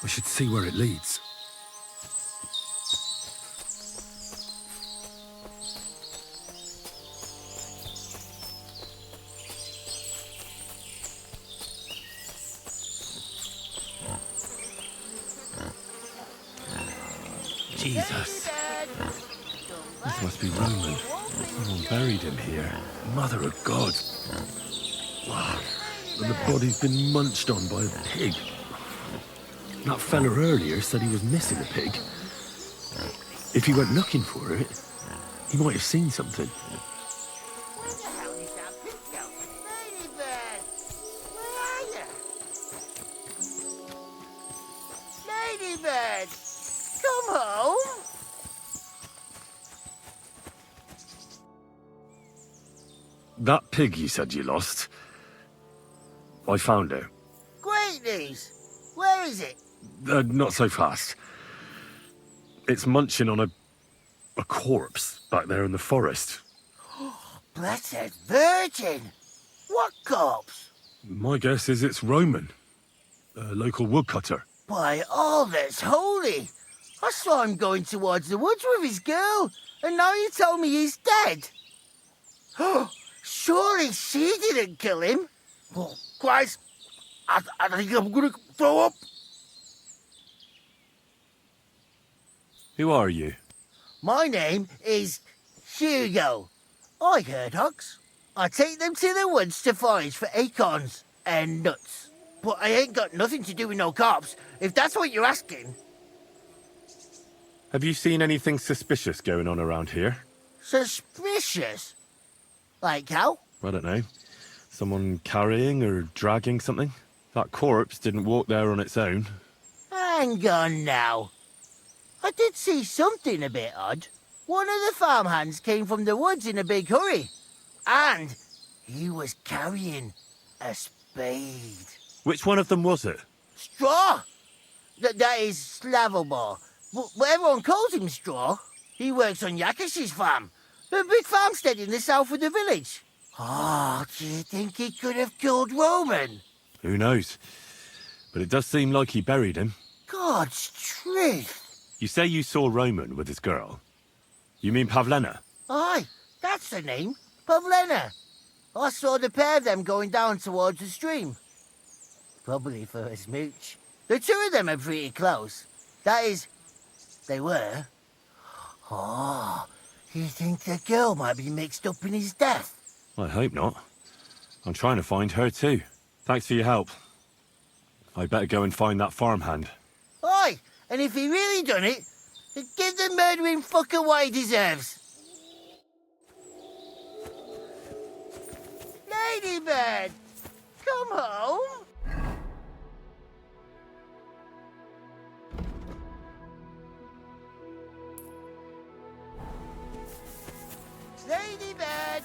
[SPEAKER 2] I should see where it leads. Jesus. This must be Roman. Someone buried him here. Mother of God. Wow. And the body's been munched on by a pig. That fella earlier said he was missing a pig. If he went looking for it, he might have seen something.
[SPEAKER 4] Where the hell is that pig go? Ladybird! Where are you? Ladybird! Come home!
[SPEAKER 2] That pig you said you lost, I found it.
[SPEAKER 4] Great news! Where is it?
[SPEAKER 2] Not so fast. It's munching on a corpse back there in the forest.
[SPEAKER 4] Blessed Virgin! What corpse?
[SPEAKER 2] My guess is it's Roman, a local woodcutter.
[SPEAKER 4] By all that's holy! I saw him going towards the woods with his girl, and now you tell me he's dead. Surely she didn't kill him. Oh, Christ! I think I'm gonna throw up.
[SPEAKER 2] Who are you?
[SPEAKER 4] My name is Hugo. I herd hogs. I take them to the woods to forage for acorns and nuts. But I ain't got nothing to do with no cops, if that's what you're asking.
[SPEAKER 2] Have you seen anything suspicious going on around here?
[SPEAKER 4] Suspicious? Like how?
[SPEAKER 2] I don't know. Someone carrying or dragging something? That corpse didn't walk there on its own.
[SPEAKER 4] Hang on now. I did see something a bit odd. One of the farmhands came from the woods in a big hurry. And he was carrying a spade.
[SPEAKER 2] Which one of them was it?
[SPEAKER 4] Straw! That is Slavobor. But everyone calls him Straw. He works on Yakish's farm. A big farmstead in the south of the village. Oh, do you think he could have killed Roman?
[SPEAKER 2] Who knows? But it does seem like he buried him.
[SPEAKER 4] God's truth.
[SPEAKER 2] You say you saw Roman with his girl. You mean Pavlena?
[SPEAKER 4] Aye, that's the name. Pavlena. I saw the pair of them going down towards the stream. Probably for a smooch. The two of them are pretty close. That is, they were. Oh, you think the girl might be mixed up in his death?
[SPEAKER 2] I hope not. I'm trying to find her too. Thanks for your help. I'd better go and find that farmhand.
[SPEAKER 4] Aye, and if he really done it, give the murdering fucker what he deserves. Ladybird, come home. Ladybird.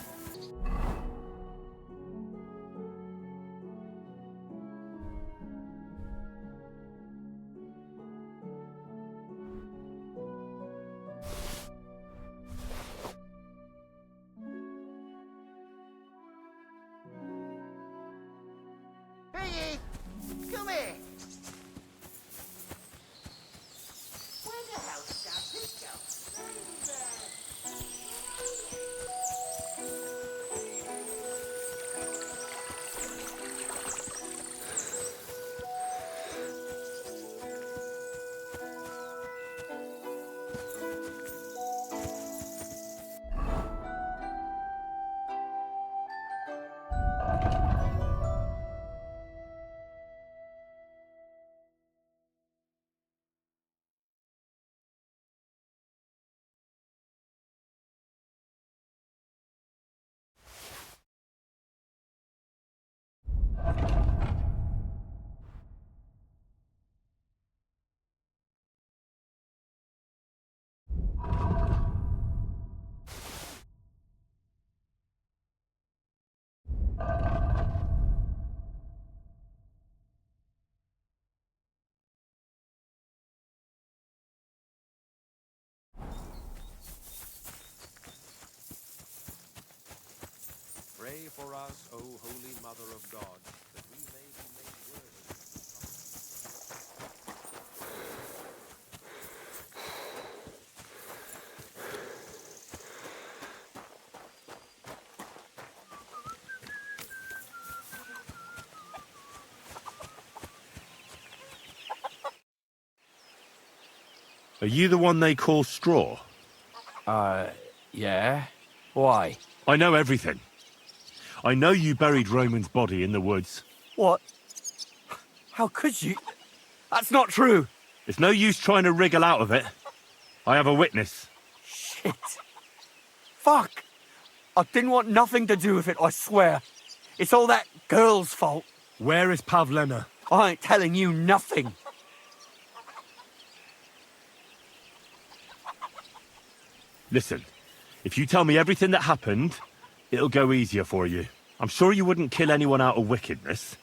[SPEAKER 4] Piggy, come here. Where the hell did that pig go? Ladybird.
[SPEAKER 10] for us, O Holy Mother of God, that we may be made worthy.
[SPEAKER 2] Are you the one they call Straw?
[SPEAKER 20] Yeah. Why?
[SPEAKER 2] I know everything. I know you buried Roman's body in the woods.
[SPEAKER 20] What? How could you? That's not true.
[SPEAKER 2] It's no use trying to wriggle out of it. I have a witness.
[SPEAKER 20] Shit. Fuck. I didn't want nothing to do with it, I swear. It's all that girl's fault.
[SPEAKER 2] Where is Pavlena?
[SPEAKER 20] I ain't telling you nothing.
[SPEAKER 2] Listen, if you tell me everything that happened, it'll go easier for you. I'm sure you wouldn't kill anyone out of wickedness.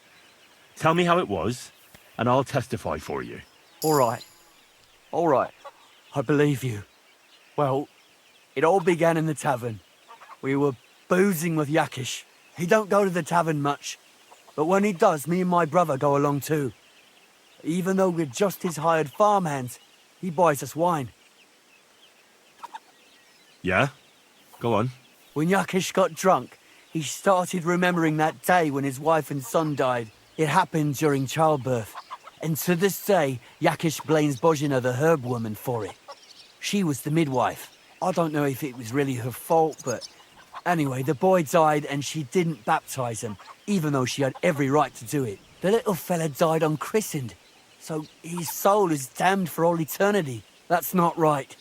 [SPEAKER 2] Tell me how it was, and I'll testify for you.
[SPEAKER 20] All right. All right. I believe you. Well, it all began in the tavern. We were boozing with Yakish. He don't go to the tavern much, but when he does, me and my brother go along too. Even though we're just his hired farmhands, he buys us wine.
[SPEAKER 2] Yeah? Go on.
[SPEAKER 20] When Yakish got drunk, he started remembering that day when his wife and son died. It happened during childbirth. And to this day, Yakish blames Bozhina, the herb woman, for it. She was the midwife. I don't know if it was really her fault, but anyway, the boy died and she didn't baptize him, even though she had every right to do it. The little fella died unchristened, so his soul is damned for all eternity. That's not right.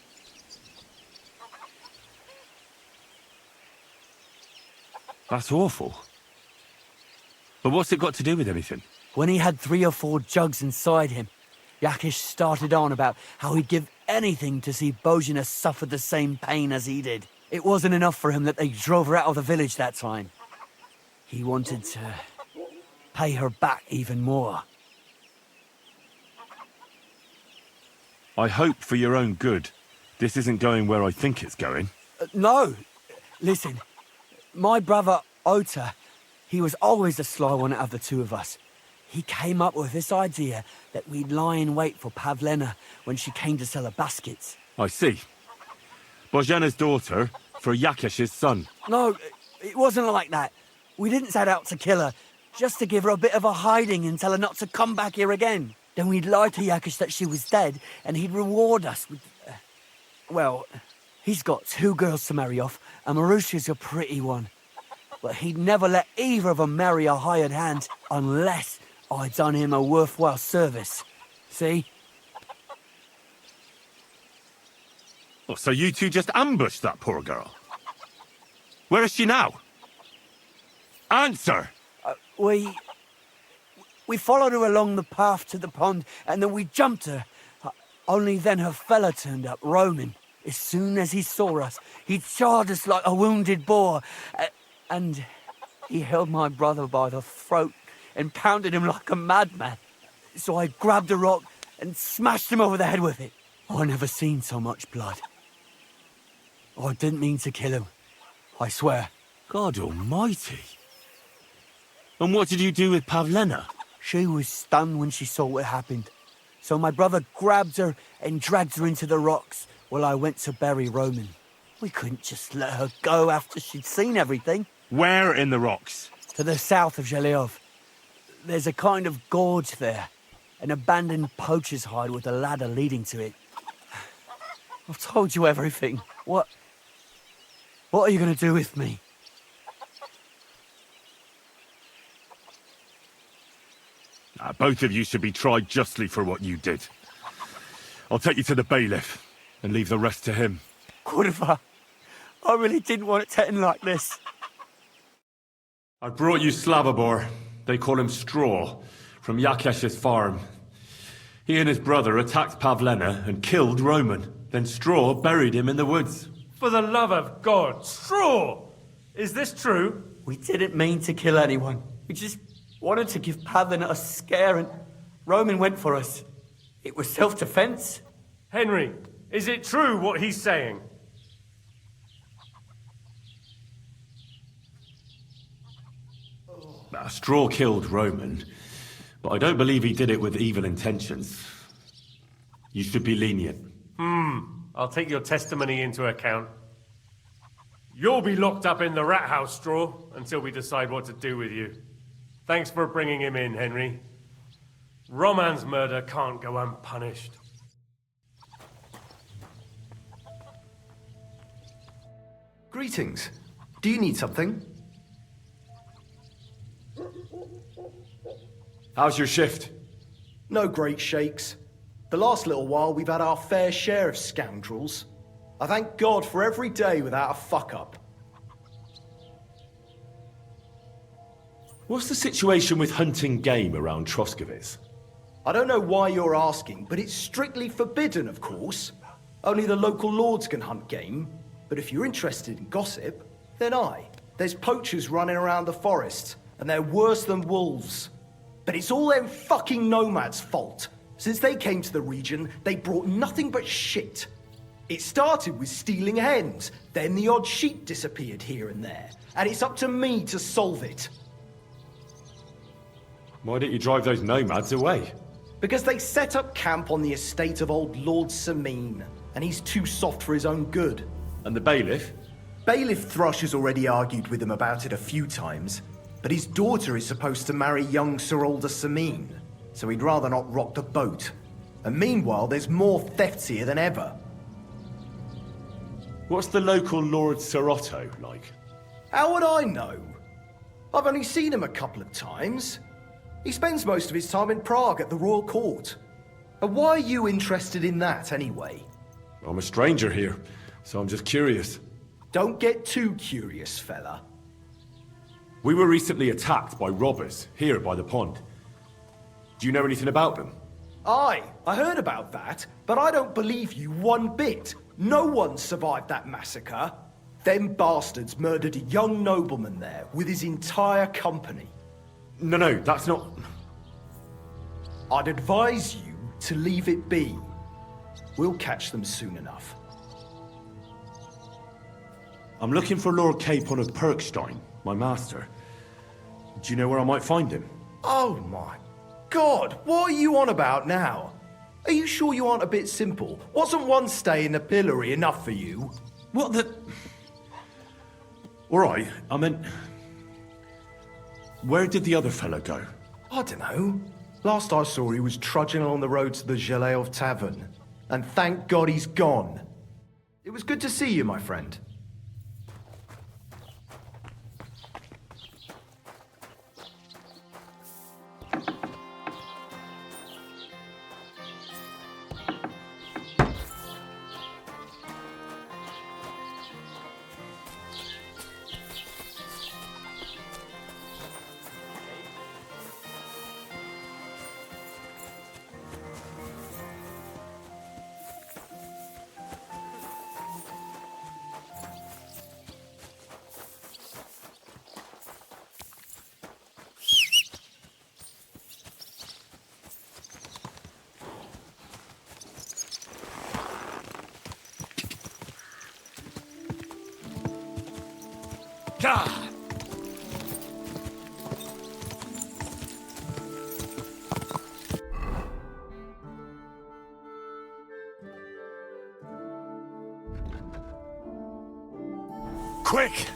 [SPEAKER 2] That's awful. But what's it got to do with anything?
[SPEAKER 20] When he had 3 or 4 jugs inside him, Yakish started on about how he'd give anything to see Bozhina suffer the same pain as he did. It wasn't enough for him that they drove her out of the village that time. He wanted to pay her back even more.
[SPEAKER 2] I hope for your own good, this isn't going where I think it's going.
[SPEAKER 20] No! Listen, my brother, Ota, he was always the sly one out of the two of us. He came up with this idea that we'd lie in wait for Pavlena when she came to sell her baskets.
[SPEAKER 2] I see. Bozhana's daughter for Yakish's son.
[SPEAKER 20] No, it wasn't like that. We didn't set out to kill her, just to give her a bit of a hiding and tell her not to come back here again. Then we'd lie to Yakish that she was dead, and he'd reward us with... well, he's got 2 girls to marry off, and Marusha's a pretty one. But he'd never let either of them marry a hired hand unless I'd done him a worthwhile service. See?
[SPEAKER 2] Oh, so you two just ambushed that poor girl? Where is she now? Answer!
[SPEAKER 20] We followed her along the path to the pond, and then we jumped her. Only then her fella turned up, Roman. As soon as he saw us, he charged us like a wounded boar. And he held my brother by the throat and pounded him like a madman. So I grabbed a rock and smashed him over the head with it. I never seen so much blood. I didn't mean to kill him, I swear.
[SPEAKER 2] God almighty. And what did you do with Pavlena?
[SPEAKER 20] She was stunned when she saw what happened. So my brother grabbed her and dragged her into the rocks while I went to bury Roman. We couldn't just let her go after she'd seen everything.
[SPEAKER 2] Where in the rocks?
[SPEAKER 20] To the south of Zhelyov. There's a kind of gorge there. An abandoned poacher's hide with a ladder leading to it. I've told you everything. What are you going to do with me?
[SPEAKER 2] Both of you should be tried justly for what you did. I'll take you to the bailiff and leave the rest to him.
[SPEAKER 20] Kurva, I really didn't want it to end like this.
[SPEAKER 2] I brought you Slavobor, they call him Straw, from Yakesh's farm. He and his brother attacked Pavlena and killed Roman. Then Straw buried him in the woods.
[SPEAKER 19] For the love of God, Straw! Is this true?
[SPEAKER 20] We didn't mean to kill anyone. We just wanted to give Pavlena a scare, and Roman went for us. It was self-defense.
[SPEAKER 19] Henry, is it true what he's saying?
[SPEAKER 2] Straw killed Roman, but I don't believe he did it with evil intentions. You should be lenient.
[SPEAKER 13] I'll take your testimony into account. You'll be locked up in the rat house, Straw, until we decide what to do with you. Thanks for bringing him in, Henry. Roman's murder can't go unpunished.
[SPEAKER 9] Greetings. Do you need something?
[SPEAKER 2] How's your shift?
[SPEAKER 14] No great shakes. The last little while we've had our fair share of scoundrels. I thank God for every day without a fuck-up.
[SPEAKER 2] What's the situation with hunting game around Troskowitz?
[SPEAKER 14] I don't know why you're asking, but it's strictly forbidden, of course. Only the local lords can hunt game. But if you're interested in gossip, then there's poachers running around the forest, and they're worse than wolves. But it's all them fucking nomads' fault. Since they came to the region, they brought nothing but shit. It started with stealing hens, then the odd sheep disappeared here and there, and it's up to me to solve it.
[SPEAKER 2] Why don't you drive those nomads away?
[SPEAKER 14] Because they set up camp on the estate of old Lord Simeon, and he's too soft for his own good.
[SPEAKER 2] And the bailiff?
[SPEAKER 14] Bailiff Thrush has already argued with him about it a few times, but his daughter is supposed to marry young Sir Alder Simeon, so he'd rather not rock the boat. And meanwhile, there's more thefts here than ever.
[SPEAKER 2] What's the local Lord Sir Otto like?
[SPEAKER 14] How would I know? I've only seen him a couple of times. He spends most of his time in Prague at the royal court. And why are you interested in that, anyway?
[SPEAKER 2] I'm a stranger here, so I'm just curious.
[SPEAKER 14] Don't get too curious, fella.
[SPEAKER 2] We were recently attacked by robbers, here by the pond. Do you know anything about them?
[SPEAKER 14] Aye, I heard about that, but I don't believe you one bit. No one survived that massacre. Them bastards murdered a young nobleman there with his entire company.
[SPEAKER 2] No, that's not...
[SPEAKER 14] I'd advise you to leave it be. We'll catch them soon enough.
[SPEAKER 2] I'm looking for Lord Capon of Perkstein, my master. Do you know where I might find him?
[SPEAKER 14] Oh my God, what are you on about now? Are you sure you aren't a bit simple? Wasn't one stay in the pillory enough for you?
[SPEAKER 2] What the... Alright, I meant... Where did the other fellow go?
[SPEAKER 14] I don't know. Last I saw he was trudging along the road to the Zheleov Tavern. And thank God he's gone.
[SPEAKER 9] It was good to see you, my friend.
[SPEAKER 2] God! Quick!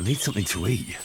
[SPEAKER 2] need something to eat.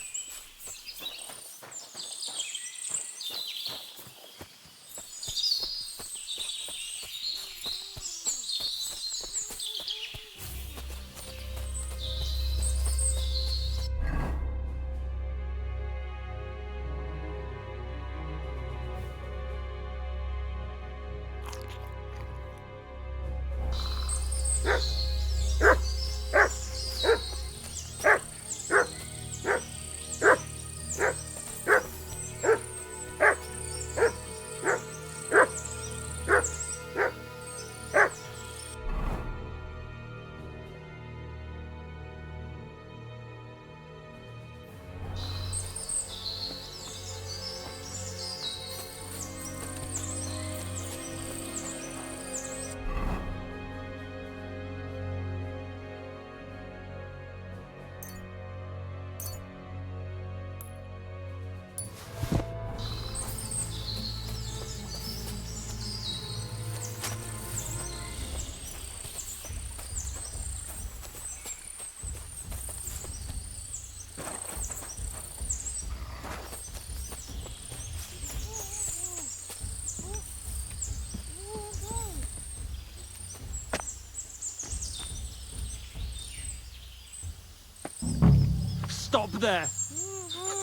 [SPEAKER 12] Stop there!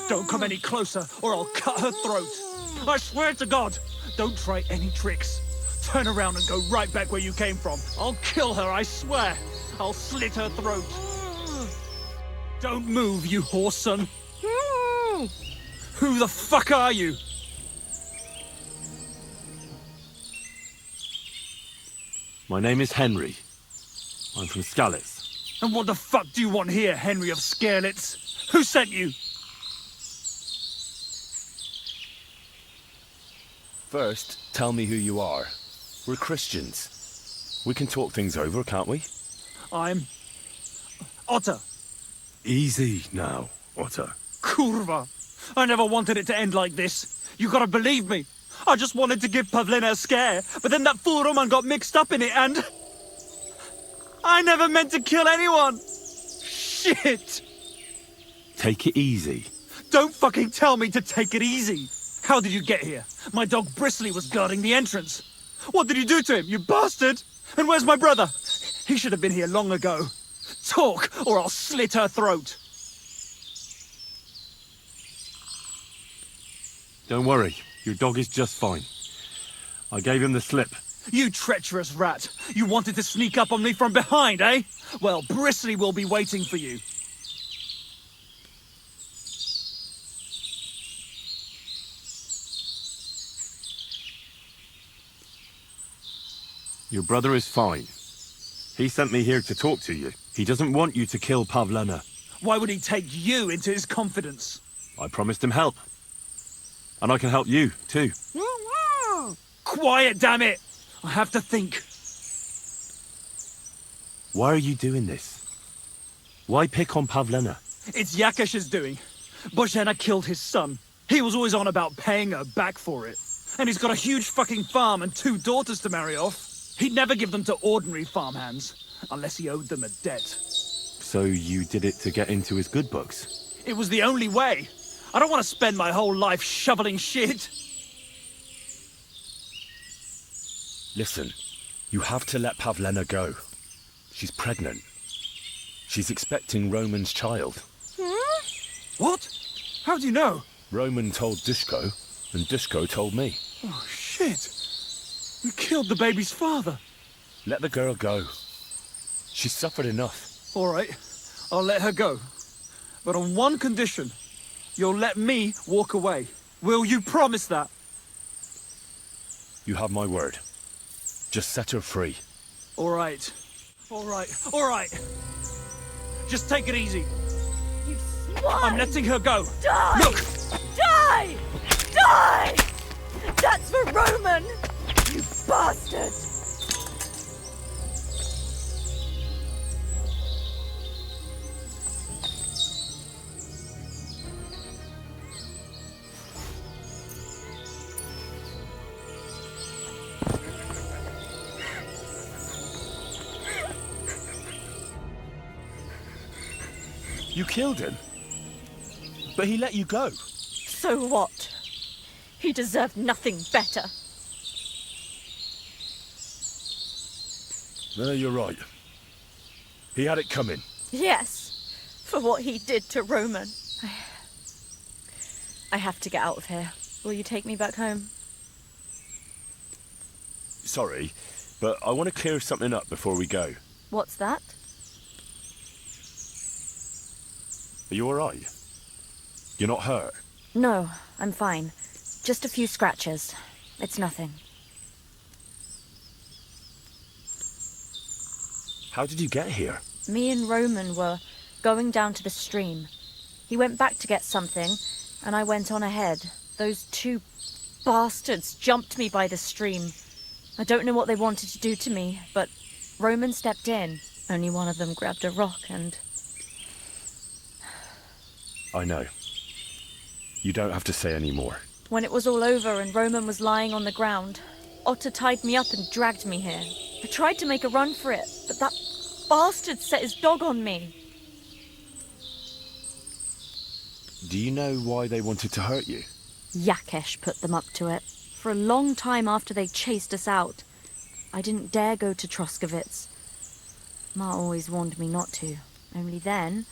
[SPEAKER 12] Don't come any closer, or I'll cut her throat. I swear to God, don't try any tricks. Turn around and go right back where you came from. I'll kill her, I swear. I'll slit her throat. Don't move, you horse son. Who the fuck are you?
[SPEAKER 2] My name is Henry. I'm from Skalitz.
[SPEAKER 12] And what the fuck do you want here, Henry of Skalitz? Who sent you?
[SPEAKER 2] First, tell me who you are. We're Christians. We can talk things over, can't we?
[SPEAKER 12] I'm... Otter.
[SPEAKER 2] Easy now, Otter.
[SPEAKER 12] Kurva! I never wanted it to end like this. You gotta believe me. I just wanted to give Pavlina a scare, but then that fool Roman got mixed up in it and... I never meant to kill anyone! Shit!
[SPEAKER 2] Take it easy.
[SPEAKER 12] Don't fucking tell me to take it easy! How did you get here? My dog Bristly was guarding the entrance. What did you do to him, you bastard? And where's my brother? He should have been here long ago. Talk, or I'll slit her throat.
[SPEAKER 2] Don't worry, your dog is just fine. I gave him the slip.
[SPEAKER 12] You treacherous rat! You wanted to sneak up on me from behind, eh? Well, Bristly will be waiting for you.
[SPEAKER 2] Your brother is fine. He sent me here to talk to you. He doesn't want you to kill Pavlina.
[SPEAKER 12] Why would he take you into his confidence?
[SPEAKER 2] I promised him help. And I can help you, too.
[SPEAKER 12] Quiet, damn it! I have to think.
[SPEAKER 2] Why are you doing this? Why pick on Pavlina?
[SPEAKER 12] It's Yakash's doing. Božena killed his son. He was always on about paying her back for it. And he's got a huge fucking farm and 2 daughters to marry off. He'd never give them to ordinary farmhands, unless he owed them a debt.
[SPEAKER 2] So you did it to get into his good books?
[SPEAKER 12] It was the only way. I don't want to spend my whole life shoveling shit.
[SPEAKER 2] Listen, you have to let Pavlina go. She's pregnant. She's expecting Roman's child.
[SPEAKER 12] What? How do you know?
[SPEAKER 2] Roman told Dushko, and Dushko told me.
[SPEAKER 12] Oh, shit. You killed the baby's father.
[SPEAKER 2] Let the girl go. She's suffered enough.
[SPEAKER 12] All right, I'll let her go. But on one condition. You'll let me walk away. Will you promise that?
[SPEAKER 2] You have my word. Just set her free.
[SPEAKER 12] All right. All right. All right. Just take it easy.
[SPEAKER 17] You swine!
[SPEAKER 12] I'm letting her go.
[SPEAKER 17] Die!
[SPEAKER 12] Look!
[SPEAKER 17] Die! Die! That's for Roman! You bastard!
[SPEAKER 2] You killed him? But he let you go.
[SPEAKER 17] So what? He deserved nothing better.
[SPEAKER 15] No, you're right. He had it coming.
[SPEAKER 17] Yes, for what he did to Roman. I have to get out of here. Will you take me back home?
[SPEAKER 2] Sorry, but I want to clear something up before we go.
[SPEAKER 17] What's that?
[SPEAKER 2] Are you all right? You're not hurt?
[SPEAKER 17] No, I'm fine. Just a few scratches. It's nothing.
[SPEAKER 2] How did you get here?
[SPEAKER 17] Me and Roman were going down to the stream. He went back to get something, and I went on ahead. Those two bastards jumped me by the stream. I don't know what they wanted to do to me, but Roman stepped in. Only one of them grabbed a rock and...
[SPEAKER 2] I know. You don't have to say any more.
[SPEAKER 17] When it was all over and Roman was lying on the ground, Otter tied me up and dragged me here. I tried to make a run for it, but that bastard set his dog on me.
[SPEAKER 2] Do you know why they wanted to hurt you?
[SPEAKER 17] Yakesh put them up to it. For a long time after they chased us out, I didn't dare go to Troskovitz. Ma always warned me not to. Only then,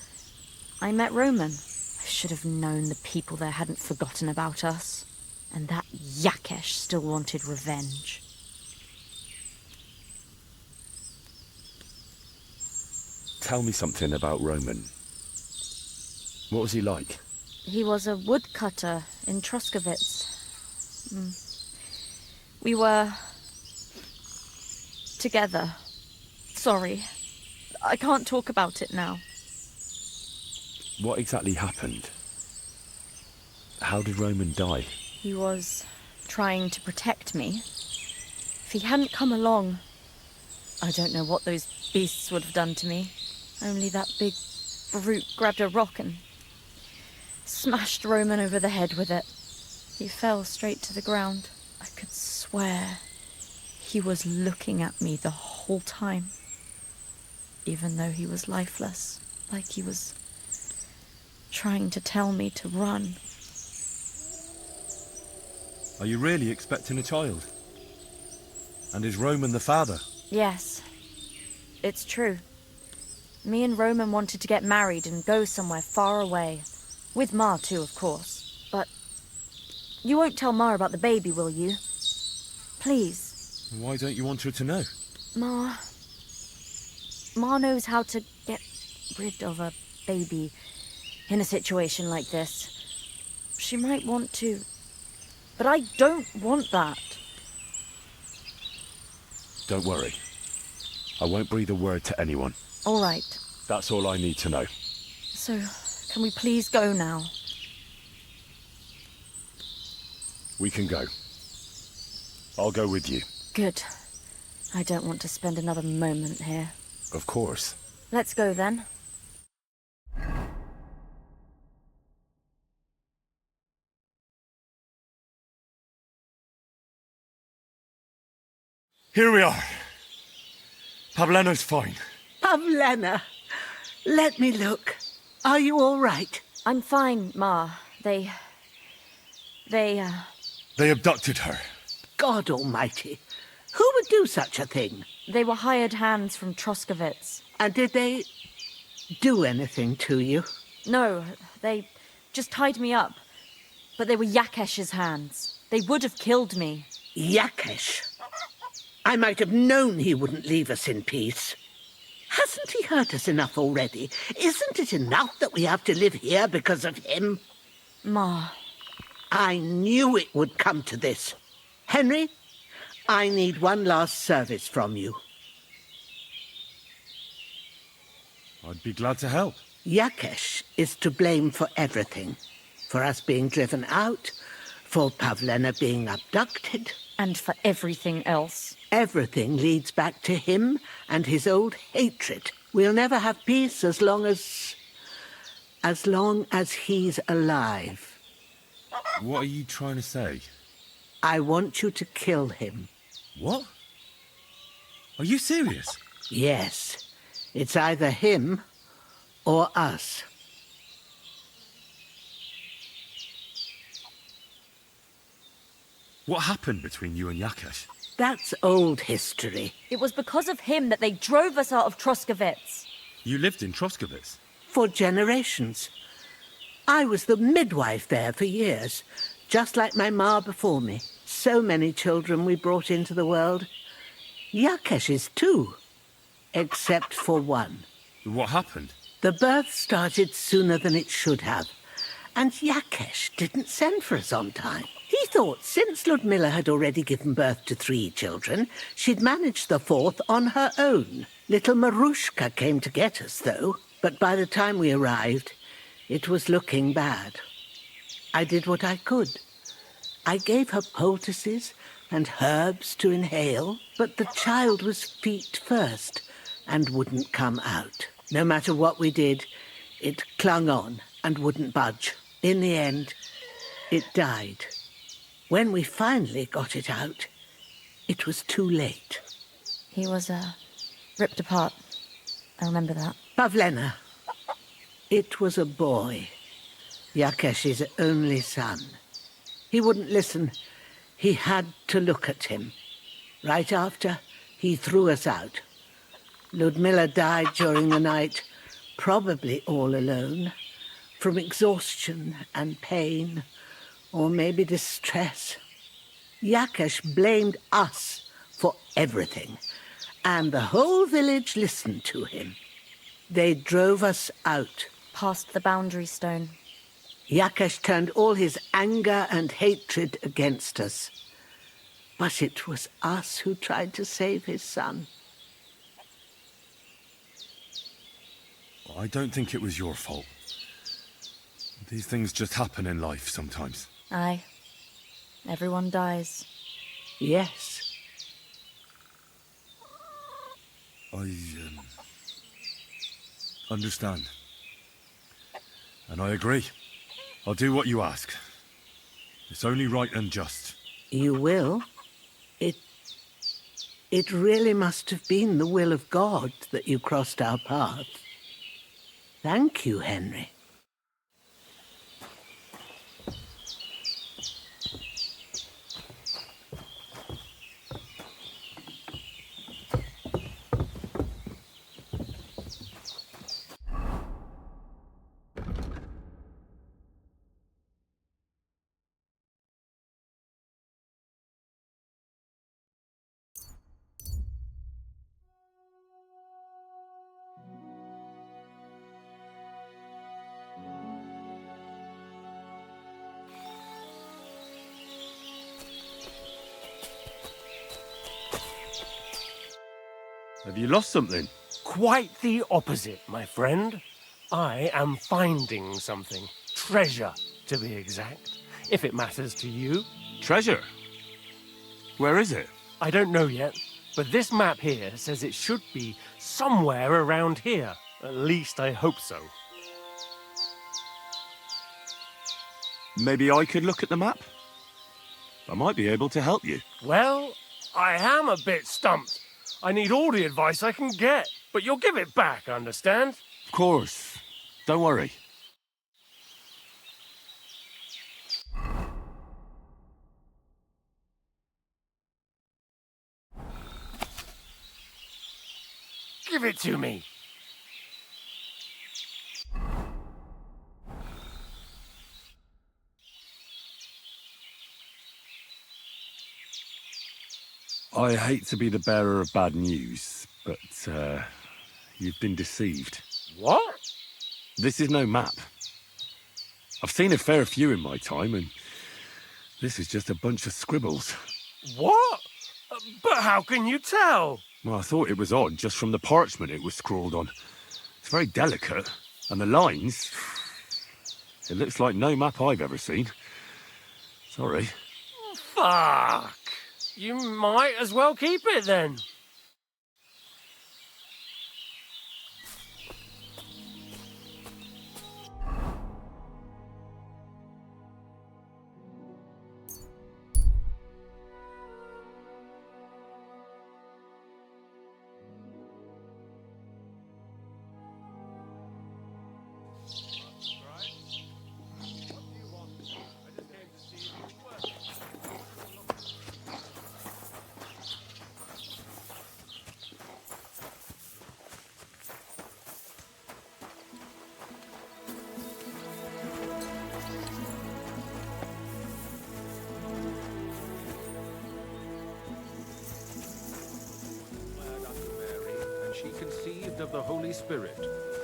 [SPEAKER 17] I met Roman. I should have known the people there hadn't forgotten about us. And that Yakesh still wanted revenge.
[SPEAKER 2] Tell me something about Roman. What was he like?
[SPEAKER 17] He was a woodcutter in Troskovitz. We were... together. Sorry. I can't talk about it now.
[SPEAKER 2] What exactly happened? How did Roman die?
[SPEAKER 17] He was trying to protect me. If he hadn't come along, I don't know what those beasts would have done to me. Only that big brute grabbed a rock and smashed Roman over the head with it. He fell straight to the ground. I could swear he was looking at me the whole time, even though he was lifeless, like he was trying to tell me to run.
[SPEAKER 3] Are you really expecting a child? And is Roman the father?
[SPEAKER 17] Yes, it's true. Me and Roman wanted to get married and go somewhere far away. With Ma too, of course. But you won't tell Ma about the baby, will you? Please.
[SPEAKER 3] Why don't you want her to know?
[SPEAKER 17] Ma knows how to get rid of a baby in a situation like this. She might want to, but I don't want that.
[SPEAKER 2] Don't worry. I won't breathe a word to anyone.
[SPEAKER 17] All right.
[SPEAKER 2] That's all I need to know.
[SPEAKER 17] So, can we please go now?
[SPEAKER 2] We can go. I'll go with you.
[SPEAKER 17] Good. I don't want to spend another moment here.
[SPEAKER 2] Of course.
[SPEAKER 17] Let's go then.
[SPEAKER 15] Here we are. Pavlena's fine.
[SPEAKER 8] Pavlena, let me look. Are you all right?
[SPEAKER 17] I'm fine, Ma. They
[SPEAKER 15] abducted her.
[SPEAKER 8] God almighty. Who would do such a thing?
[SPEAKER 17] They were hired hands from Troskovitz.
[SPEAKER 8] And did they do anything to you?
[SPEAKER 17] No, they just tied me up. But they were Yakesh's hands. They would have killed me.
[SPEAKER 8] Yakesh? I might have known he wouldn't leave us in peace. Hasn't he hurt us enough already? Isn't it enough that we have to live here because of him?
[SPEAKER 17] Ma.
[SPEAKER 8] I knew it would come to this. Henry, I need one last service from you.
[SPEAKER 3] I'd be glad to help.
[SPEAKER 8] Yakesh is to blame for everything. For us being driven out, for Pavlena being abducted.
[SPEAKER 17] And for everything else.
[SPEAKER 8] Everything leads back to him and his old hatred. We'll never have peace as long as he's alive.
[SPEAKER 3] What are you trying to say?
[SPEAKER 8] I want you to kill him.
[SPEAKER 3] What? Are you serious?
[SPEAKER 8] Yes. It's either him or us.
[SPEAKER 3] What happened between you and Yakesh?
[SPEAKER 8] That's old history.
[SPEAKER 17] It was because of him that they drove us out of Troskovitz.
[SPEAKER 3] You lived in Troskovitz?
[SPEAKER 8] For generations. I was the midwife there for years, just like my ma before me. So many children we brought into the world. Yakesh's too, except for one.
[SPEAKER 3] What happened?
[SPEAKER 8] The birth started sooner than it should have, and Yakesh didn't send for us on time. He thought since Ludmilla had already given birth to 3 children, she'd manage the 4th on her own. Little Marushka came to get us, though, but by the time we arrived, it was looking bad. I did what I could. I gave her poultices and herbs to inhale, but the child was feet first and wouldn't come out. No matter what we did, it clung on and wouldn't budge. In the end, it died. When we finally got it out, it was too late.
[SPEAKER 17] He was, ripped apart. I remember that.
[SPEAKER 8] Pavlena. It was a boy. Yakesh's only son. He wouldn't listen. He had to look at him. Right after, he threw us out. Ludmilla died during the night, probably all alone, from exhaustion and pain, or maybe distress. Yakesh blamed us for everything, and the whole village listened to him. They drove us out.
[SPEAKER 17] Past the boundary stone.
[SPEAKER 8] Yakesh turned all his anger and hatred against us. But it was us who tried to save his son.
[SPEAKER 3] I don't think it was your fault. These things just happen in life sometimes.
[SPEAKER 17] Aye. Everyone dies.
[SPEAKER 8] Yes.
[SPEAKER 3] I understand. And I agree. I'll do what you ask. It's only right and just.
[SPEAKER 8] You will? It really must have been the will of God that you crossed our path. Thank you, Henry.
[SPEAKER 3] Have you lost something?
[SPEAKER 13] Quite the opposite, my friend. I am finding something. Treasure, to be exact, if it matters to you.
[SPEAKER 3] Treasure? Where is it?
[SPEAKER 13] I don't know yet, but this map here says it should be somewhere around here. At least I hope so.
[SPEAKER 3] Maybe I could look at the map? I might be able to help you.
[SPEAKER 13] Well, I am a bit stumped. I need all the advice I can get, but you'll give it back, understand?
[SPEAKER 3] Of course. Don't worry.
[SPEAKER 13] Give it to me.
[SPEAKER 3] I hate to be the bearer of bad news, but you've been deceived.
[SPEAKER 13] What?
[SPEAKER 3] This is no map. I've seen a fair few in my time, and this is just a bunch of scribbles.
[SPEAKER 13] What? But how can you tell?
[SPEAKER 3] Well, I thought it was odd just from the parchment it was scrawled on. It's very delicate, and the lines... It looks like no map I've ever seen. Sorry.
[SPEAKER 13] Fuck! You might as well keep it then.
[SPEAKER 10] conceived of the Holy Spirit.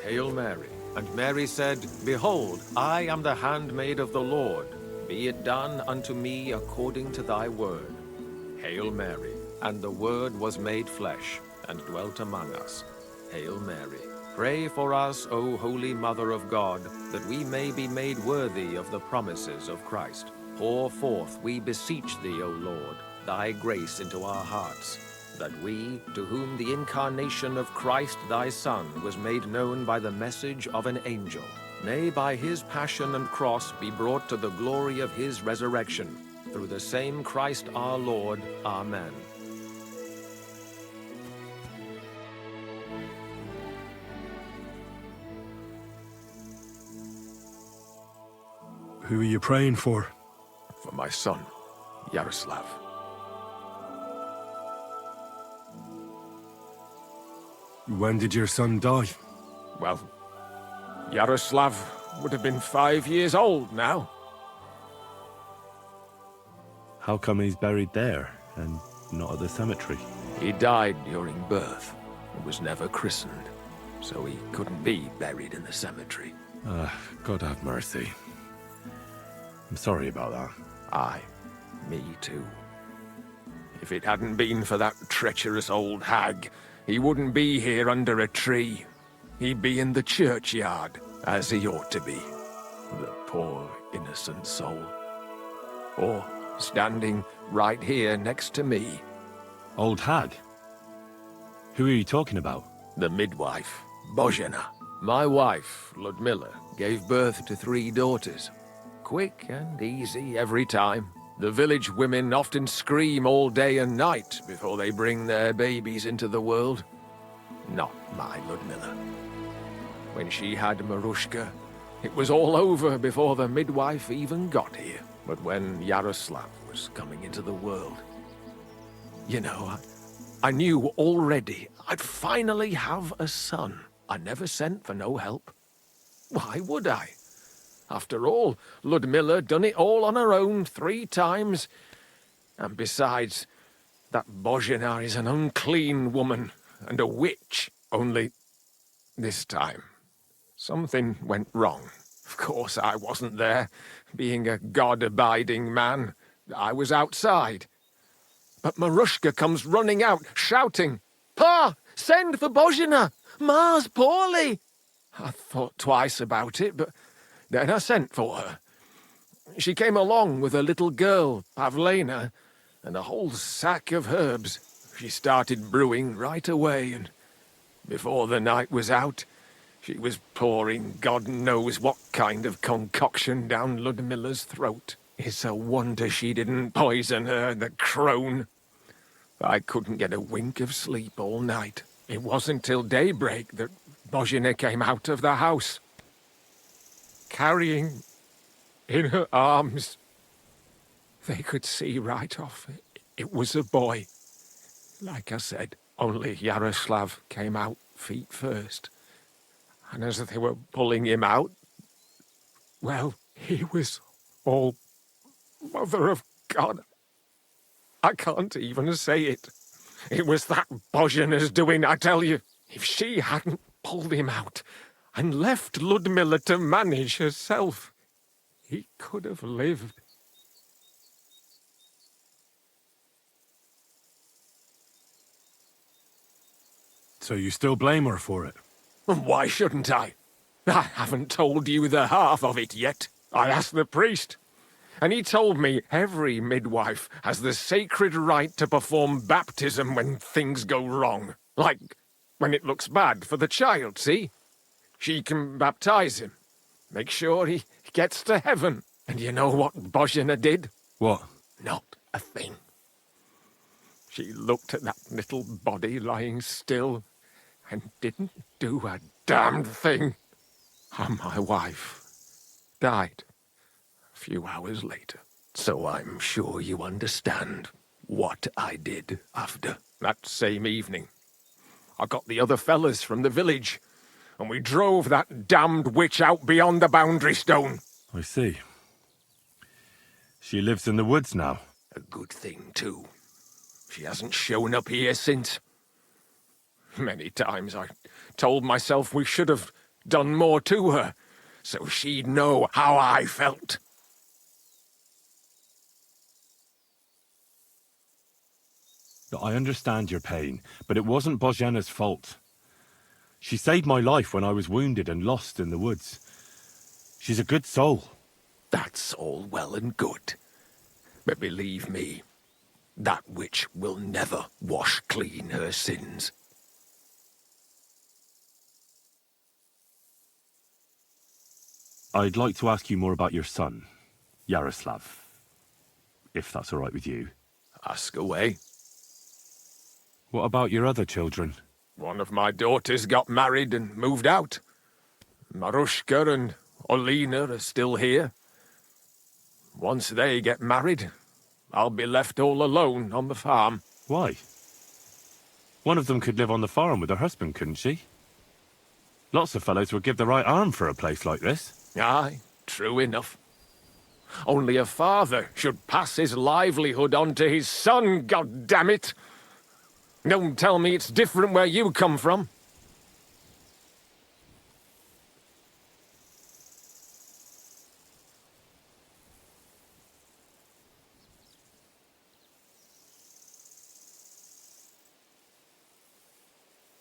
[SPEAKER 10] Hail Mary. And Mary said, Behold, I am the handmaid of the Lord. Be it done unto me according to thy word. Hail Mary. And the Word was made flesh, and dwelt among us. Hail Mary. Pray for us, O Holy Mother of God, that we may be made worthy of the promises of Christ. Pour forth, we beseech thee, O Lord, thy grace into our hearts, that we, to whom the incarnation of Christ thy Son was made known by the message of an angel, may by his passion and cross be brought to the glory of his resurrection. Through the same Christ our Lord. Amen.
[SPEAKER 3] Who are you praying for?
[SPEAKER 10] For my son, Yaroslav.
[SPEAKER 3] When did your son die?
[SPEAKER 10] Well, Yaroslav would have been 5 years old now.
[SPEAKER 3] How come he's buried there and not at the cemetery?
[SPEAKER 10] He died during birth and was never christened, so he couldn't be buried in the cemetery.
[SPEAKER 3] God have mercy. I'm sorry about that.
[SPEAKER 10] Aye, me too. If it hadn't been for that treacherous old hag, he wouldn't be here under a tree. He'd be in the churchyard, as he ought to be. The poor, innocent soul. Or standing right here next to me.
[SPEAKER 3] Old hag? Who are you talking about?
[SPEAKER 10] The midwife, Božena. My wife, Ludmilla, gave birth to 3 daughters. Quick and easy every time. The village women often scream all day and night before they bring their babies into the world. Not my Ludmilla. When she had Marushka, it was all over before the midwife even got here. But when Yaroslav was coming into the world, you know, I knew already I'd finally have a son. I never sent for no help. Why would I? After all, Ludmilla done it all on her own 3 times. And besides, that Božena is an unclean woman and a witch. Only this time, something went wrong. Of course, I wasn't there. Being a God-abiding man, I was outside. But Marushka comes running out, shouting, "Pa, send for Božena! Ma's poorly!" I thought twice about it, but then I sent for her. She came along with a little girl, Pavlena, and a whole sack of herbs. She started brewing right away, and before the night was out, she was pouring God knows what kind of concoction down Ludmilla's throat. It's a wonder she didn't poison her, the crone. I couldn't get a wink of sleep all night. It wasn't till daybreak that Božena came out of the house, carrying in her arms. They could see right off it was a boy. Like I said, only Yaroslav came out feet first. And as they were pulling him out, well, he was all Mother of God. I can't even say it. It was that Božena's doing, I tell you. If she hadn't pulled him out and left Ludmilla to manage herself, he could have lived.
[SPEAKER 3] So you still blame her for it?
[SPEAKER 10] Why shouldn't I? I haven't told you the half of it yet. I asked the priest, and he told me every midwife has the sacred right to perform baptism when things go wrong. Like when it looks bad for the child, see? She can baptize him, make sure he gets to heaven. And you know what Božena did?
[SPEAKER 3] What?
[SPEAKER 10] Not a thing. She looked at that little body lying still and didn't do a damned thing. And my wife died a few hours later. So I'm sure you understand what I did after. That same evening, I got the other fellas from the village, and we drove that damned witch out beyond the boundary stone.
[SPEAKER 3] I see. She lives in the woods now.
[SPEAKER 10] A good thing, too. She hasn't shown up here since. Many times I told myself we should have done more to her, so she'd know how I felt.
[SPEAKER 3] I understand your pain, but it wasn't Božena's fault. She saved my life when I was wounded and lost in the woods. She's a good soul.
[SPEAKER 10] That's all well and good. But believe me, that witch will never wash clean her sins.
[SPEAKER 3] I'd like to ask you more about your son, Yaroslav, if that's all right with you.
[SPEAKER 10] Ask away.
[SPEAKER 3] What about your other children?
[SPEAKER 10] One of my daughters got married and moved out. Marushka and Olina are still here. Once they get married, I'll be left all alone on the farm.
[SPEAKER 3] Why? One of them could live on the farm with her husband, couldn't she? Lots of fellows would give the right arm for a place like this.
[SPEAKER 10] Aye, true enough. Only a father should pass his livelihood on to his son, goddammit! Don't tell me it's different where you come from.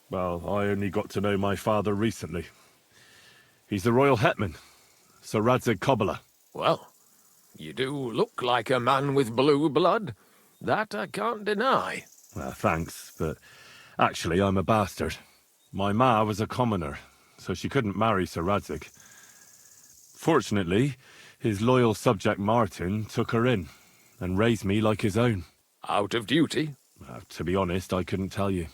[SPEAKER 3] Well, I only got to know my father recently. He's the royal hetman, Sir Radzig Kobyla.
[SPEAKER 10] Well, you do look like a man with blue blood. That I can't deny.
[SPEAKER 3] Well, thanks, but actually I'm a bastard. My ma was a commoner, so she couldn't marry Sir Radzig. Fortunately, his loyal subject Martin took her in and raised me like his own.
[SPEAKER 10] Out of duty?
[SPEAKER 3] To be honest, I couldn't tell you.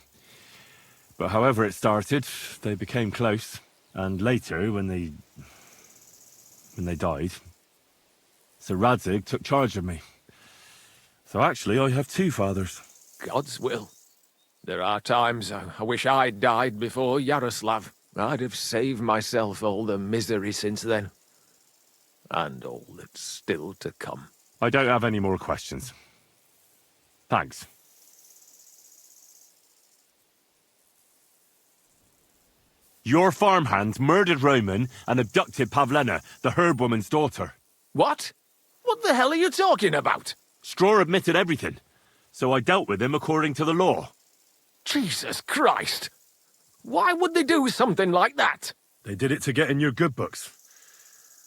[SPEAKER 3] But however it started, they became close. And later, when they died, Sir Radzig took charge of me. So actually, I have two fathers.
[SPEAKER 10] God's will. There are times I wish I'd died before Yaroslav. I'd have saved myself all the misery since then. And all that's still to come.
[SPEAKER 3] I don't have any more questions. Thanks. Your farmhands murdered Roman and abducted Pavlena, the herb woman's daughter.
[SPEAKER 10] What? What the hell are you talking about?
[SPEAKER 3] Straw admitted everything, so I dealt with him according to the law.
[SPEAKER 10] Jesus Christ! Why would they do something like that?
[SPEAKER 3] They did it to get in your good books.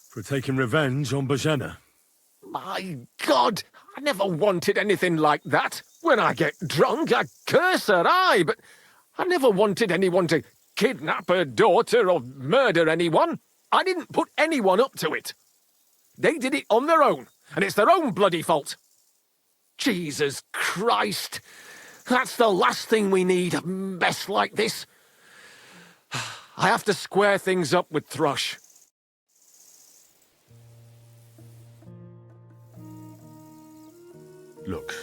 [SPEAKER 3] For taking revenge on Božena.
[SPEAKER 10] My God! I never wanted anything like that. When I get drunk, I curse her, aye, but I never wanted anyone to kidnap her daughter or murder anyone. I didn't put anyone up to it. They did it on their own, and it's their own bloody fault. Jesus Christ! That's the last thing we need, a mess like this. I have to square things up with Thrush.
[SPEAKER 3] Look,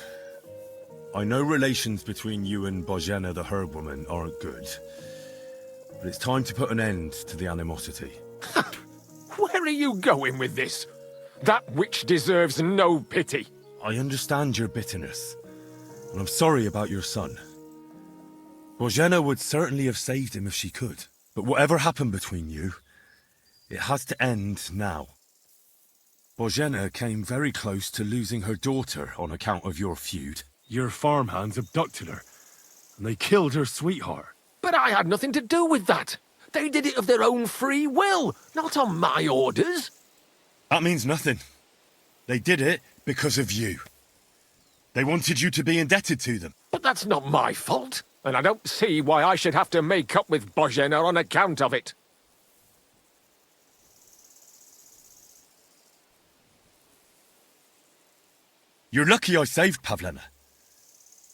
[SPEAKER 3] I know relations between you and Božena the herb woman aren't good. But it's time to put an end to the animosity.
[SPEAKER 10] Where are you going with this? That witch deserves no pity.
[SPEAKER 3] I understand your bitterness, and I'm sorry about your son. Božena would certainly have saved him if she could. But whatever happened between you, it has to end now. Božena came very close to losing her daughter on account of your feud. Your farmhands abducted her, and they killed her sweetheart.
[SPEAKER 10] But I had nothing to do with that. They did it of their own free will, not on my orders.
[SPEAKER 3] That means nothing. They did it because of you. They wanted you to be indebted to them.
[SPEAKER 10] But that's not my fault, and I don't see why I should have to make up with Božena on account of it.
[SPEAKER 3] You're lucky I saved Pavlena.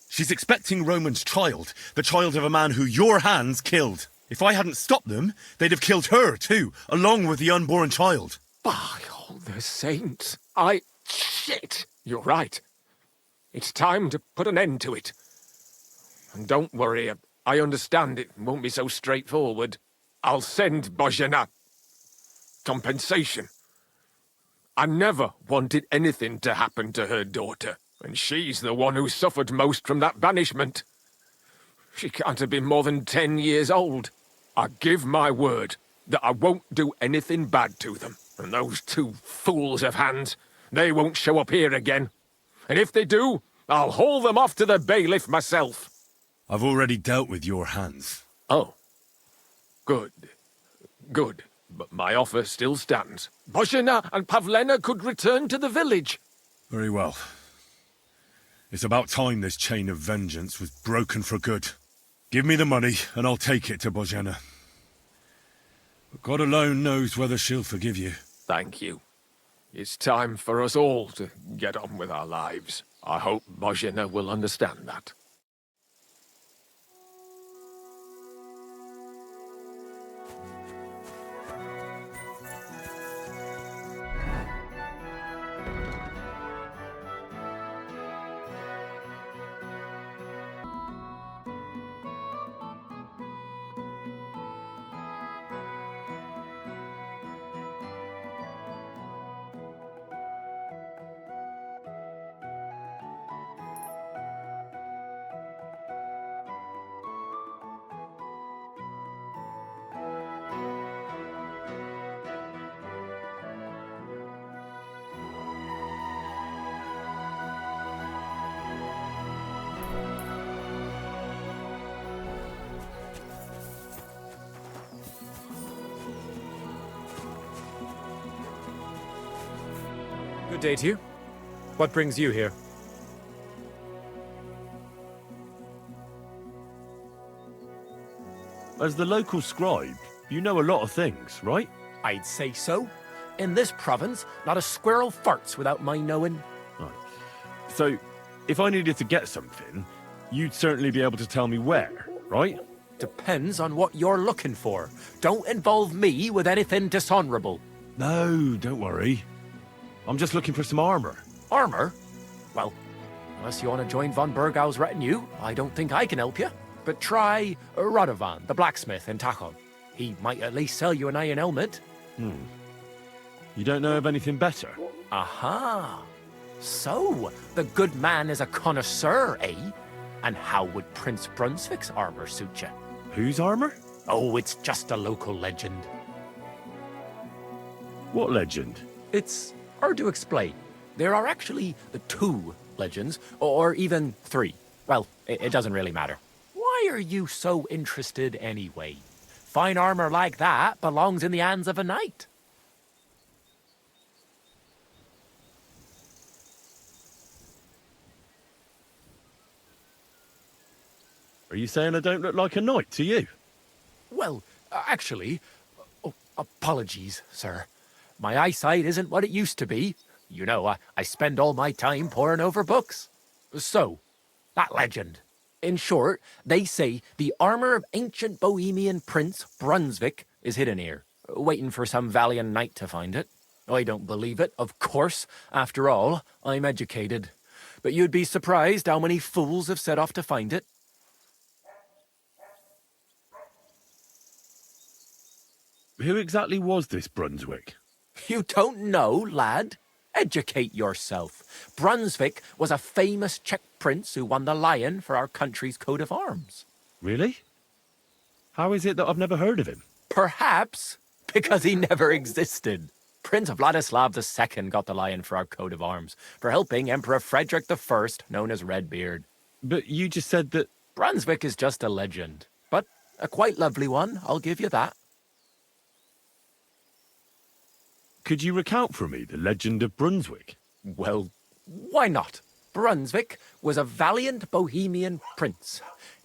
[SPEAKER 3] She's expecting Roman's child, the child of a man who your hands killed. If I hadn't stopped them, they'd have killed her too, along with the unborn child.
[SPEAKER 10] By all the saints, Shit! You're right. It's time to put an end to it. And don't worry, I understand it won't be so straightforward. I'll send Božena compensation. I never wanted anything to happen to her daughter, and she's the one who suffered most from that banishment. She can't have been more than 10 years old. I give my word that I won't do anything bad to them. And those two fools of Hans, they won't show up here again. And if they do, I'll haul them off to the bailiff myself.
[SPEAKER 3] I've already dealt with your Hans.
[SPEAKER 10] Oh. Good. Good. But my offer still stands. Božena and Pavlena could return to the village.
[SPEAKER 3] Very well. It's about time this chain of vengeance was broken for good. Give me the money, and I'll take it to Božena. But God alone knows whether she'll forgive you.
[SPEAKER 10] Thank you. It's time for us all to get on with our lives. I hope Božena will understand that.
[SPEAKER 5] Good day to you. What brings you here?
[SPEAKER 2] As the local scribe, you know a lot of things, right?
[SPEAKER 11] I'd say so. In this province, not a squirrel farts without my knowing.
[SPEAKER 2] Right. So, if I needed to get something, you'd certainly be able to tell me where, right?
[SPEAKER 11] Depends on what you're looking for. Don't involve me with anything dishonorable.
[SPEAKER 2] No, don't worry. I'm just looking for some armor.
[SPEAKER 11] Armor? Well, unless you want to join von Burgau's retinue, I don't think I can help you. But try Radovan, the blacksmith in Tachon. He might at least sell you an iron helmet.
[SPEAKER 2] You don't know of anything better?
[SPEAKER 11] Aha! So, the good man is a connoisseur, eh? And how would Prince Brunswick's armor suit you?
[SPEAKER 2] Whose armor?
[SPEAKER 11] Oh, it's just a local legend.
[SPEAKER 2] What legend?
[SPEAKER 11] It's hard to explain. There are actually 2 legends, or even 3. Well, it doesn't really matter. Why are you so interested anyway? Fine armor like that belongs in the hands of a knight.
[SPEAKER 2] Are you saying I don't look like a knight to you?
[SPEAKER 11] Well, actually... Oh, apologies, sir. My eyesight isn't what it used to be. You know, I spend all my time poring over books. So, that legend. In short, they say the armor of ancient Bohemian Prince Brunswick is hidden here, waiting for some valiant knight to find it. I don't believe it, of course. After all, I'm educated. But you'd be surprised how many fools have set off to find it.
[SPEAKER 2] Who exactly was this Brunswick?
[SPEAKER 11] You don't know, lad? Educate yourself. Brunswick was a famous Czech prince who won the lion for our country's coat of arms.
[SPEAKER 2] Really? How is it that I've never heard of him?
[SPEAKER 11] Perhaps because he never existed. Prince Vladislav II got the lion for our coat of arms for helping Emperor Frederick I, known as Redbeard.
[SPEAKER 2] But you just said that...
[SPEAKER 11] Brunswick is just a legend, but a quite lovely one, I'll give you that.
[SPEAKER 2] Could you recount for me the legend of Brunswick?
[SPEAKER 11] Well, why not? Brunswick was a valiant Bohemian prince.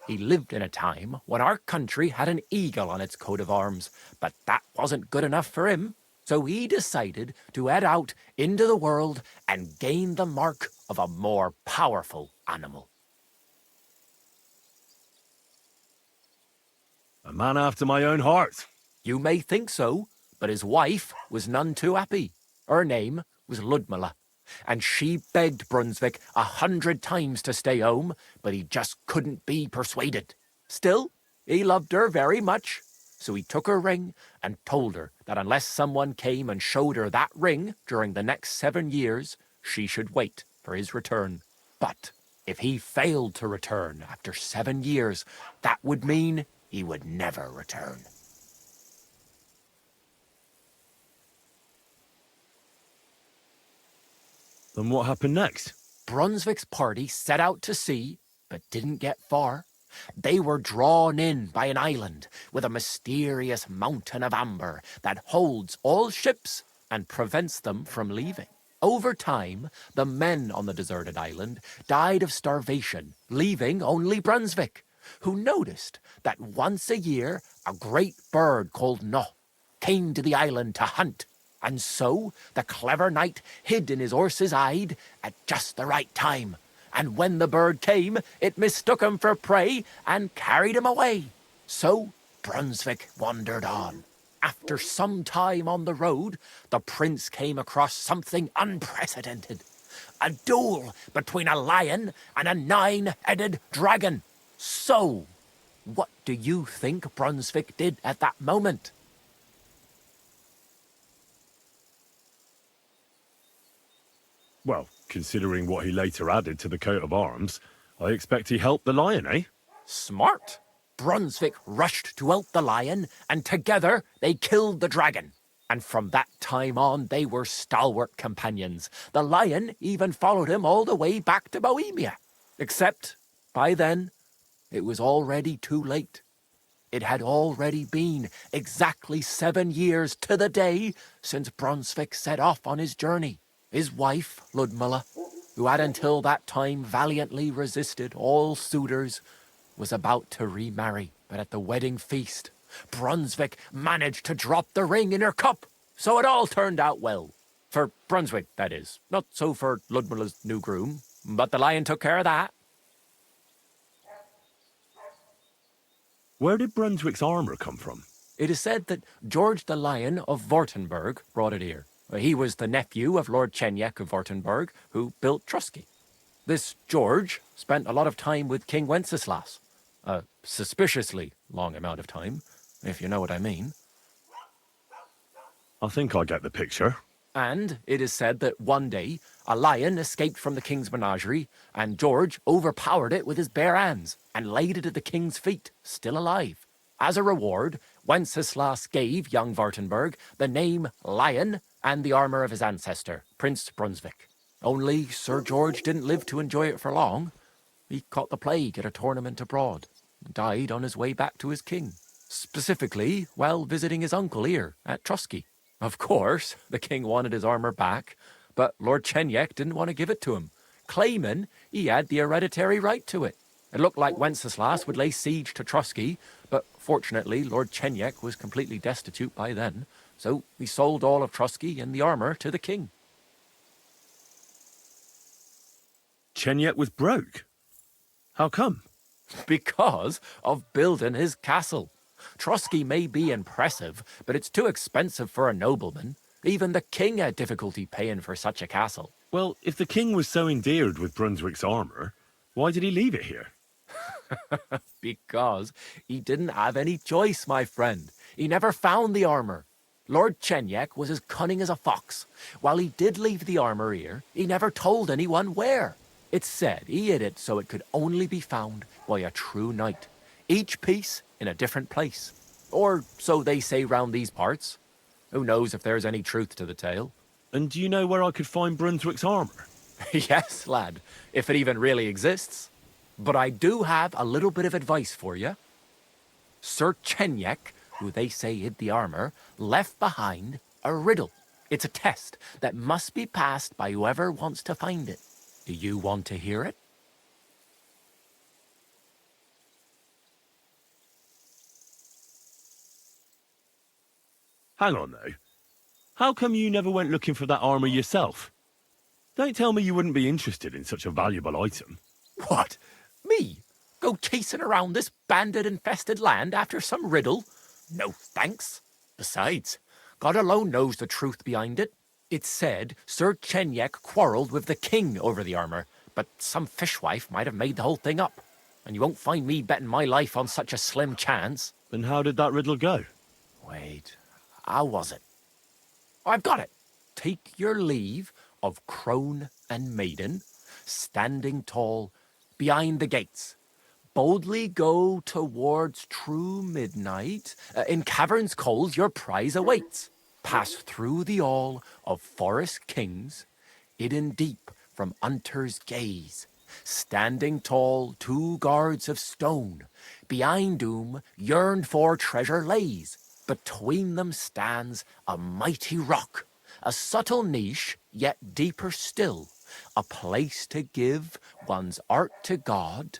[SPEAKER 11] He lived in a time when our country had an eagle on its coat of arms, but that wasn't good enough for him. So he decided to head out into the world and gain the mark of a more powerful animal.
[SPEAKER 2] A man after my own heart.
[SPEAKER 11] You may think so, but his wife was none too happy. Her name was Ludmilla, and she begged Brunswick 100 times to stay home, but he just couldn't be persuaded. Still, he loved her very much, so he took her ring and told her that unless someone came and showed her that ring during the next 7 years, she should wait for his return. But If he failed to return after 7 years, that would mean he would never return.
[SPEAKER 3] Then what happened next?
[SPEAKER 11] Brunswick's party set out to sea, but didn't get far. They were drawn in by an island with a mysterious mountain of amber that holds all ships and prevents them from leaving. Over time, the men on the deserted island died of starvation, leaving only Brunswick, who noticed that once a year a great bird called No came to the island to hunt. And so the clever knight hid in his horse's hide at just the right time. And when the bird came, it mistook him for prey and carried him away. So Brunswick wandered on. After some time on the road, the prince came across something unprecedented. A duel between a lion and a 9-headed dragon. So, what do you think Brunswick did at that moment?
[SPEAKER 3] Well, considering what he later added to the coat of arms, I expect he helped the lion, eh?
[SPEAKER 11] Smart. Brunswick rushed to help the lion, and together they killed the dragon. And from that time on, they were stalwart companions. The lion even followed him all the way back to Bohemia. Except, by then, it was already too late. It had already been exactly 7 years to the day since Brunswick set off on his journey. His wife, Ludmilla, who had until that time valiantly resisted all suitors, was about to remarry. But at the wedding feast, Brunswick managed to drop the ring in her cup. So it all turned out well. For Brunswick, that is. Not so for Ludmilla's new groom, but the lion took care of that.
[SPEAKER 3] Where did Brunswick's armour come from?
[SPEAKER 11] It is said that George the Lion of Württemberg brought it here. He was the nephew of Lord Czech of Württemberg, who built Trusky. This George spent a lot of time with King Wenceslaus. A suspiciously long amount of time, if you know what I mean.
[SPEAKER 3] I think I get the picture.
[SPEAKER 11] And it is said that one day, a lion escaped from the king's menagerie, and George overpowered it with his bare hands and laid it at the king's feet, still alive. As a reward, Wenceslaus gave young Württemberg the name Lion and the armour of his ancestor, Prince Brunswick. Only Sir George didn't live to enjoy it for long. He caught the plague at a tournament abroad and died on his way back to his king, specifically while visiting his uncle here at Trusky. Of course, the king wanted his armour back, but Lord Czech didn't want to give it to him, claiming he had the hereditary right to it. It looked like Wenceslaus would lay siege to Trusky, but fortunately Lord Czech was completely destitute by then, so he sold all of Trusky and the armour to the king.
[SPEAKER 3] Czech was broke. How come?
[SPEAKER 11] Because of building his castle. Trusky may be impressive, but it's too expensive for a nobleman. Even the king had difficulty paying for such a castle.
[SPEAKER 3] Well, if the king was so endeared with Brunswick's armour, why did he leave it here?
[SPEAKER 11] Because he didn't have any choice, my friend. He never found the armour. Lord Czech was as cunning as a fox. While he did leave the armour here, he never told anyone where. It's said he hid it so it could only be found by a true knight. Each piece in a different place. Or so they say round these parts. Who knows if there's any truth to the tale?
[SPEAKER 3] And do you know where I could find Brunswick's armour?
[SPEAKER 11] Yes, lad, if it even really exists. But I do have a little bit of advice for you. Sir Czech, who they say hid the armour, left behind a riddle. It's a test that must be passed by whoever wants to find it. Do you want to hear it?
[SPEAKER 3] Hang on, though. How come you never went looking for that armour yourself? Don't tell me you wouldn't be interested in such a valuable item.
[SPEAKER 11] What? Me? Go chasing around this bandit-infested land after some riddle? No thanks. Besides, God alone knows the truth behind it. It's said Sir Czech quarrelled with the king over the armour, but some fishwife might have made the whole thing up. And you won't find me betting my life on such a slim chance.
[SPEAKER 3] Then how did that riddle go?
[SPEAKER 11] Wait, how was it? I've got it. Take your leave of crone and maiden, standing tall, behind the gates. Boldly go towards true midnight. In caverns cold your prize awaits. Pass through the all of forest kings, hidden deep from hunter's gaze. Standing tall, 2 guards of stone, behind whom yearned for treasure lays. Between them stands a mighty rock, a subtle niche, yet deeper still, a place to give one's art to God.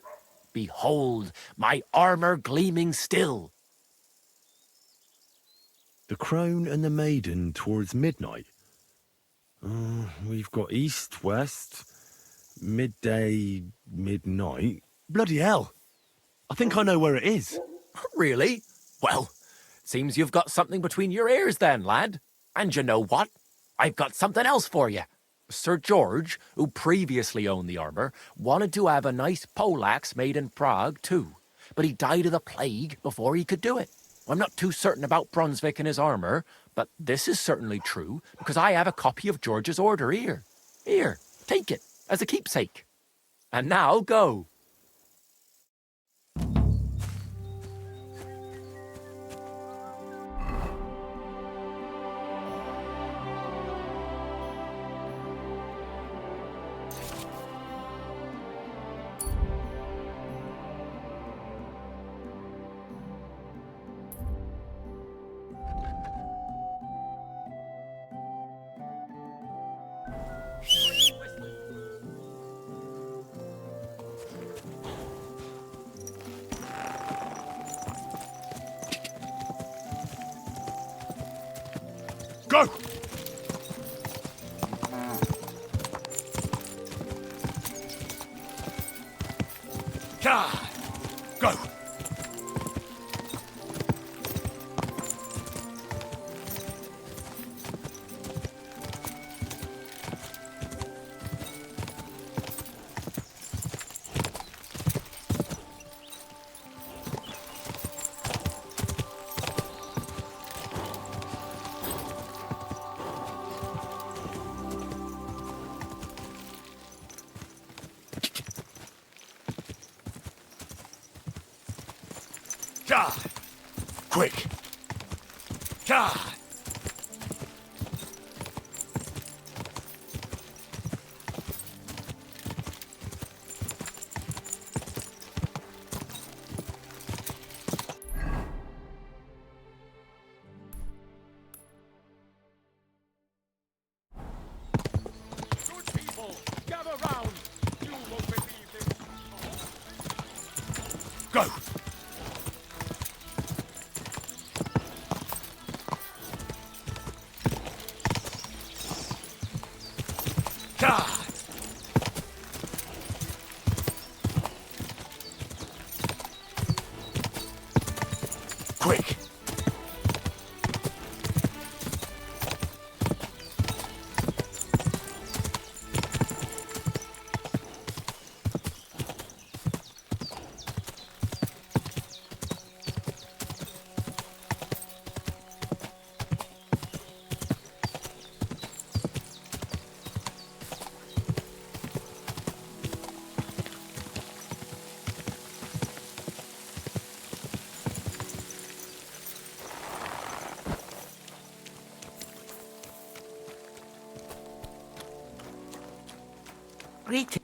[SPEAKER 11] Behold, my armor gleaming still.
[SPEAKER 3] The Crown and the Maiden towards midnight. We've got east, west, midday, midnight. Bloody hell! I think I know where it is.
[SPEAKER 11] Really? Well, seems you've got something between your ears then, lad. And you know what? I've got something else for you. Sir George, who previously owned the armour, wanted to have a nice poleaxe made in Prague too, but he died of the plague before he could do it. I'm not too certain about Brunswick and his armour, but this is certainly true, because I have a copy of George's order here. Here, take it, as a keepsake. And now, go.
[SPEAKER 3] Go! God! Go! God! Quick! God!
[SPEAKER 11] Good people, gather round. You won't believe this.
[SPEAKER 3] Go! God! Quick!
[SPEAKER 8] Greeting.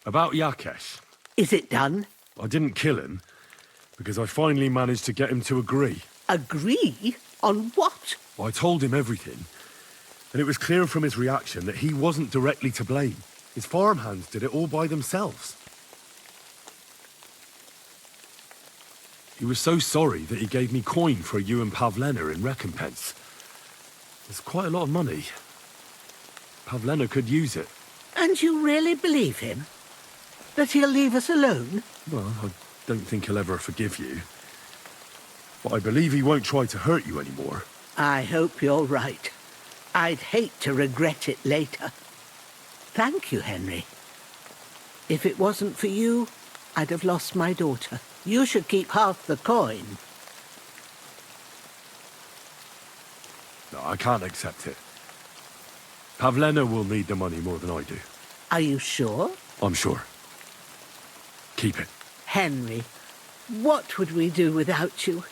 [SPEAKER 3] About Yakesh.
[SPEAKER 8] Is it done?
[SPEAKER 3] I didn't kill him, because I finally managed to get him to agree.
[SPEAKER 8] Agree? On what?
[SPEAKER 3] I told him everything, and it was clear from his reaction that he wasn't directly to blame. His farmhands did it all by themselves. He was so sorry that he gave me coin for you and Pavlena in recompense. It's quite a lot of money. Pavlena could use it.
[SPEAKER 8] And you really believe him? That he'll leave us alone?
[SPEAKER 3] Well, I don't think he'll ever forgive you. But I believe he won't try to hurt you anymore.
[SPEAKER 8] I hope you're right. I'd hate to regret it later. Thank you, Henry. If it wasn't for you, I'd have lost my daughter. You should keep half the coin.
[SPEAKER 3] No, I can't accept it. Pavlena will need the money more than I do.
[SPEAKER 8] Are you sure?
[SPEAKER 3] I'm sure. Keep it.
[SPEAKER 8] Henry, what would we do without you?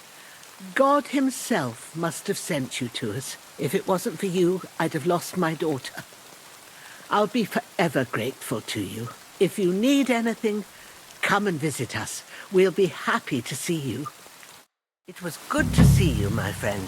[SPEAKER 8] God himself must have sent you to us. If it wasn't for you, I'd have lost my daughter. I'll be forever grateful to you. If you need anything, come and visit us. We'll be happy to see you. It was good to see you, my friend.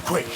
[SPEAKER 23] Quick!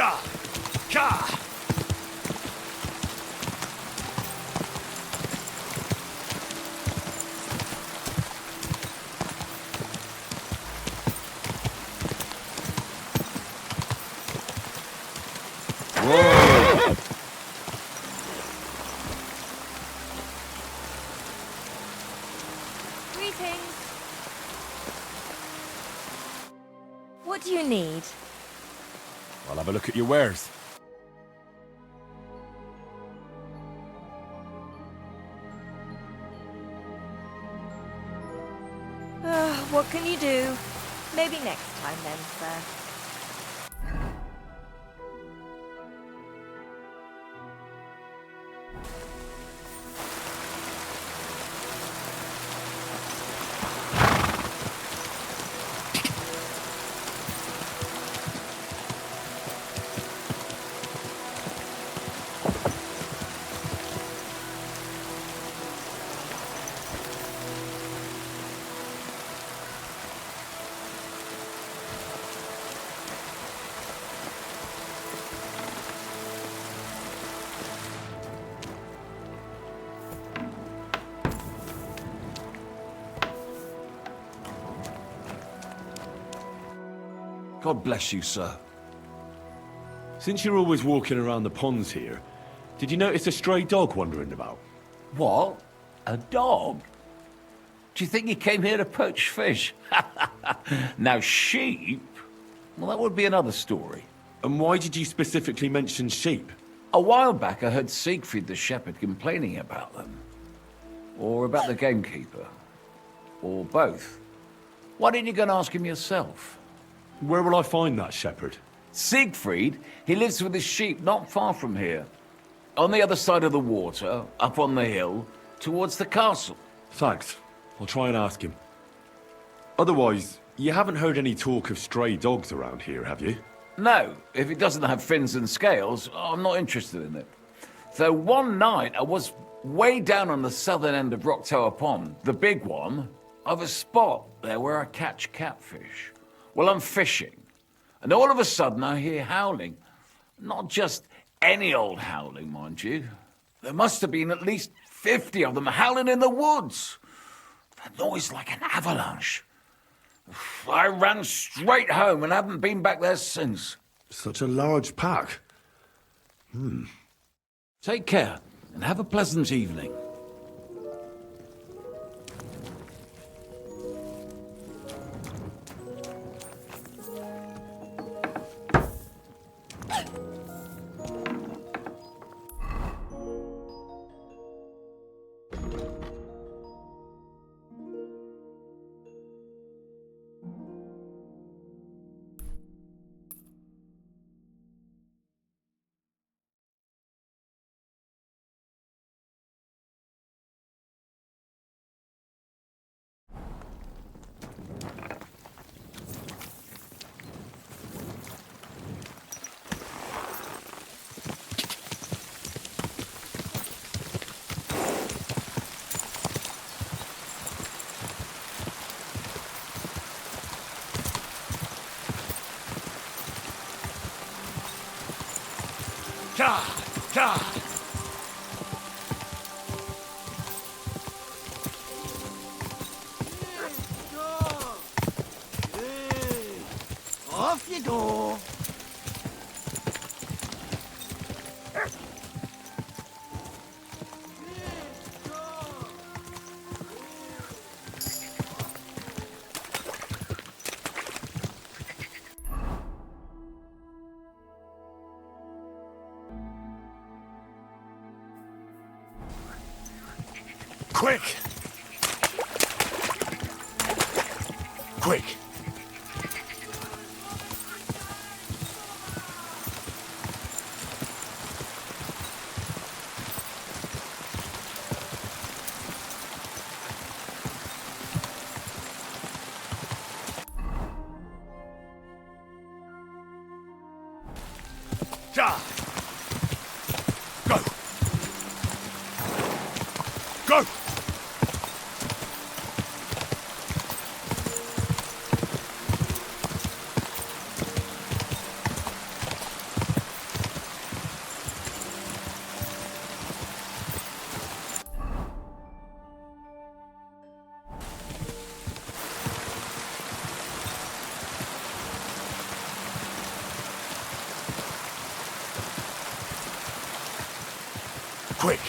[SPEAKER 15] Ka! Ka!
[SPEAKER 2] Whoa!
[SPEAKER 17] Greetings. What do you need?
[SPEAKER 3] I'll have a look at your wares.
[SPEAKER 17] What can you do? Maybe next time then, sir.
[SPEAKER 2] God bless you, sir.
[SPEAKER 3] Since you're always walking around the ponds here, did you notice a stray dog wandering about?
[SPEAKER 6] What? A dog? Do you think he came here to poach fish? Now, sheep? Well, that would be another story.
[SPEAKER 3] And why did you specifically mention sheep?
[SPEAKER 6] A while back, I heard Siegfried the shepherd complaining about them. Or about the gamekeeper. Or both. Why didn't you go and ask him yourself?
[SPEAKER 3] Where will I find that shepherd?
[SPEAKER 6] Siegfried? He lives with his sheep not far from here. On the other side of the water, up on the hill, towards the castle.
[SPEAKER 3] Thanks. I'll try and ask him. Otherwise, you haven't heard any talk of stray dogs around here, have you?
[SPEAKER 6] No, if it doesn't have fins and scales, I'm not interested in it. Though one night I was way down on the southern end of Rock Tower Pond, the big one, of a spot there where I catch catfish. Well, I'm fishing, and all of a sudden I hear howling. Not just any old howling, mind you. There must have been at least 50 of them howling in the woods. A noise like an avalanche. I ran straight home and haven't been back there since.
[SPEAKER 3] Such a large pack.
[SPEAKER 6] Take care, and have a pleasant evening.
[SPEAKER 15] Ka! Ka!
[SPEAKER 4] Off you go.
[SPEAKER 15] Quick! Quick! Ja! Go! Go!
[SPEAKER 23] quick!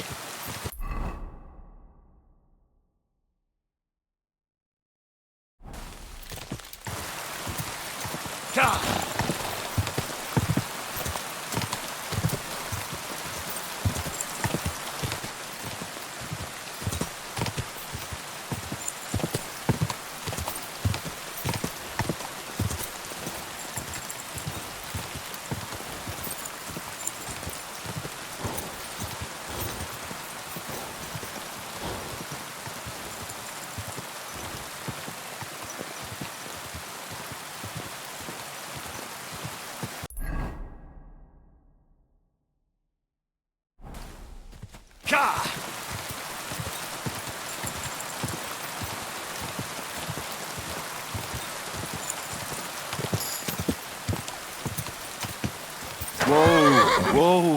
[SPEAKER 2] Whoa!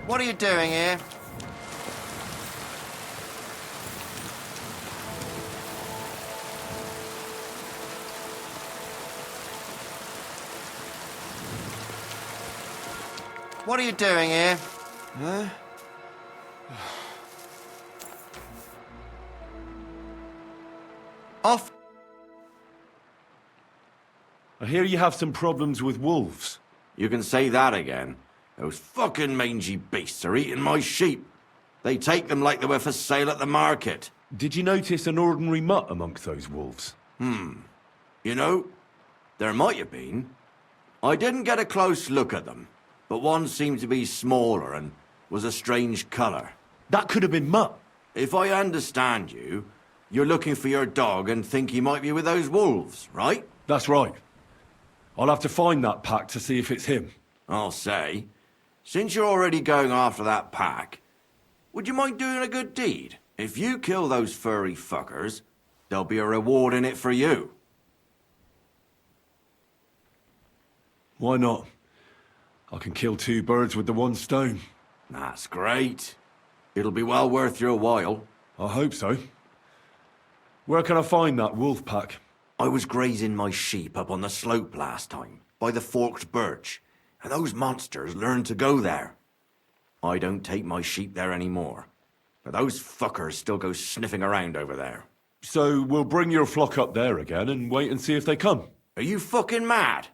[SPEAKER 4] What are you doing here? What are you doing here? Huh? Off.
[SPEAKER 3] I hear you have some problems with wolves.
[SPEAKER 7] You can say that again. Those fucking mangy beasts are eating my sheep. They take them like they were for sale at the market.
[SPEAKER 3] Did you notice an ordinary mutt amongst those wolves?
[SPEAKER 7] You know, there might have been. I didn't get a close look at them, but one seemed to be smaller and was a strange colour.
[SPEAKER 3] That could have been Mutt.
[SPEAKER 7] If I understand you, you're looking for your dog and think he might be with those wolves, right?
[SPEAKER 3] That's right. I'll have to find that pack to see if it's him.
[SPEAKER 7] I'll say, since you're already going after that pack, would you mind doing a good deed? If you kill those furry fuckers, there'll be a reward in it for you.
[SPEAKER 3] Why not? I can kill two birds with the one stone.
[SPEAKER 7] That's great. It'll be well worth your while.
[SPEAKER 3] I hope so. Where can I find that wolf pack?
[SPEAKER 7] I was grazing my sheep up on the slope last time, by the forked birch, and those monsters learned to go there. I don't take my sheep there anymore, but those fuckers still go sniffing around over there.
[SPEAKER 3] So we'll bring your flock up there again and wait and see if they come.
[SPEAKER 7] Are you fucking mad?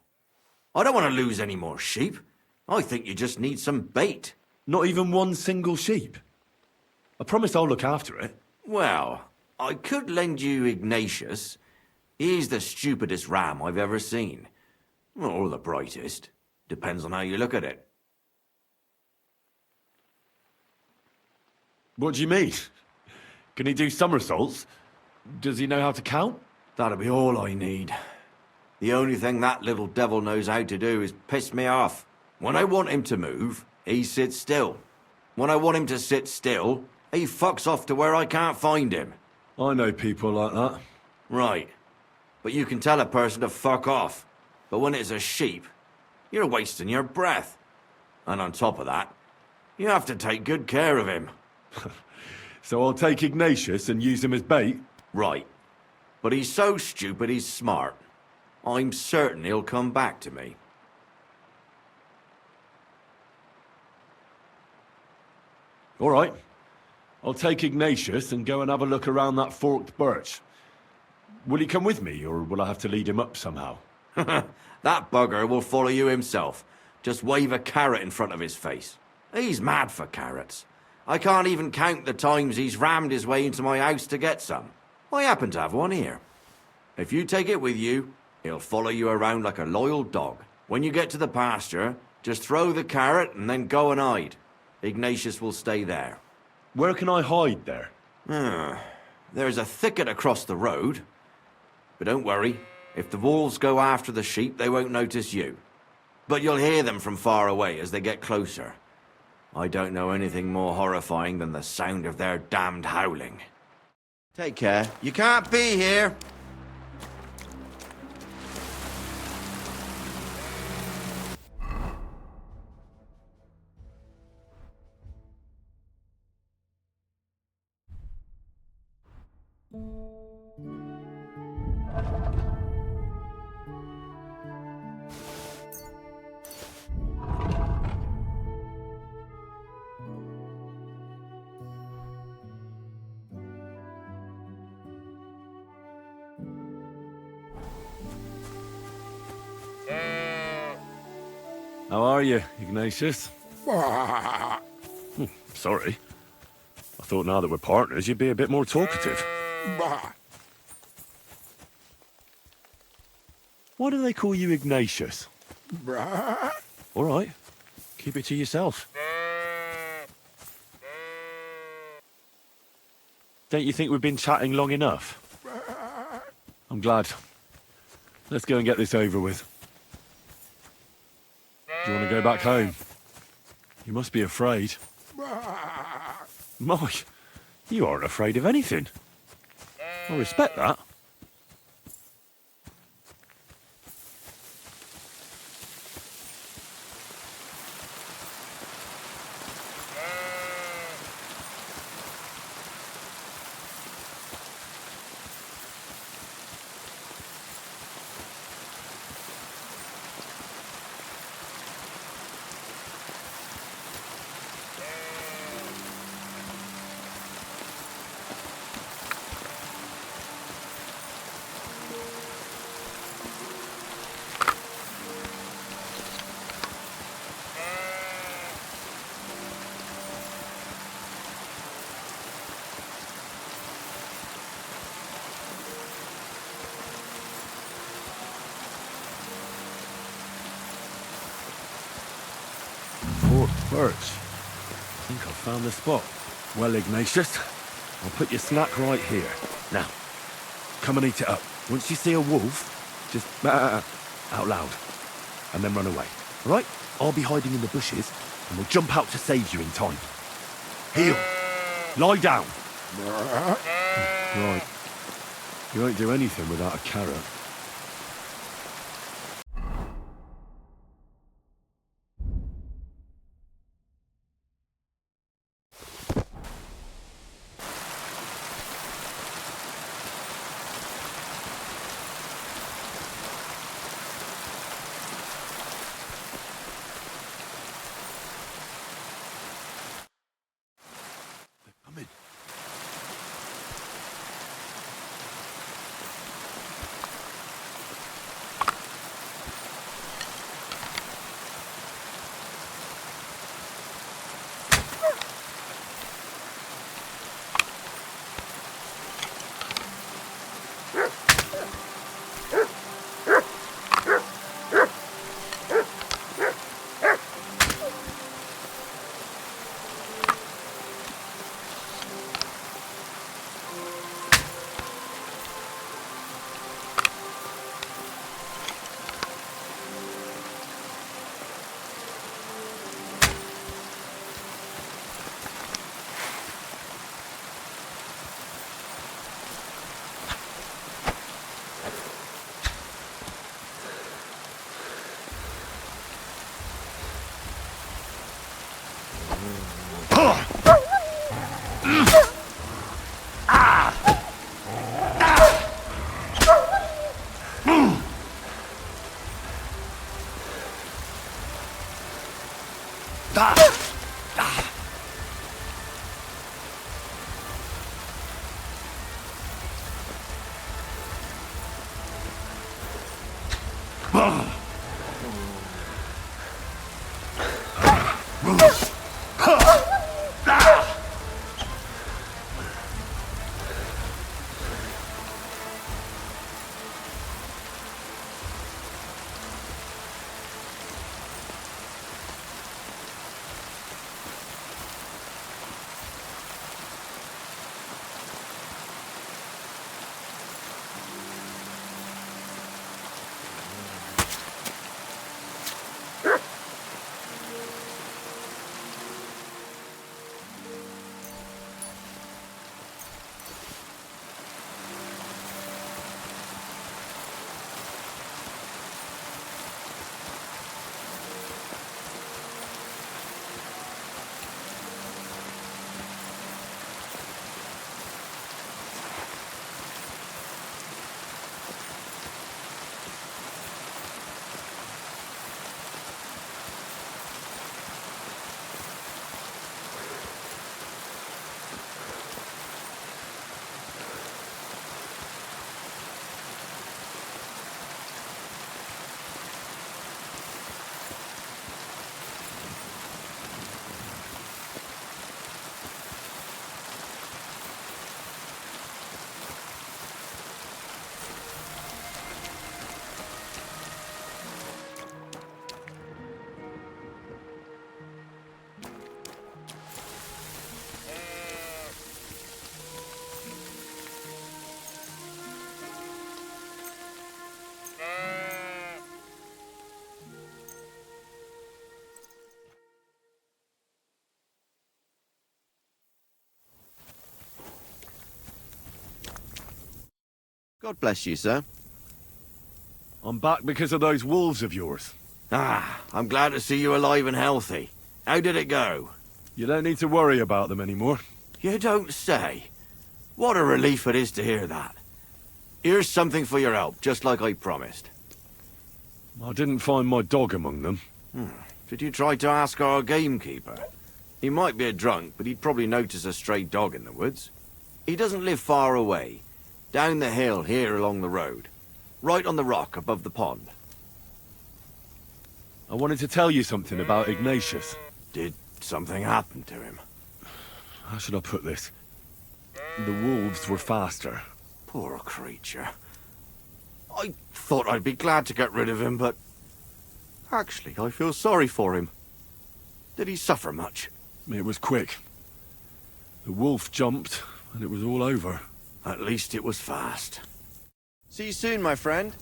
[SPEAKER 7] I don't want to lose any more sheep. I think you just need some bait.
[SPEAKER 3] Not even one single sheep? I promise I'll look after it.
[SPEAKER 7] Well, I could lend you Ignatius. He's the stupidest ram I've ever seen. Or the brightest. Depends on how you look at it.
[SPEAKER 3] What do you mean? Can he do somersaults? Does he know how to count?
[SPEAKER 7] That'll be all I need. The only thing that little devil knows how to do is piss me off. When I want him to move, he sits still. When I want him to sit still, he fucks off to where I can't find him.
[SPEAKER 3] I know people like that.
[SPEAKER 7] Right. But you can tell a person to fuck off. But when it's a sheep, you're wasting your breath. And on top of that, you have to take good care of him.
[SPEAKER 3] So I'll take Ignatius and use him as bait?
[SPEAKER 7] Right. But he's so stupid he's smart. I'm certain he'll come back to me.
[SPEAKER 3] All right. I'll take Ignatius and go and have a look around that forked birch. Will he come with me, or will I have to lead him up somehow?
[SPEAKER 7] That bugger will follow you himself. Just wave a carrot in front of his face. He's mad for carrots. I can't even count the times he's rammed his way into my house to get some. I happen to have one here. If you take it with you, he'll follow you around like a loyal dog. When you get to the pasture, just throw the carrot and then go and hide. Ignatius will stay there.
[SPEAKER 3] Where can I hide there?
[SPEAKER 7] There's a thicket across the road. But don't worry, if the wolves go after the sheep, they won't notice you. But you'll hear them from far away as they get closer. I don't know anything more horrifying than the sound of their damned howling. Take care. You can't be here.
[SPEAKER 3] How are you, Ignatius? Sorry. I thought now that we're partners, you'd be a bit more talkative. Why do they call you Ignatius? All right. Keep it to yourself. Don't you think we've been chatting long enough? I'm glad. Let's go and get this over with. Do you want to go back home? You must be afraid. Mike, you aren't afraid of anything. I respect that. Birch. I think I've found the spot. Well, Ignatius, I'll put your snack right here. Now, come and eat it up. Once you see a wolf, just out loud, and then run away. All right? I'll be hiding in the bushes, and we'll jump out to save you in time. Heel. Lie down. Right. You won't do anything without a carrot.
[SPEAKER 7] God bless you, sir.
[SPEAKER 15] I'm back because of those wolves of yours.
[SPEAKER 7] Ah, I'm glad to see you alive and healthy. How did it go?
[SPEAKER 15] You don't need to worry about them anymore.
[SPEAKER 7] You don't say. What a relief it is to hear that. Here's something for your help, just like I promised.
[SPEAKER 15] I didn't find my dog among them.
[SPEAKER 7] Did you try to ask our gamekeeper? He might be a drunk, but he'd probably notice a stray dog in the woods. He doesn't live far away. Down the hill here along the road. Right on the rock above the pond.
[SPEAKER 15] I wanted to tell you something about Ignatius.
[SPEAKER 7] Did something happen to him?
[SPEAKER 15] How should I put this? The wolves were faster.
[SPEAKER 7] Poor creature. I thought I'd be glad to get rid of him, but... Actually, I feel sorry for him. Did he suffer much?
[SPEAKER 15] It was quick. The wolf jumped, and it was all over.
[SPEAKER 7] At least it was fast. See you soon, my friend.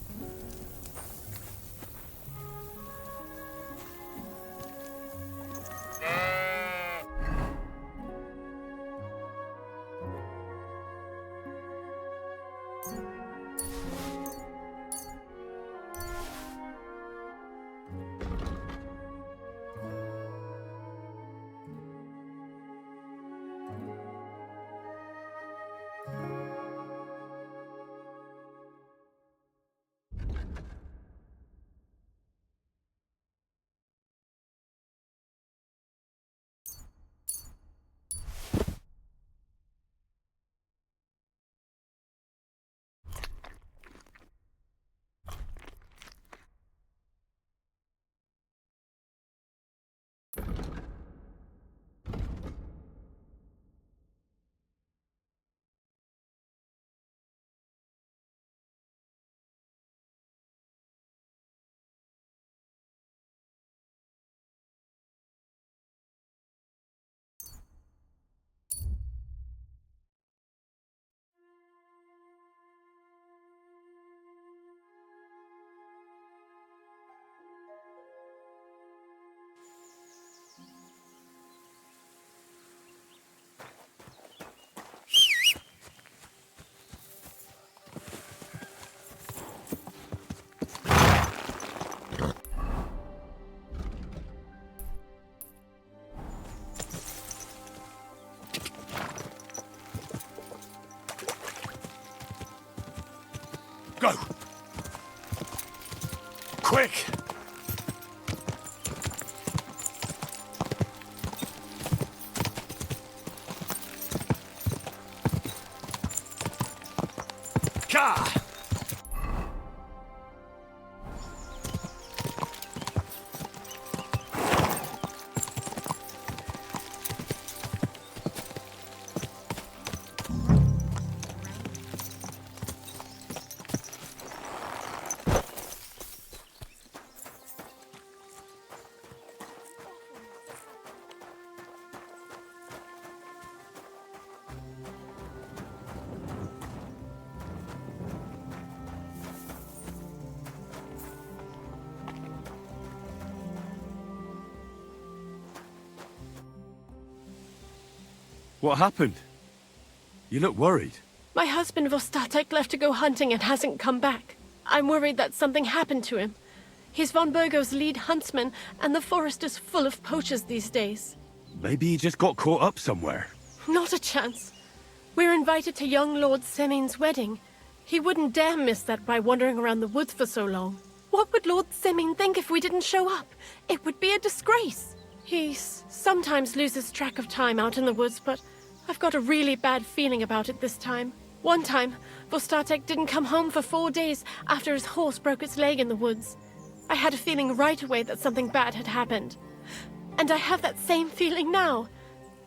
[SPEAKER 15] Go! Quick! Ka! What happened? You look worried.
[SPEAKER 1] My husband Vostatek left to go hunting and hasn't come back. I'm worried that something happened to him. He's von Burgo's lead huntsman, and the forest is full of poachers these days.
[SPEAKER 15] Maybe he just got caught up somewhere.
[SPEAKER 1] Not a chance. We're invited to young Lord Semin's wedding. He wouldn't dare miss that by wandering around the woods for so long. What would Lord Semin think if we didn't show up? It would be a disgrace. He sometimes loses track of time out in the woods, but I've got a really bad feeling about it this time. One time, Vostatek didn't come home for 4 days after his horse broke its leg in the woods. I had a feeling right away that something bad had happened. And I have that same feeling now.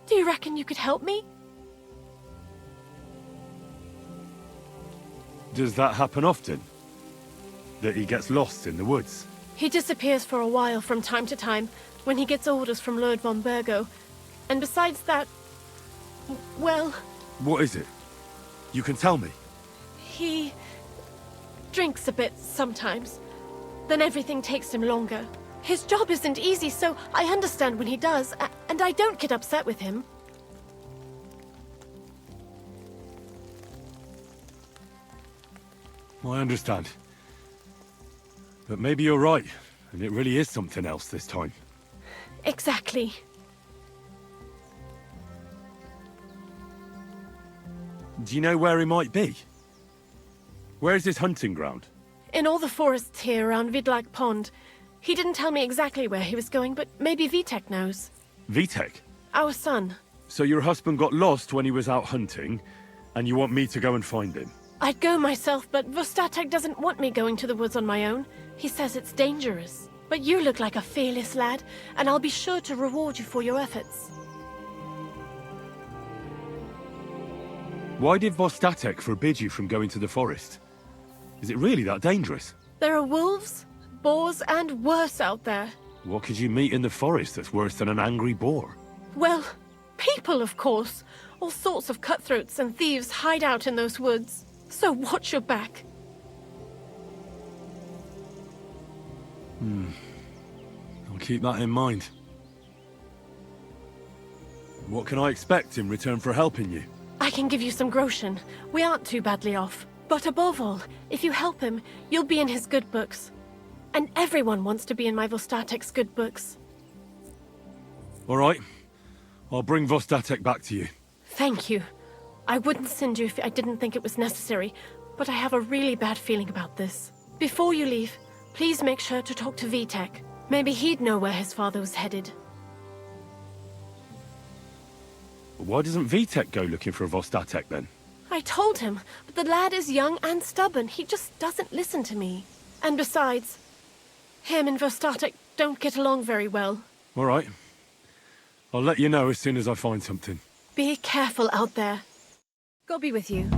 [SPEAKER 1] Do you reckon you could help me?
[SPEAKER 15] Does that happen often? That he gets lost in the woods?
[SPEAKER 1] He disappears for a while from time to time when he gets orders from Lord von Burgo. And besides that, well...
[SPEAKER 15] What is it? You can tell me.
[SPEAKER 1] He drinks a bit sometimes. Then everything takes him longer. His job isn't easy, so I understand when he does, and I don't get upset with him.
[SPEAKER 3] I understand. But maybe you're right, and it really is something else this time.
[SPEAKER 1] Exactly.
[SPEAKER 3] Do you know where he might be? Where's his hunting ground?
[SPEAKER 1] In all the forests here around Vidlak Pond. He didn't tell me exactly where he was going, but maybe Vitek knows.
[SPEAKER 3] Vitek?
[SPEAKER 1] Our son.
[SPEAKER 3] So your husband got lost when he was out hunting, and you want me to go and find him?
[SPEAKER 1] I'd go myself, but Vostatek doesn't want me going to the woods on my own. He says it's dangerous. But you look like a fearless lad, and I'll be sure to reward you for your efforts.
[SPEAKER 3] Why did Vostatek forbid you from going to the forest? Is it really that dangerous?
[SPEAKER 1] There are wolves, boars, and worse out there.
[SPEAKER 3] What could you meet in the forest that's worse than an angry boar?
[SPEAKER 1] Well, people, of course. All sorts of cutthroats and thieves hide out in those woods. So watch your back.
[SPEAKER 3] I'll keep that in mind. What can I expect in return for helping you?
[SPEAKER 1] I can give you some groschen. We aren't too badly off. But above all, if you help him, you'll be in his good books. And everyone wants to be in my Vostatek's good books.
[SPEAKER 3] All right. I'll bring Vostatek back to you.
[SPEAKER 1] Thank you. I wouldn't send you if I didn't think it was necessary, but I have a really bad feeling about this. Before you leave, please make sure to talk to Vitek. Maybe he'd know where his father was headed.
[SPEAKER 3] Why doesn't Vitek go looking for Vostatek then?
[SPEAKER 1] I told him, but the lad is young and stubborn. He just doesn't listen to me. And besides, him and Vostatek don't get along very well.
[SPEAKER 3] All right. I'll let you know as soon as I find something.
[SPEAKER 1] Be careful out there.
[SPEAKER 17] God be with you.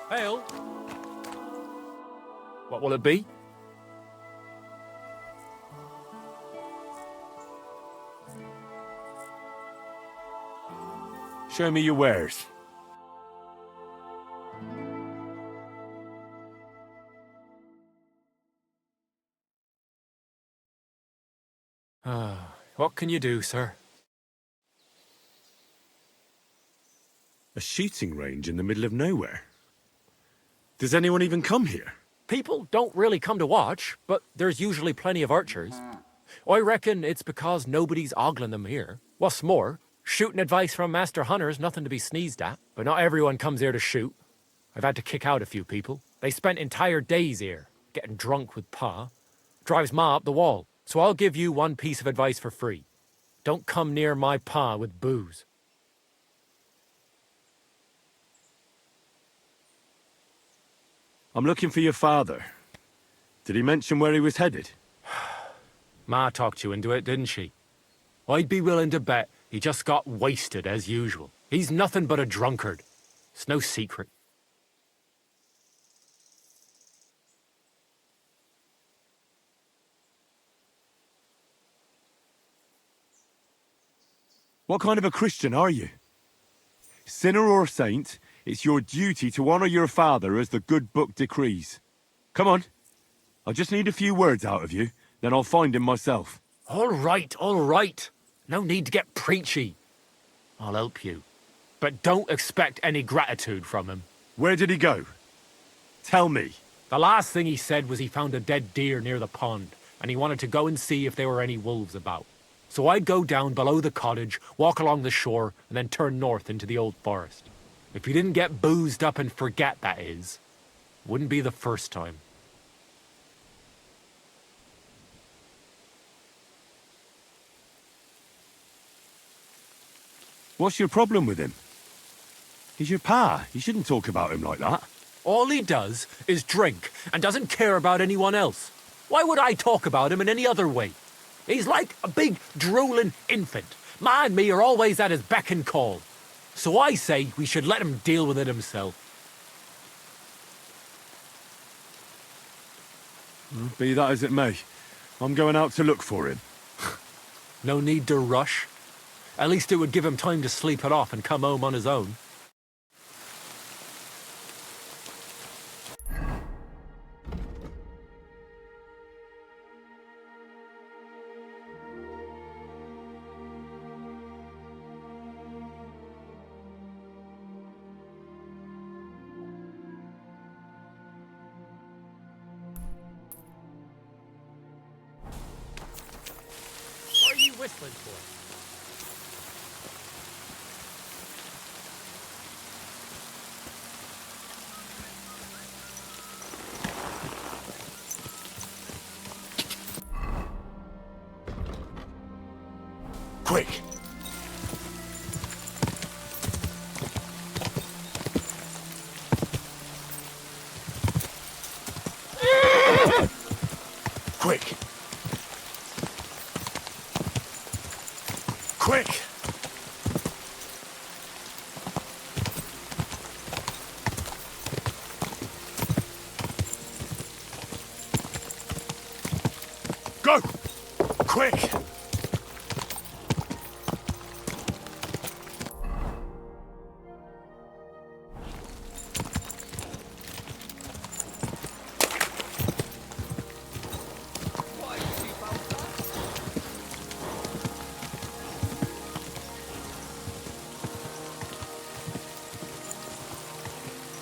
[SPEAKER 11] Hail! What will it be?
[SPEAKER 3] Show me your wares.
[SPEAKER 11] What can you do, sir?
[SPEAKER 3] A shooting range in the middle of nowhere? Does anyone even come here?
[SPEAKER 11] People don't really come to watch, but there's usually plenty of archers. I reckon it's because nobody's ogling them here. What's more, shooting advice from master hunters nothing to be sneezed at, but not everyone comes here to shoot. I've had to kick out a few people. They spent entire days here, getting drunk with Pa. Drives Ma up the wall, so I'll give you one piece of advice for free. Don't come near my Pa with booze.
[SPEAKER 3] I'm looking for your father. Did he mention where he was headed?
[SPEAKER 11] Ma talked you into it, didn't she? I'd be willing to bet he just got wasted as usual. He's nothing but a drunkard. It's no secret.
[SPEAKER 3] What kind of a Christian are you?
[SPEAKER 15] Sinner or saint, it's your duty to honor your father as the good book decrees. Come on. I just need a few words out of you, then I'll find him myself.
[SPEAKER 11] All right, all right. No need to get preachy. I'll help you. But don't expect any gratitude from him.
[SPEAKER 15] Where did he go? Tell me.
[SPEAKER 11] The last thing he said was he found a dead deer near the pond, and he wanted to go and see if there were any wolves about. So I'd go down below the cottage, walk along the shore, and then turn north into the old forest. If you didn't get boozed up and forget, that is. Wouldn't be the first time.
[SPEAKER 15] What's your problem with him? He's your pa. You shouldn't talk about him like that.
[SPEAKER 11] All he does is drink and doesn't care about anyone else. Why would I talk about him in any other way? He's like a big, drooling infant. Ma and me are always at his beck and call. So I say we should let him deal with it himself.
[SPEAKER 15] Be that as it may, I'm going out to look for him.
[SPEAKER 11] No need to rush. At least it would give him time to sleep it off and come home on his own. What are you whistling for?
[SPEAKER 15] Quick! Quick! Quick! Go! Quick!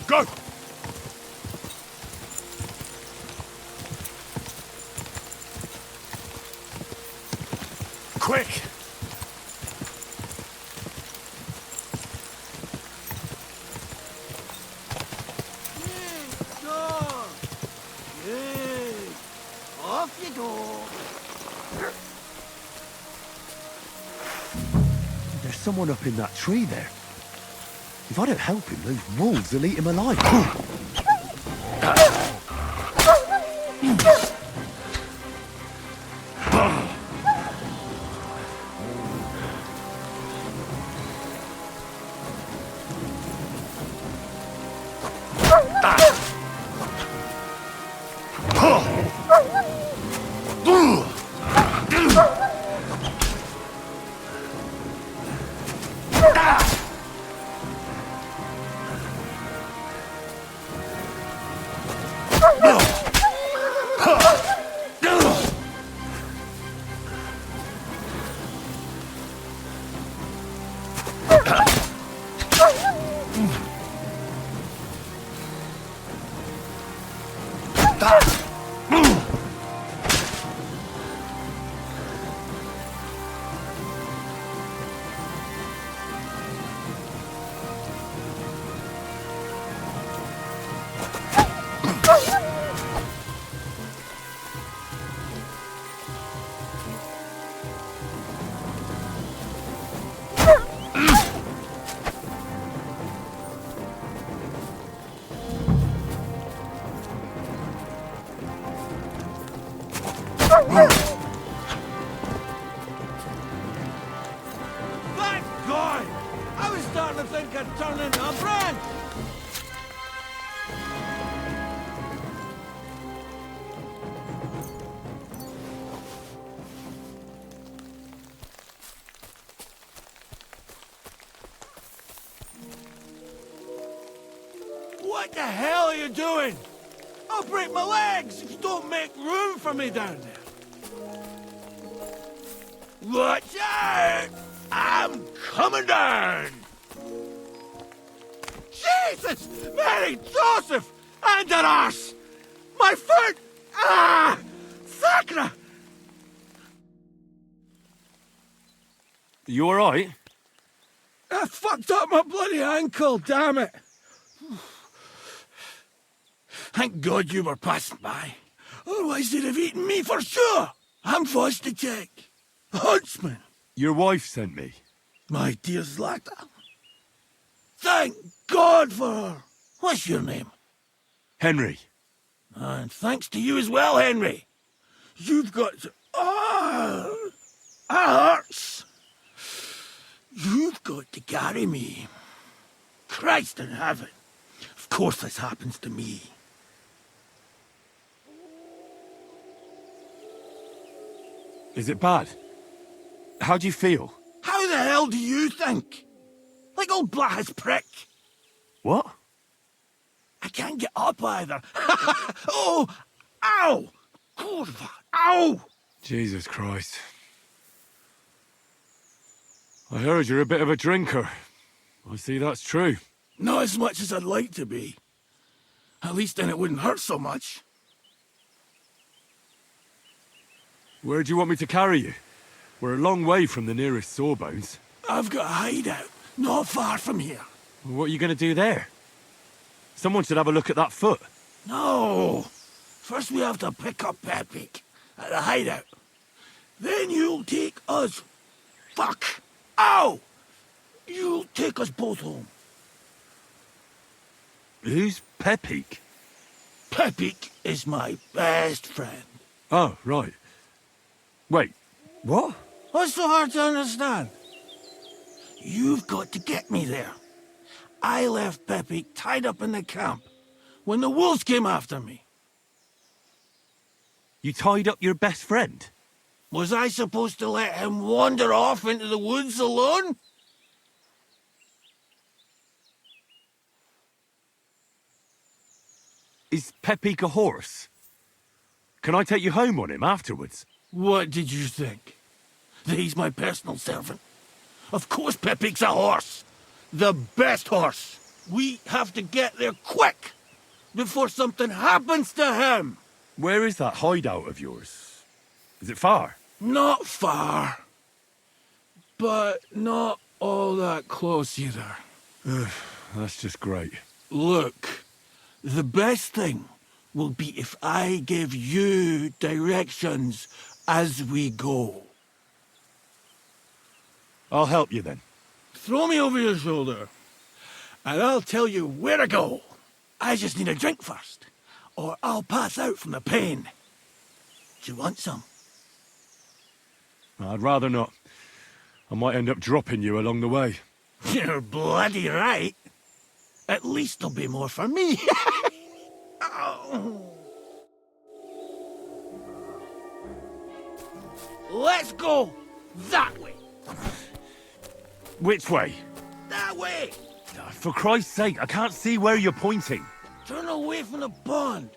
[SPEAKER 15] Go! Quick!
[SPEAKER 4] Off you go.
[SPEAKER 3] There's someone up in that tree there. If I don't help him, those wolves will eat him alive.
[SPEAKER 4] Thank God! I was starting to think I'd turn into a brand!
[SPEAKER 16] What the hell are you doing? I'll break my legs if you don't make room for me down there. Watch out! I'm coming down! Jesus! Mary Joseph! And an arse! My foot! Ah! Sacra!
[SPEAKER 3] You alright?
[SPEAKER 16] I fucked up my bloody ankle, damn it! Thank God you were passing by. Otherwise they'd have eaten me for sure. I'm Czech. Huntsman.
[SPEAKER 3] Your wife sent me.
[SPEAKER 16] My dear Zlata. Thank God for her. What's your name?
[SPEAKER 3] Henry.
[SPEAKER 16] And thanks to you as well, Henry. You've got to... Oh, that hurts. You've got to carry me. Christ in heaven. Of course this happens to me.
[SPEAKER 3] Is it bad? How do you feel?
[SPEAKER 16] How the hell do you think? Like old Black's prick.
[SPEAKER 3] What?
[SPEAKER 16] I can't get up either. Oh! Ow! Kurva! Ow!
[SPEAKER 3] Jesus Christ. I heard you're a bit of a drinker. I see that's true.
[SPEAKER 16] Not as much as I'd like to be. At least then it wouldn't hurt so much.
[SPEAKER 3] Where do you want me to carry you? We're a long way from the nearest sawbones.
[SPEAKER 16] I've got a hideout, not far from here.
[SPEAKER 3] What are you going to do there? Someone should have a look at that foot.
[SPEAKER 16] No! First we have to pick up Pepik at the hideout. Then you'll take us... Fuck! Ow! You'll take us both home.
[SPEAKER 3] Who's Pepik?
[SPEAKER 16] Pepik is my best friend.
[SPEAKER 3] Oh, right. Wait, what?
[SPEAKER 16] What's so hard to understand? You've got to get me there. I left Pepik tied up in the camp when the wolves came after me.
[SPEAKER 3] You tied up your best friend?
[SPEAKER 16] Was I supposed to let him wander off into the woods alone?
[SPEAKER 3] Is Pepik a horse? Can I take you home on him afterwards?
[SPEAKER 16] What did you think? That he's my personal servant? Of course Pepik's a horse. The best horse. We have to get there quick, before something happens to him.
[SPEAKER 3] Where is that hideout of yours? Is it far?
[SPEAKER 16] Not far. But not all that close either.
[SPEAKER 3] That's just great.
[SPEAKER 16] Look, the best thing will be if I give you directions as we go.
[SPEAKER 3] I'll help you then.
[SPEAKER 16] Throw me over your shoulder, and I'll tell you where to go. I just need a drink first, or I'll pass out from the pain. Do you want some?
[SPEAKER 3] I'd rather not. I might end up dropping you along the way.
[SPEAKER 16] You're bloody right. At least there'll be more for me. Oh. Let's go that way.
[SPEAKER 3] Which way?
[SPEAKER 16] That way.
[SPEAKER 3] For Christ's sake, I can't see where you're pointing.
[SPEAKER 16] Turn away from the pond.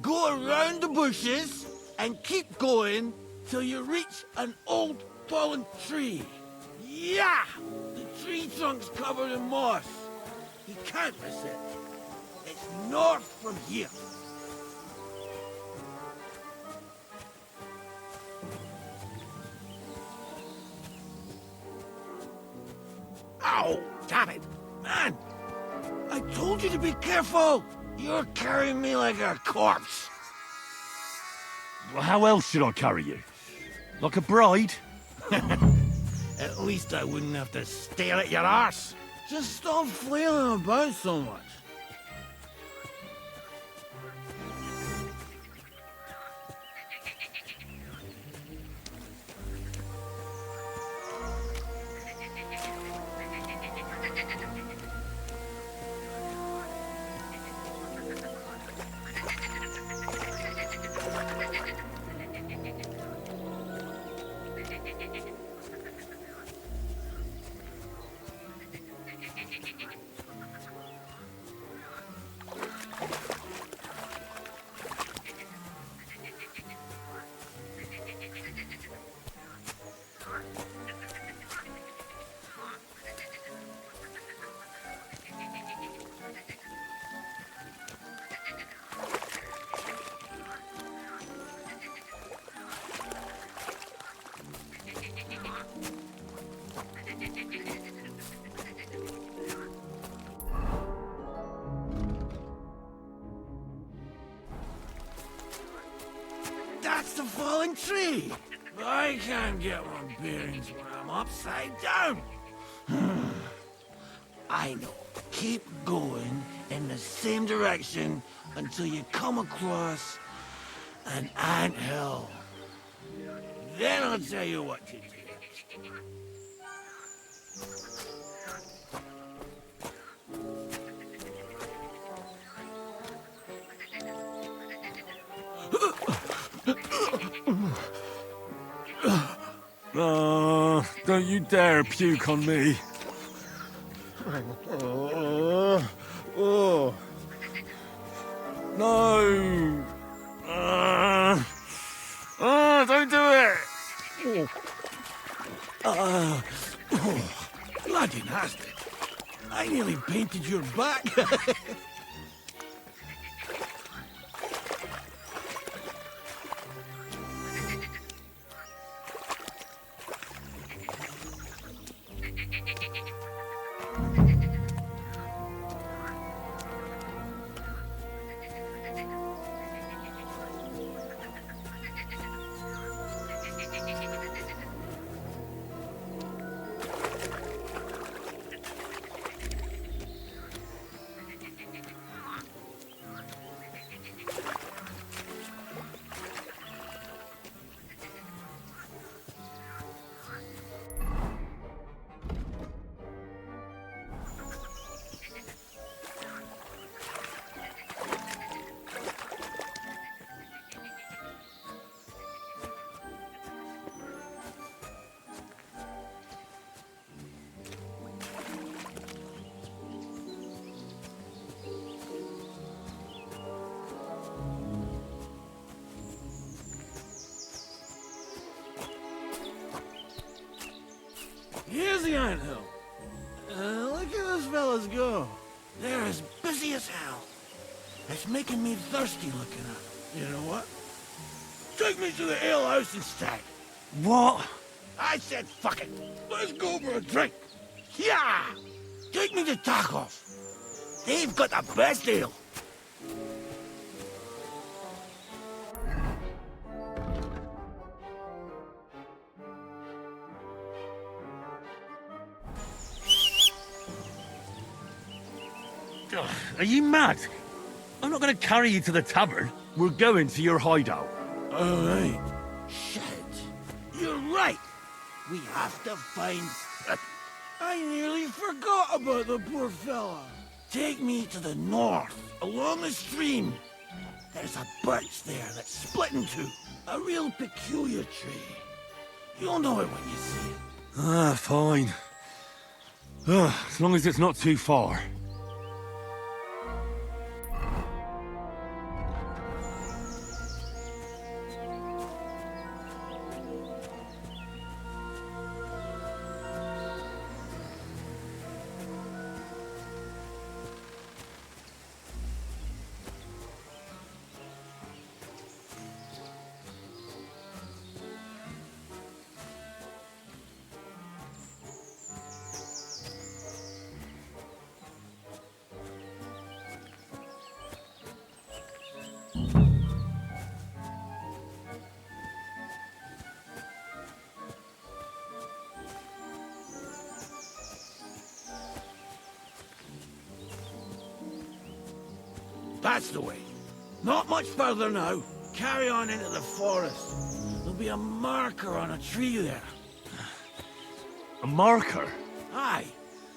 [SPEAKER 16] Go around the bushes and keep going till you reach an old fallen tree. Yeah! The tree trunk's covered in moss. You can't miss it. It's north from here. Ow! Damn it! Man! I told you to be careful! You're carrying me like a corpse.
[SPEAKER 3] Well, how else should I carry you? Like a bride?
[SPEAKER 16] At least I wouldn't have to stare at your arse. Just stop flailing about so much. a falling tree. I can't get my bearings when I'm upside down. I know. Keep going in the same direction until you come across an anthill. Then I'll tell you what to do.
[SPEAKER 15] Don't you dare puke on me. No! Don't do it!
[SPEAKER 16] Bloody nasty. I nearly painted your back. Here's the anthill. Look at those fellas go. They're as busy as hell. It's making me thirsty looking at them. You know what? Take me to the ale house instead.
[SPEAKER 15] What?
[SPEAKER 16] I said fuck it. Let's go for a drink. Yeah! Take me to Tacos. They've got the best ale.
[SPEAKER 15] Are you mad? I'm not going to carry you to the tavern. We're going to your hideout.
[SPEAKER 16] All right. Shit. You're right. We have to find... I nearly forgot about the poor fella. Take me to the north, along the stream. There's a birch there that's split in two. A real peculiar tree. You'll know it when you see it.
[SPEAKER 15] Ah, fine. As long as it's not too far.
[SPEAKER 16] That's the way. Not much further now. Carry on into the forest. There'll be a marker on a tree there.
[SPEAKER 15] A marker?
[SPEAKER 16] Aye.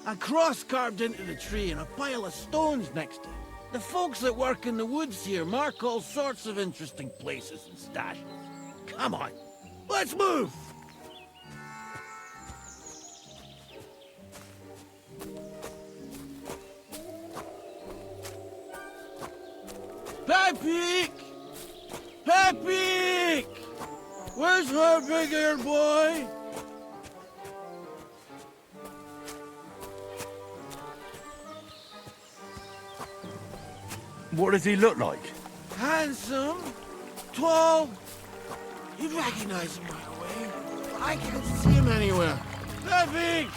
[SPEAKER 16] A cross carved into the tree and a pile of stones next to it. The folks that work in the woods here mark all sorts of interesting places and stashes. Come on. Let's move! Pepe! Pepe! Where's her big-eared boy?
[SPEAKER 15] What does he look like?
[SPEAKER 16] Handsome, tall. You'd recognize him right away. I can't see him anywhere. Pepe!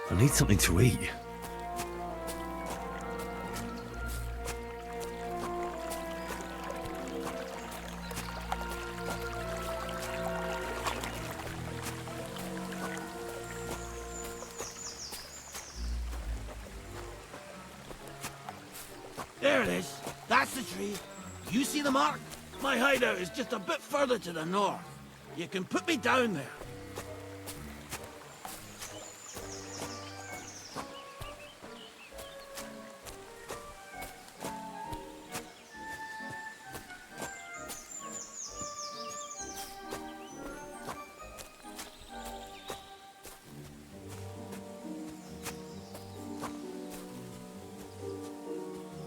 [SPEAKER 3] I need something to eat.
[SPEAKER 16] There it is. That's the tree. You see the mark? My hideout is just a bit further to the north. You can put me down there.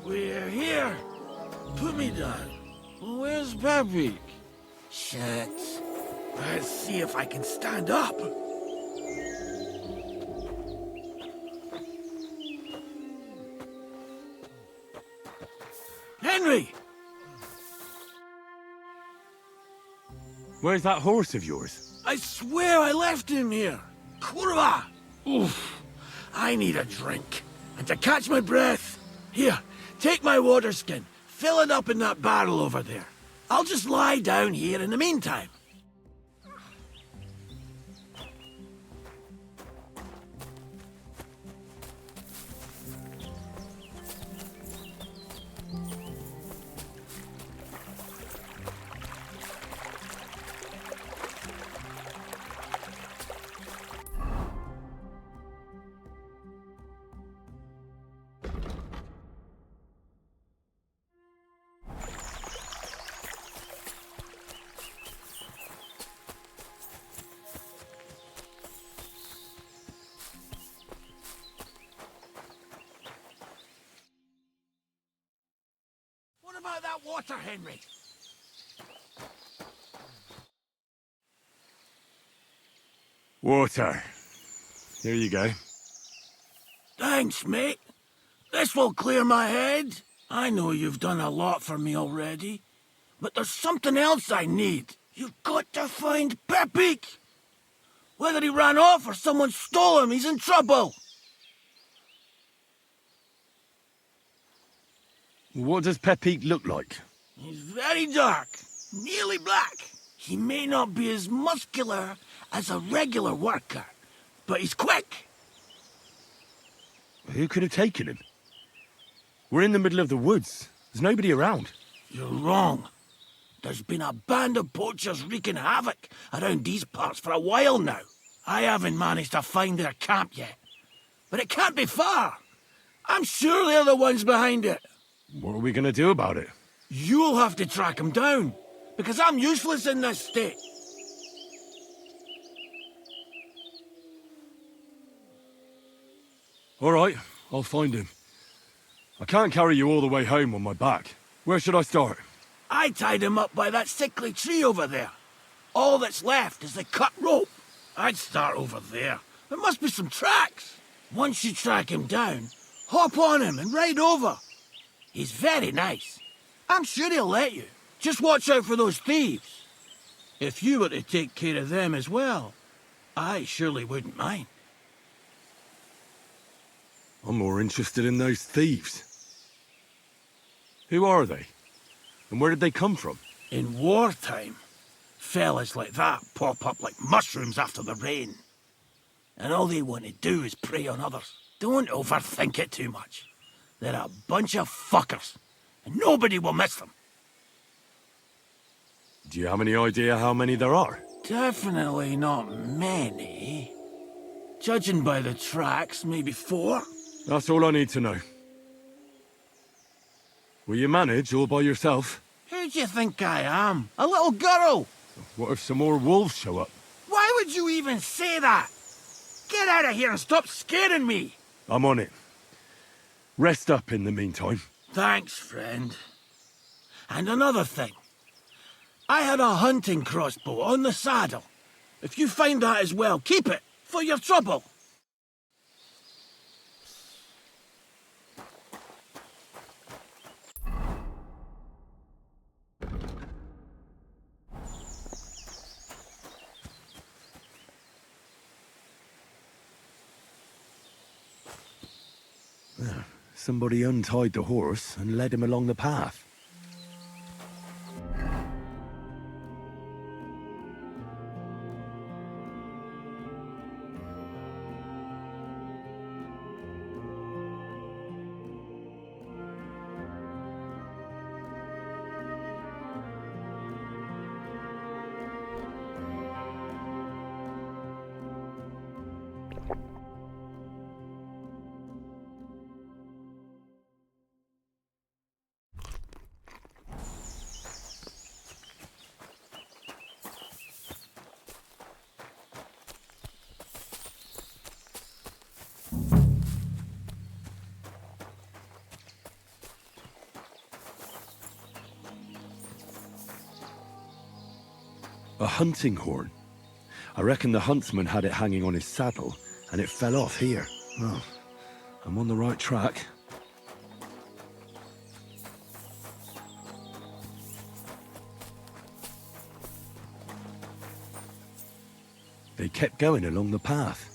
[SPEAKER 16] We're here. Put me down. Where's Babik? Shit. Let's see if I can stand up. Henry!
[SPEAKER 3] Where's that horse of yours?
[SPEAKER 16] I swear I left him here. Kurwa! Oof. I need a drink. And to catch my breath. Here, take my water skin. Fill it up in that barrel over there. I'll just lie down here in the meantime. What about that water, Henry?
[SPEAKER 3] Water. Here you go.
[SPEAKER 16] Thanks, mate. This will clear my head. I know you've done a lot for me already, but there's something else I need. You've got to find Pepik. Whether he ran off or someone stole him, he's in trouble.
[SPEAKER 3] What does Pepik look like?
[SPEAKER 16] He's very dark, nearly black. He may not be as muscular as a regular worker, but he's quick.
[SPEAKER 3] Who could have taken him? We're in the middle of the woods. There's nobody around.
[SPEAKER 16] You're wrong. There's been a band of poachers wreaking havoc around these parts for a while now. I haven't managed to find their camp yet, but it can't be far. I'm sure they're the ones behind it.
[SPEAKER 3] What are we going to do about it?
[SPEAKER 16] You'll have to track them down, because I'm useless in this state.
[SPEAKER 3] All right, I'll find him. I can't carry you all the way home on my back. Where should I start?
[SPEAKER 16] I tied him up by that sickly tree over there. All that's left is the cut rope. I'd start over there. There must be some tracks. Once you track him down, hop on him and ride over. He's very nice. I'm sure he'll let you. Just watch out for those thieves. If you were to take care of them as well, I surely wouldn't mind.
[SPEAKER 3] I'm more interested in those thieves. Who are they? And where did they come from?
[SPEAKER 16] In wartime, fellas like that pop up like mushrooms after the rain. And all they want to do is prey on others. Don't overthink it too much. They're a bunch of fuckers, and nobody will miss them.
[SPEAKER 3] Do you have any idea how many there are?
[SPEAKER 16] Definitely not many. Judging by the tracks, maybe 4.
[SPEAKER 3] That's all I need to know. Will you manage all by yourself?
[SPEAKER 16] Who do you think I am? A little girl?
[SPEAKER 3] What if some more wolves show up?
[SPEAKER 16] Why would you even say that? Get out of here and stop scaring me!
[SPEAKER 3] I'm on it. Rest up in the meantime.
[SPEAKER 16] Thanks, friend. And another thing. I had a hunting crossbow on the saddle. If you find that as well, keep it, for your trouble.
[SPEAKER 3] Somebody untied the horse and led him along the path. A hunting horn. I reckon the huntsman had it hanging on his saddle, and it fell off here. Oh, I'm on the right track. They kept going along the path.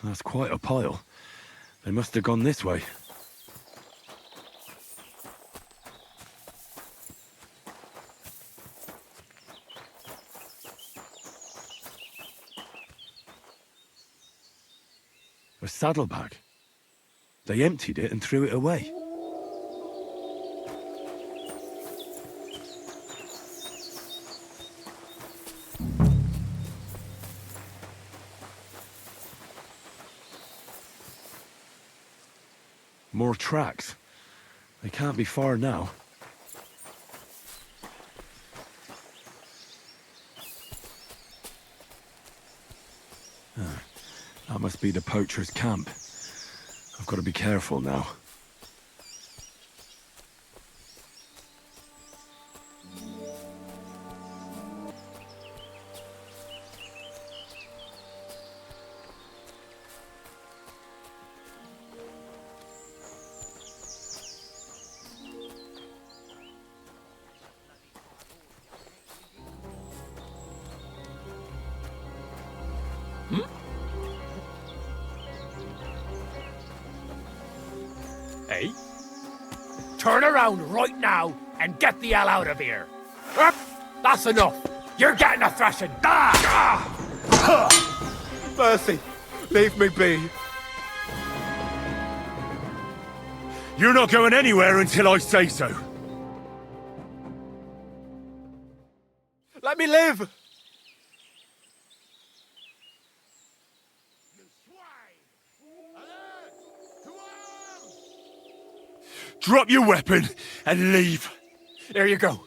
[SPEAKER 3] That's quite a pile. They must have gone this way. A saddlebag. They emptied it and threw it away. More tracks. They can't be far now. That must be the poacher's camp. I've got to be careful now.
[SPEAKER 11] Hey? Turn around right now and get the hell out of here. That's enough. You're getting a thrashing.
[SPEAKER 15] Mercy, leave me be. You're not going anywhere until I say so.
[SPEAKER 11] Let me live.
[SPEAKER 15] Drop your weapon and leave.
[SPEAKER 11] There you go.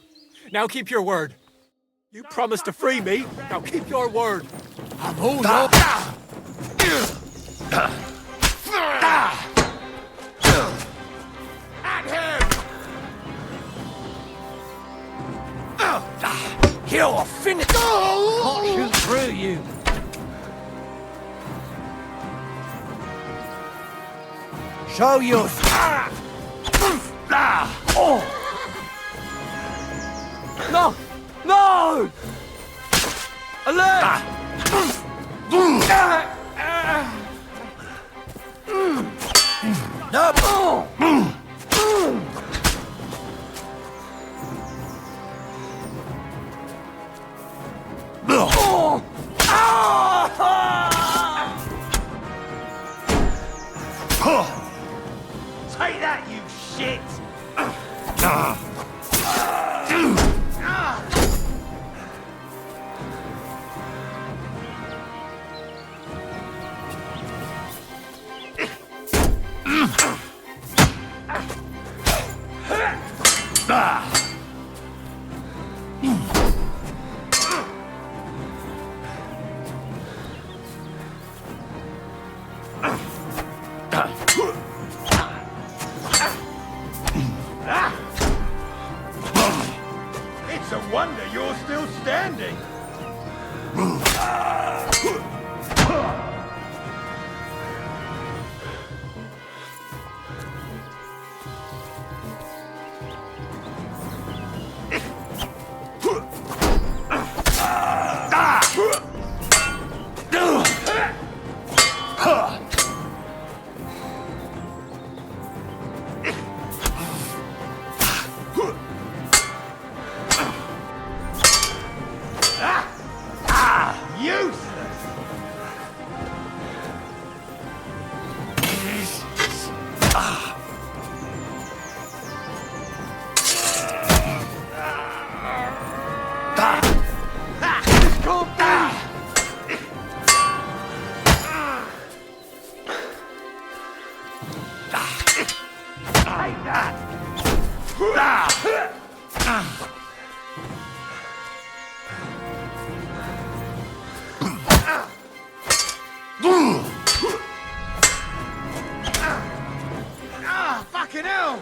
[SPEAKER 11] Now keep your word. You promised to free me. Now keep your word. I'm holding up. At him! He'll finish. Can't shoot through you. Show your. No! No! Alert!
[SPEAKER 16] Take that, you shit! It's a wonder you're still standing. Fucking hell!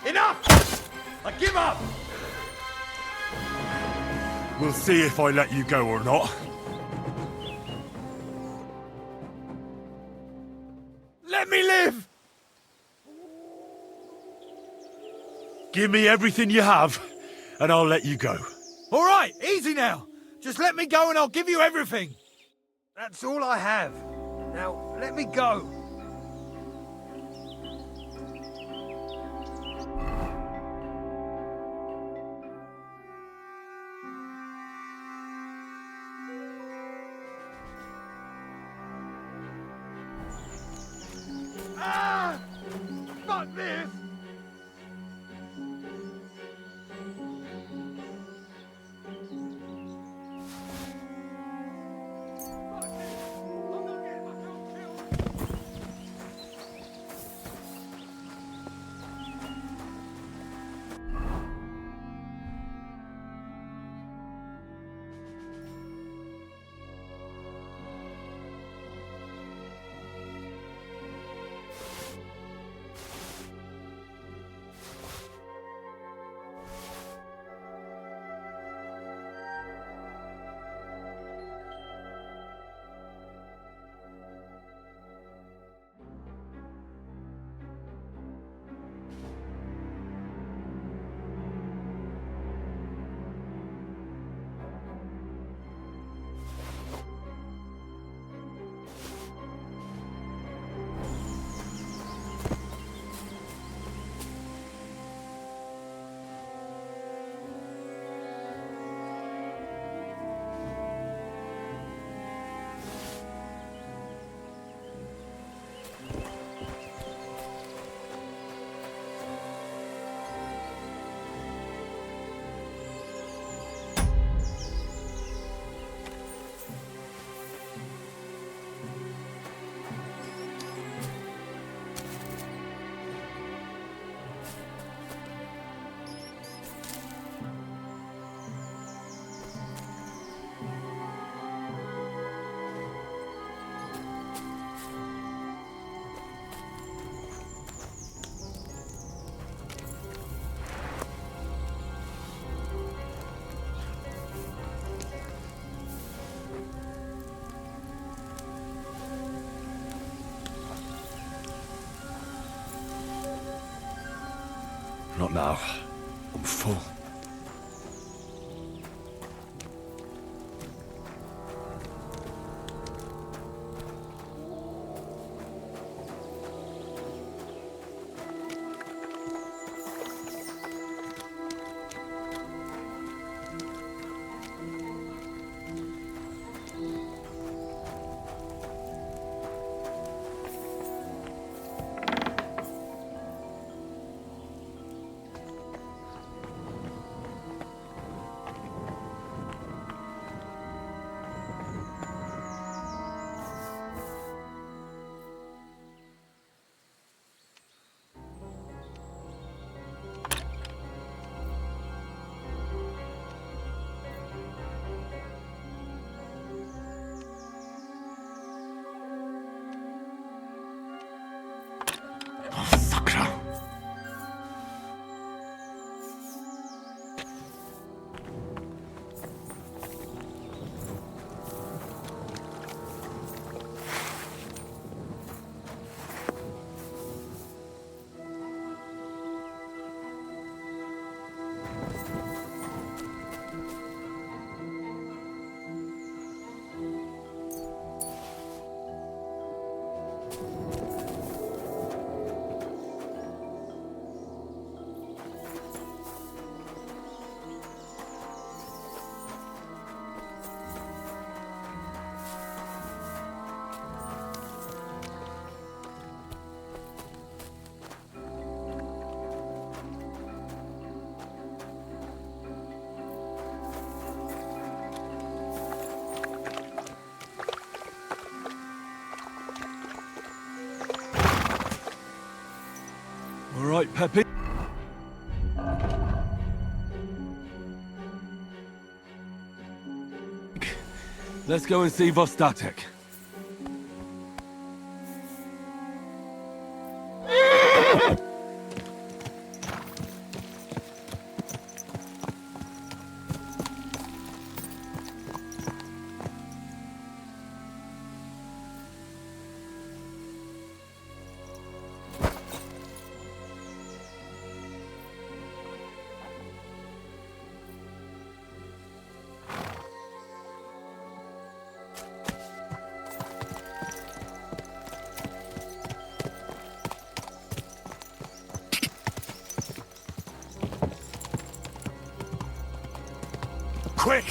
[SPEAKER 16] Enough! I give up!
[SPEAKER 15] We'll see if I let you go or not.
[SPEAKER 16] Let me live!
[SPEAKER 15] Give me everything you have, and I'll let you go.
[SPEAKER 16] All right, easy now. Just let me go and I'll give you everything. That's all I have. Now, let me go. Ah! Fuck this!
[SPEAKER 15] Not now. I'm full.
[SPEAKER 3] Let's go and see Vostatek.
[SPEAKER 16] Quick!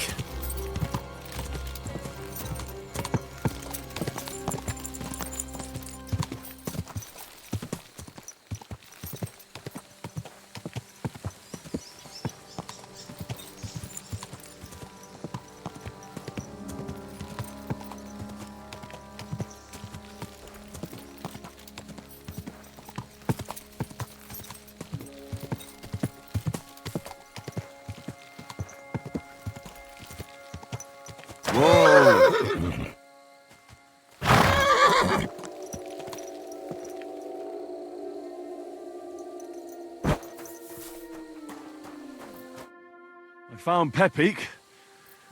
[SPEAKER 3] I found Pepik.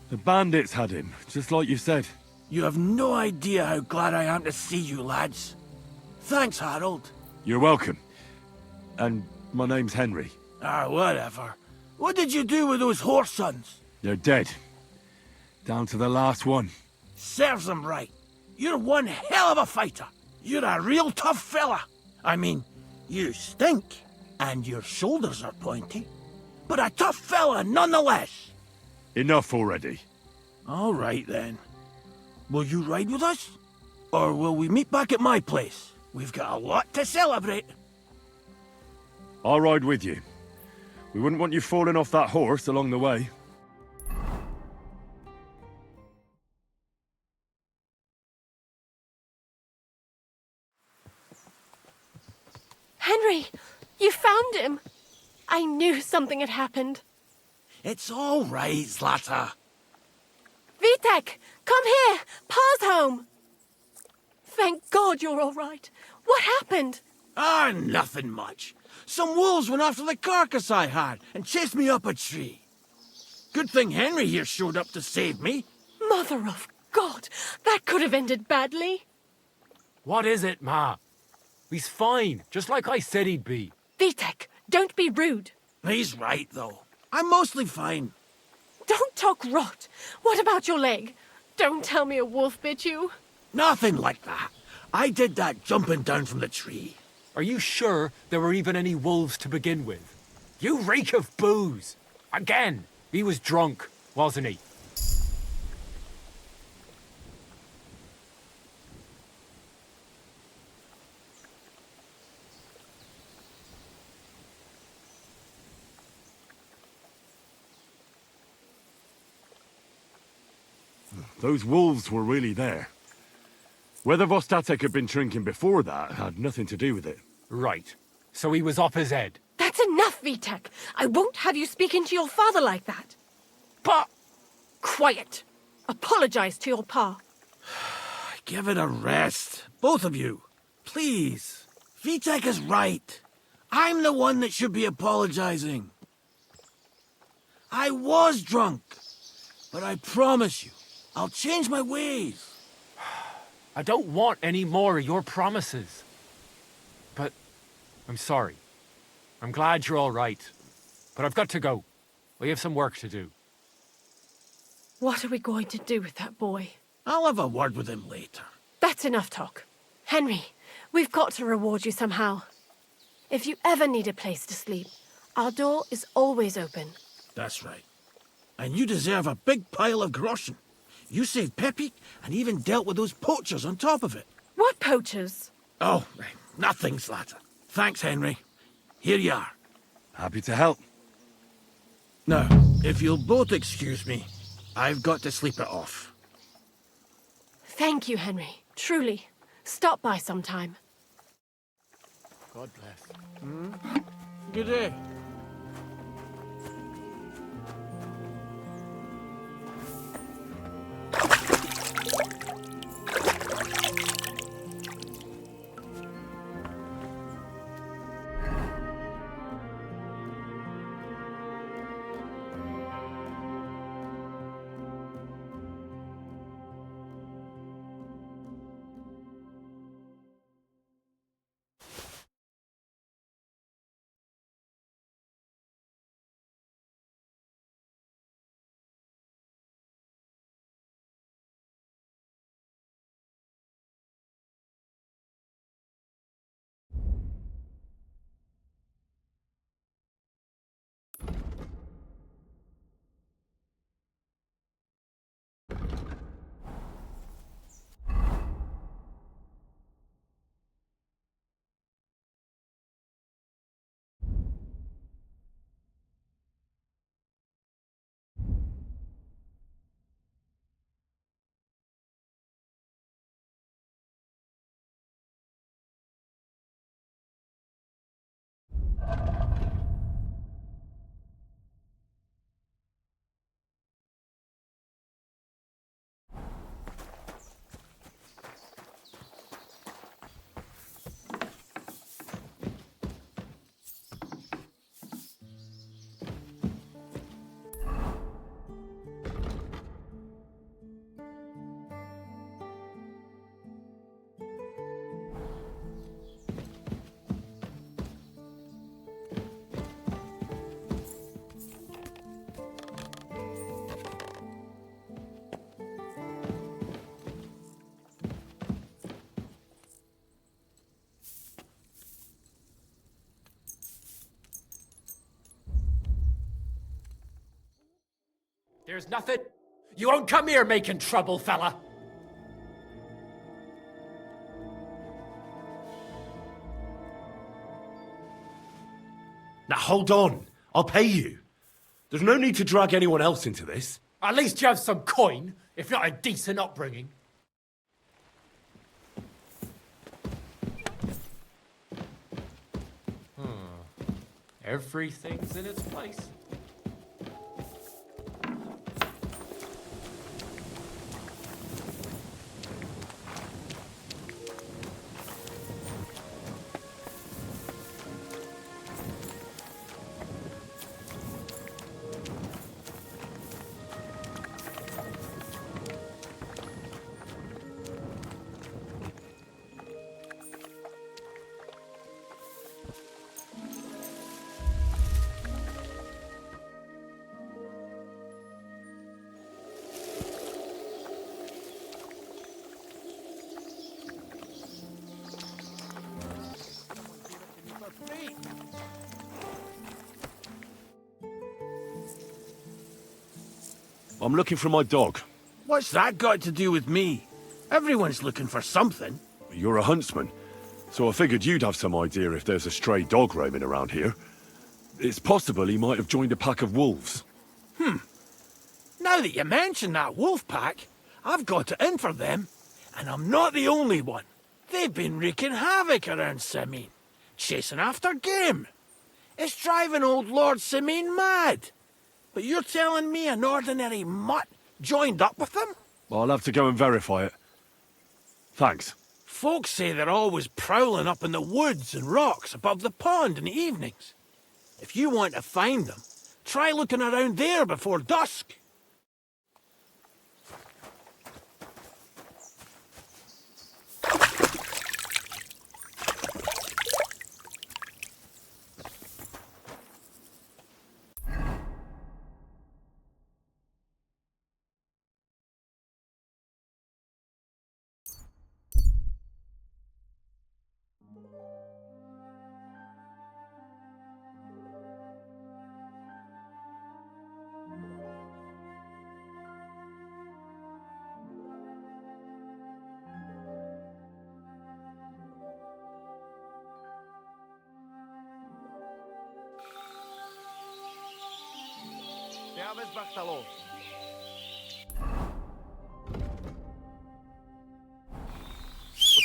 [SPEAKER 3] The bandits had him, just like you said.
[SPEAKER 16] You have no idea how glad I am to see you, lads. Thanks, Harold.
[SPEAKER 3] You're welcome. And my name's Henry.
[SPEAKER 16] Ah, whatever. What did you do with those horse sons?
[SPEAKER 3] They're dead. Down to the last one.
[SPEAKER 16] Serves them right. You're one hell of a fighter. You're a real tough fella. I mean, you stink, and your shoulders are pointy. But a tough fella nonetheless.
[SPEAKER 3] Enough already.
[SPEAKER 16] All right, then. Will you ride with us? Or will we meet back at my place? We've got a lot to celebrate.
[SPEAKER 3] I'll ride with you. We wouldn't want you falling off that horse along the way.
[SPEAKER 1] Henry, you found him. I knew something had happened.
[SPEAKER 16] It's all right, Zlata.
[SPEAKER 1] Vitek, come here. Pa's home. Thank God you're all right. What happened?
[SPEAKER 16] Ah, nothing much. Some wolves went after the carcass I had and chased me up a tree. Good thing Henry here showed up to save me.
[SPEAKER 1] Mother of God, that could have ended badly.
[SPEAKER 11] What is it, Ma? He's fine, just like I said he'd be.
[SPEAKER 1] Vitek, don't be rude.
[SPEAKER 16] He's right, though. I'm mostly fine.
[SPEAKER 1] Don't talk rot. What about your leg? Don't tell me a wolf bit you.
[SPEAKER 16] Nothing like that. I did that jumping down from the tree.
[SPEAKER 11] Are you sure there were even any wolves to begin with? You reek of booze. Again, he was drunk, wasn't he?
[SPEAKER 3] Those wolves were really there. Whether Vostatek had been drinking before that had nothing to do with it.
[SPEAKER 11] Right. So he was off his head.
[SPEAKER 1] That's enough, Vitek. I won't have you speaking to your father like that.
[SPEAKER 16] Pa!
[SPEAKER 1] Quiet. Apologize to your pa.
[SPEAKER 16] Give it a rest. Both of you. Please. Vitek is right. I'm the one that should be apologizing. I was drunk. But I promise you, I'll change my ways.
[SPEAKER 11] I don't want any more of your promises. But I'm sorry. I'm glad you're all right. But I've got to go. We have some work to do.
[SPEAKER 1] What are we going to do with that boy?
[SPEAKER 16] I'll have a word with him later.
[SPEAKER 1] That's enough talk. Henry, we've got to reward you somehow. If you ever need a place to sleep, our door is always open.
[SPEAKER 16] That's right. And you deserve a big pile of groschen. You saved Pepik and even dealt with those poachers on top of it.
[SPEAKER 1] What poachers?
[SPEAKER 16] Oh, nothing, Zlata. Thanks, Henry. Here you are.
[SPEAKER 3] Happy to help.
[SPEAKER 16] Now, if you'll both excuse me, I've got to sleep it off.
[SPEAKER 1] Thank you, Henry. Truly. Stop by sometime.
[SPEAKER 11] God bless.
[SPEAKER 16] Good day.
[SPEAKER 11] There's nothing. You won't come here making trouble, fella.
[SPEAKER 3] Now hold on. I'll pay you. There's no need to drag anyone else into this.
[SPEAKER 11] At least you have some coin, if not a decent upbringing. Everything's in its place.
[SPEAKER 3] I'm looking for my dog.
[SPEAKER 16] What's that got to do with me? Everyone's looking for something.
[SPEAKER 3] You're a huntsman, so I figured you'd have some idea if there's a stray dog roaming around here. It's possible he might have joined a pack of wolves.
[SPEAKER 16] Now that you mention that wolf pack, I've got it in for them, and I'm not the only one. They've been wreaking havoc around Simene, chasing after game. It's driving old Lord Simene mad. But you're telling me an ordinary mutt joined up with them?
[SPEAKER 3] I'll have to go and verify it. Thanks.
[SPEAKER 16] Folks say they're always prowling up in the woods and rocks above the pond in the evenings. If you want to find them, try looking around there before dusk.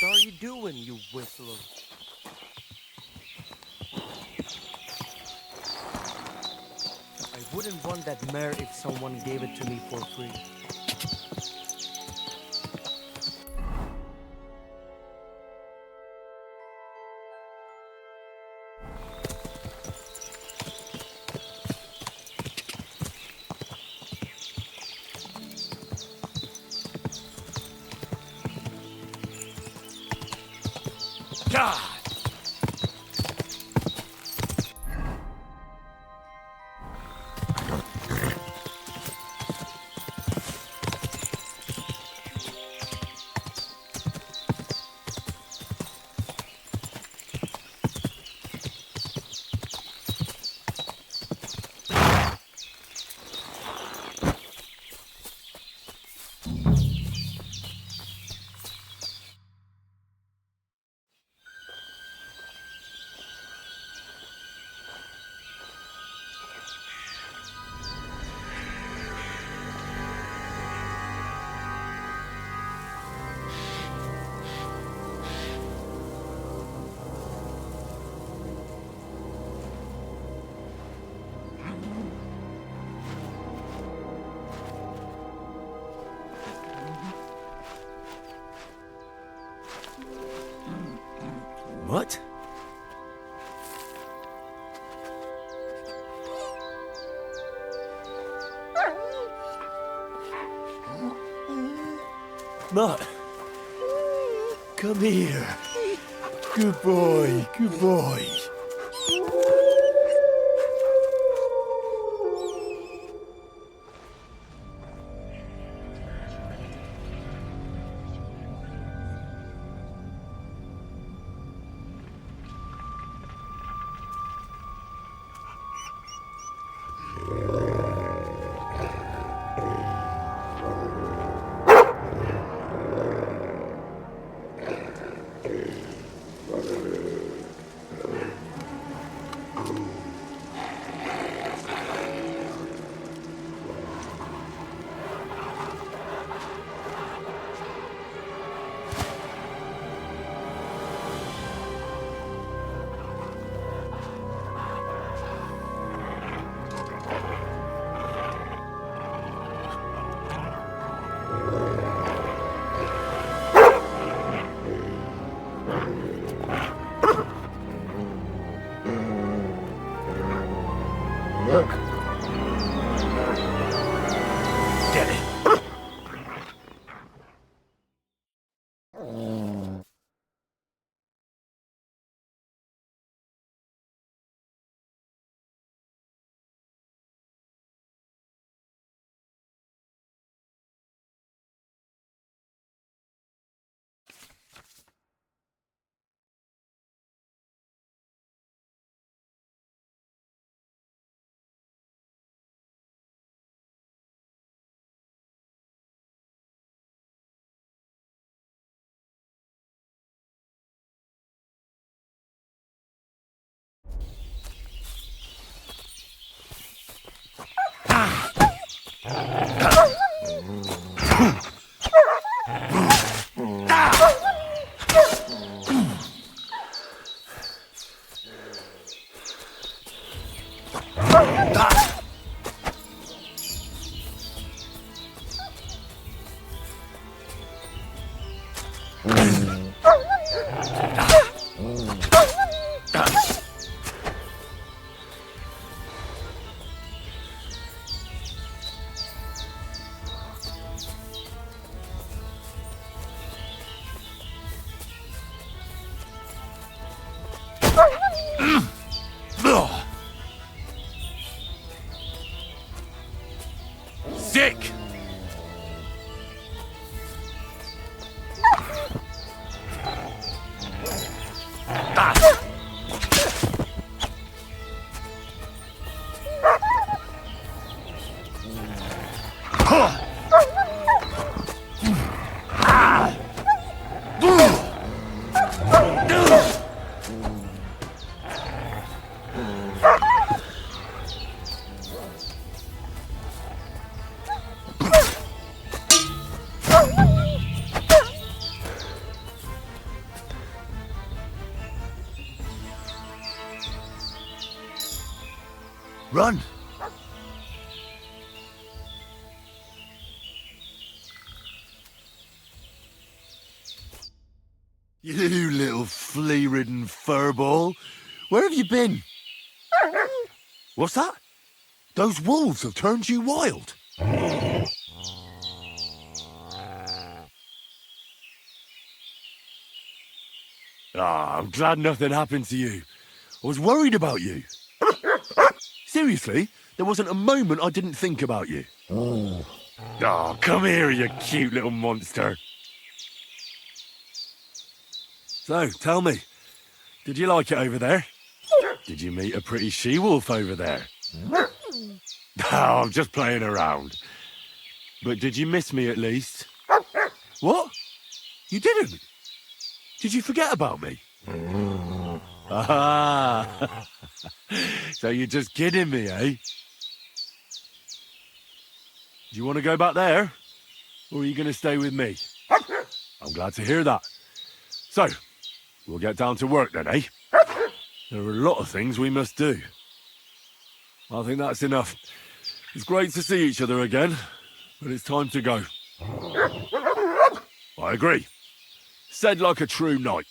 [SPEAKER 19] What are you doing, you whistler? I wouldn't want that mare if someone gave it to me for free.
[SPEAKER 16] God!
[SPEAKER 3] What? Mutt, come here. Good boy, good boy.
[SPEAKER 15] Sick!
[SPEAKER 23] Run!
[SPEAKER 15] You little flea-ridden furball. Where have you been? What's that? Those wolves have turned you wild. Ah, I'm glad nothing happened to you. I was worried about you. Seriously, there wasn't a moment I didn't think about you. Oh, come here, you cute little monster. So, tell me, did you like it over there? Did you meet a pretty she-wolf over there? Oh, I'm just playing around. But did you miss me at least? What? You didn't? Did you forget about me? Ah, so you're just kidding me, eh? Do you want to go back there? Or are you going to stay with me? I'm glad to hear that. So, we'll get down to work then, eh? There are a lot of things we must do. I think that's enough. It's great to see each other again, but it's time to go. I agree. Said like a true knight.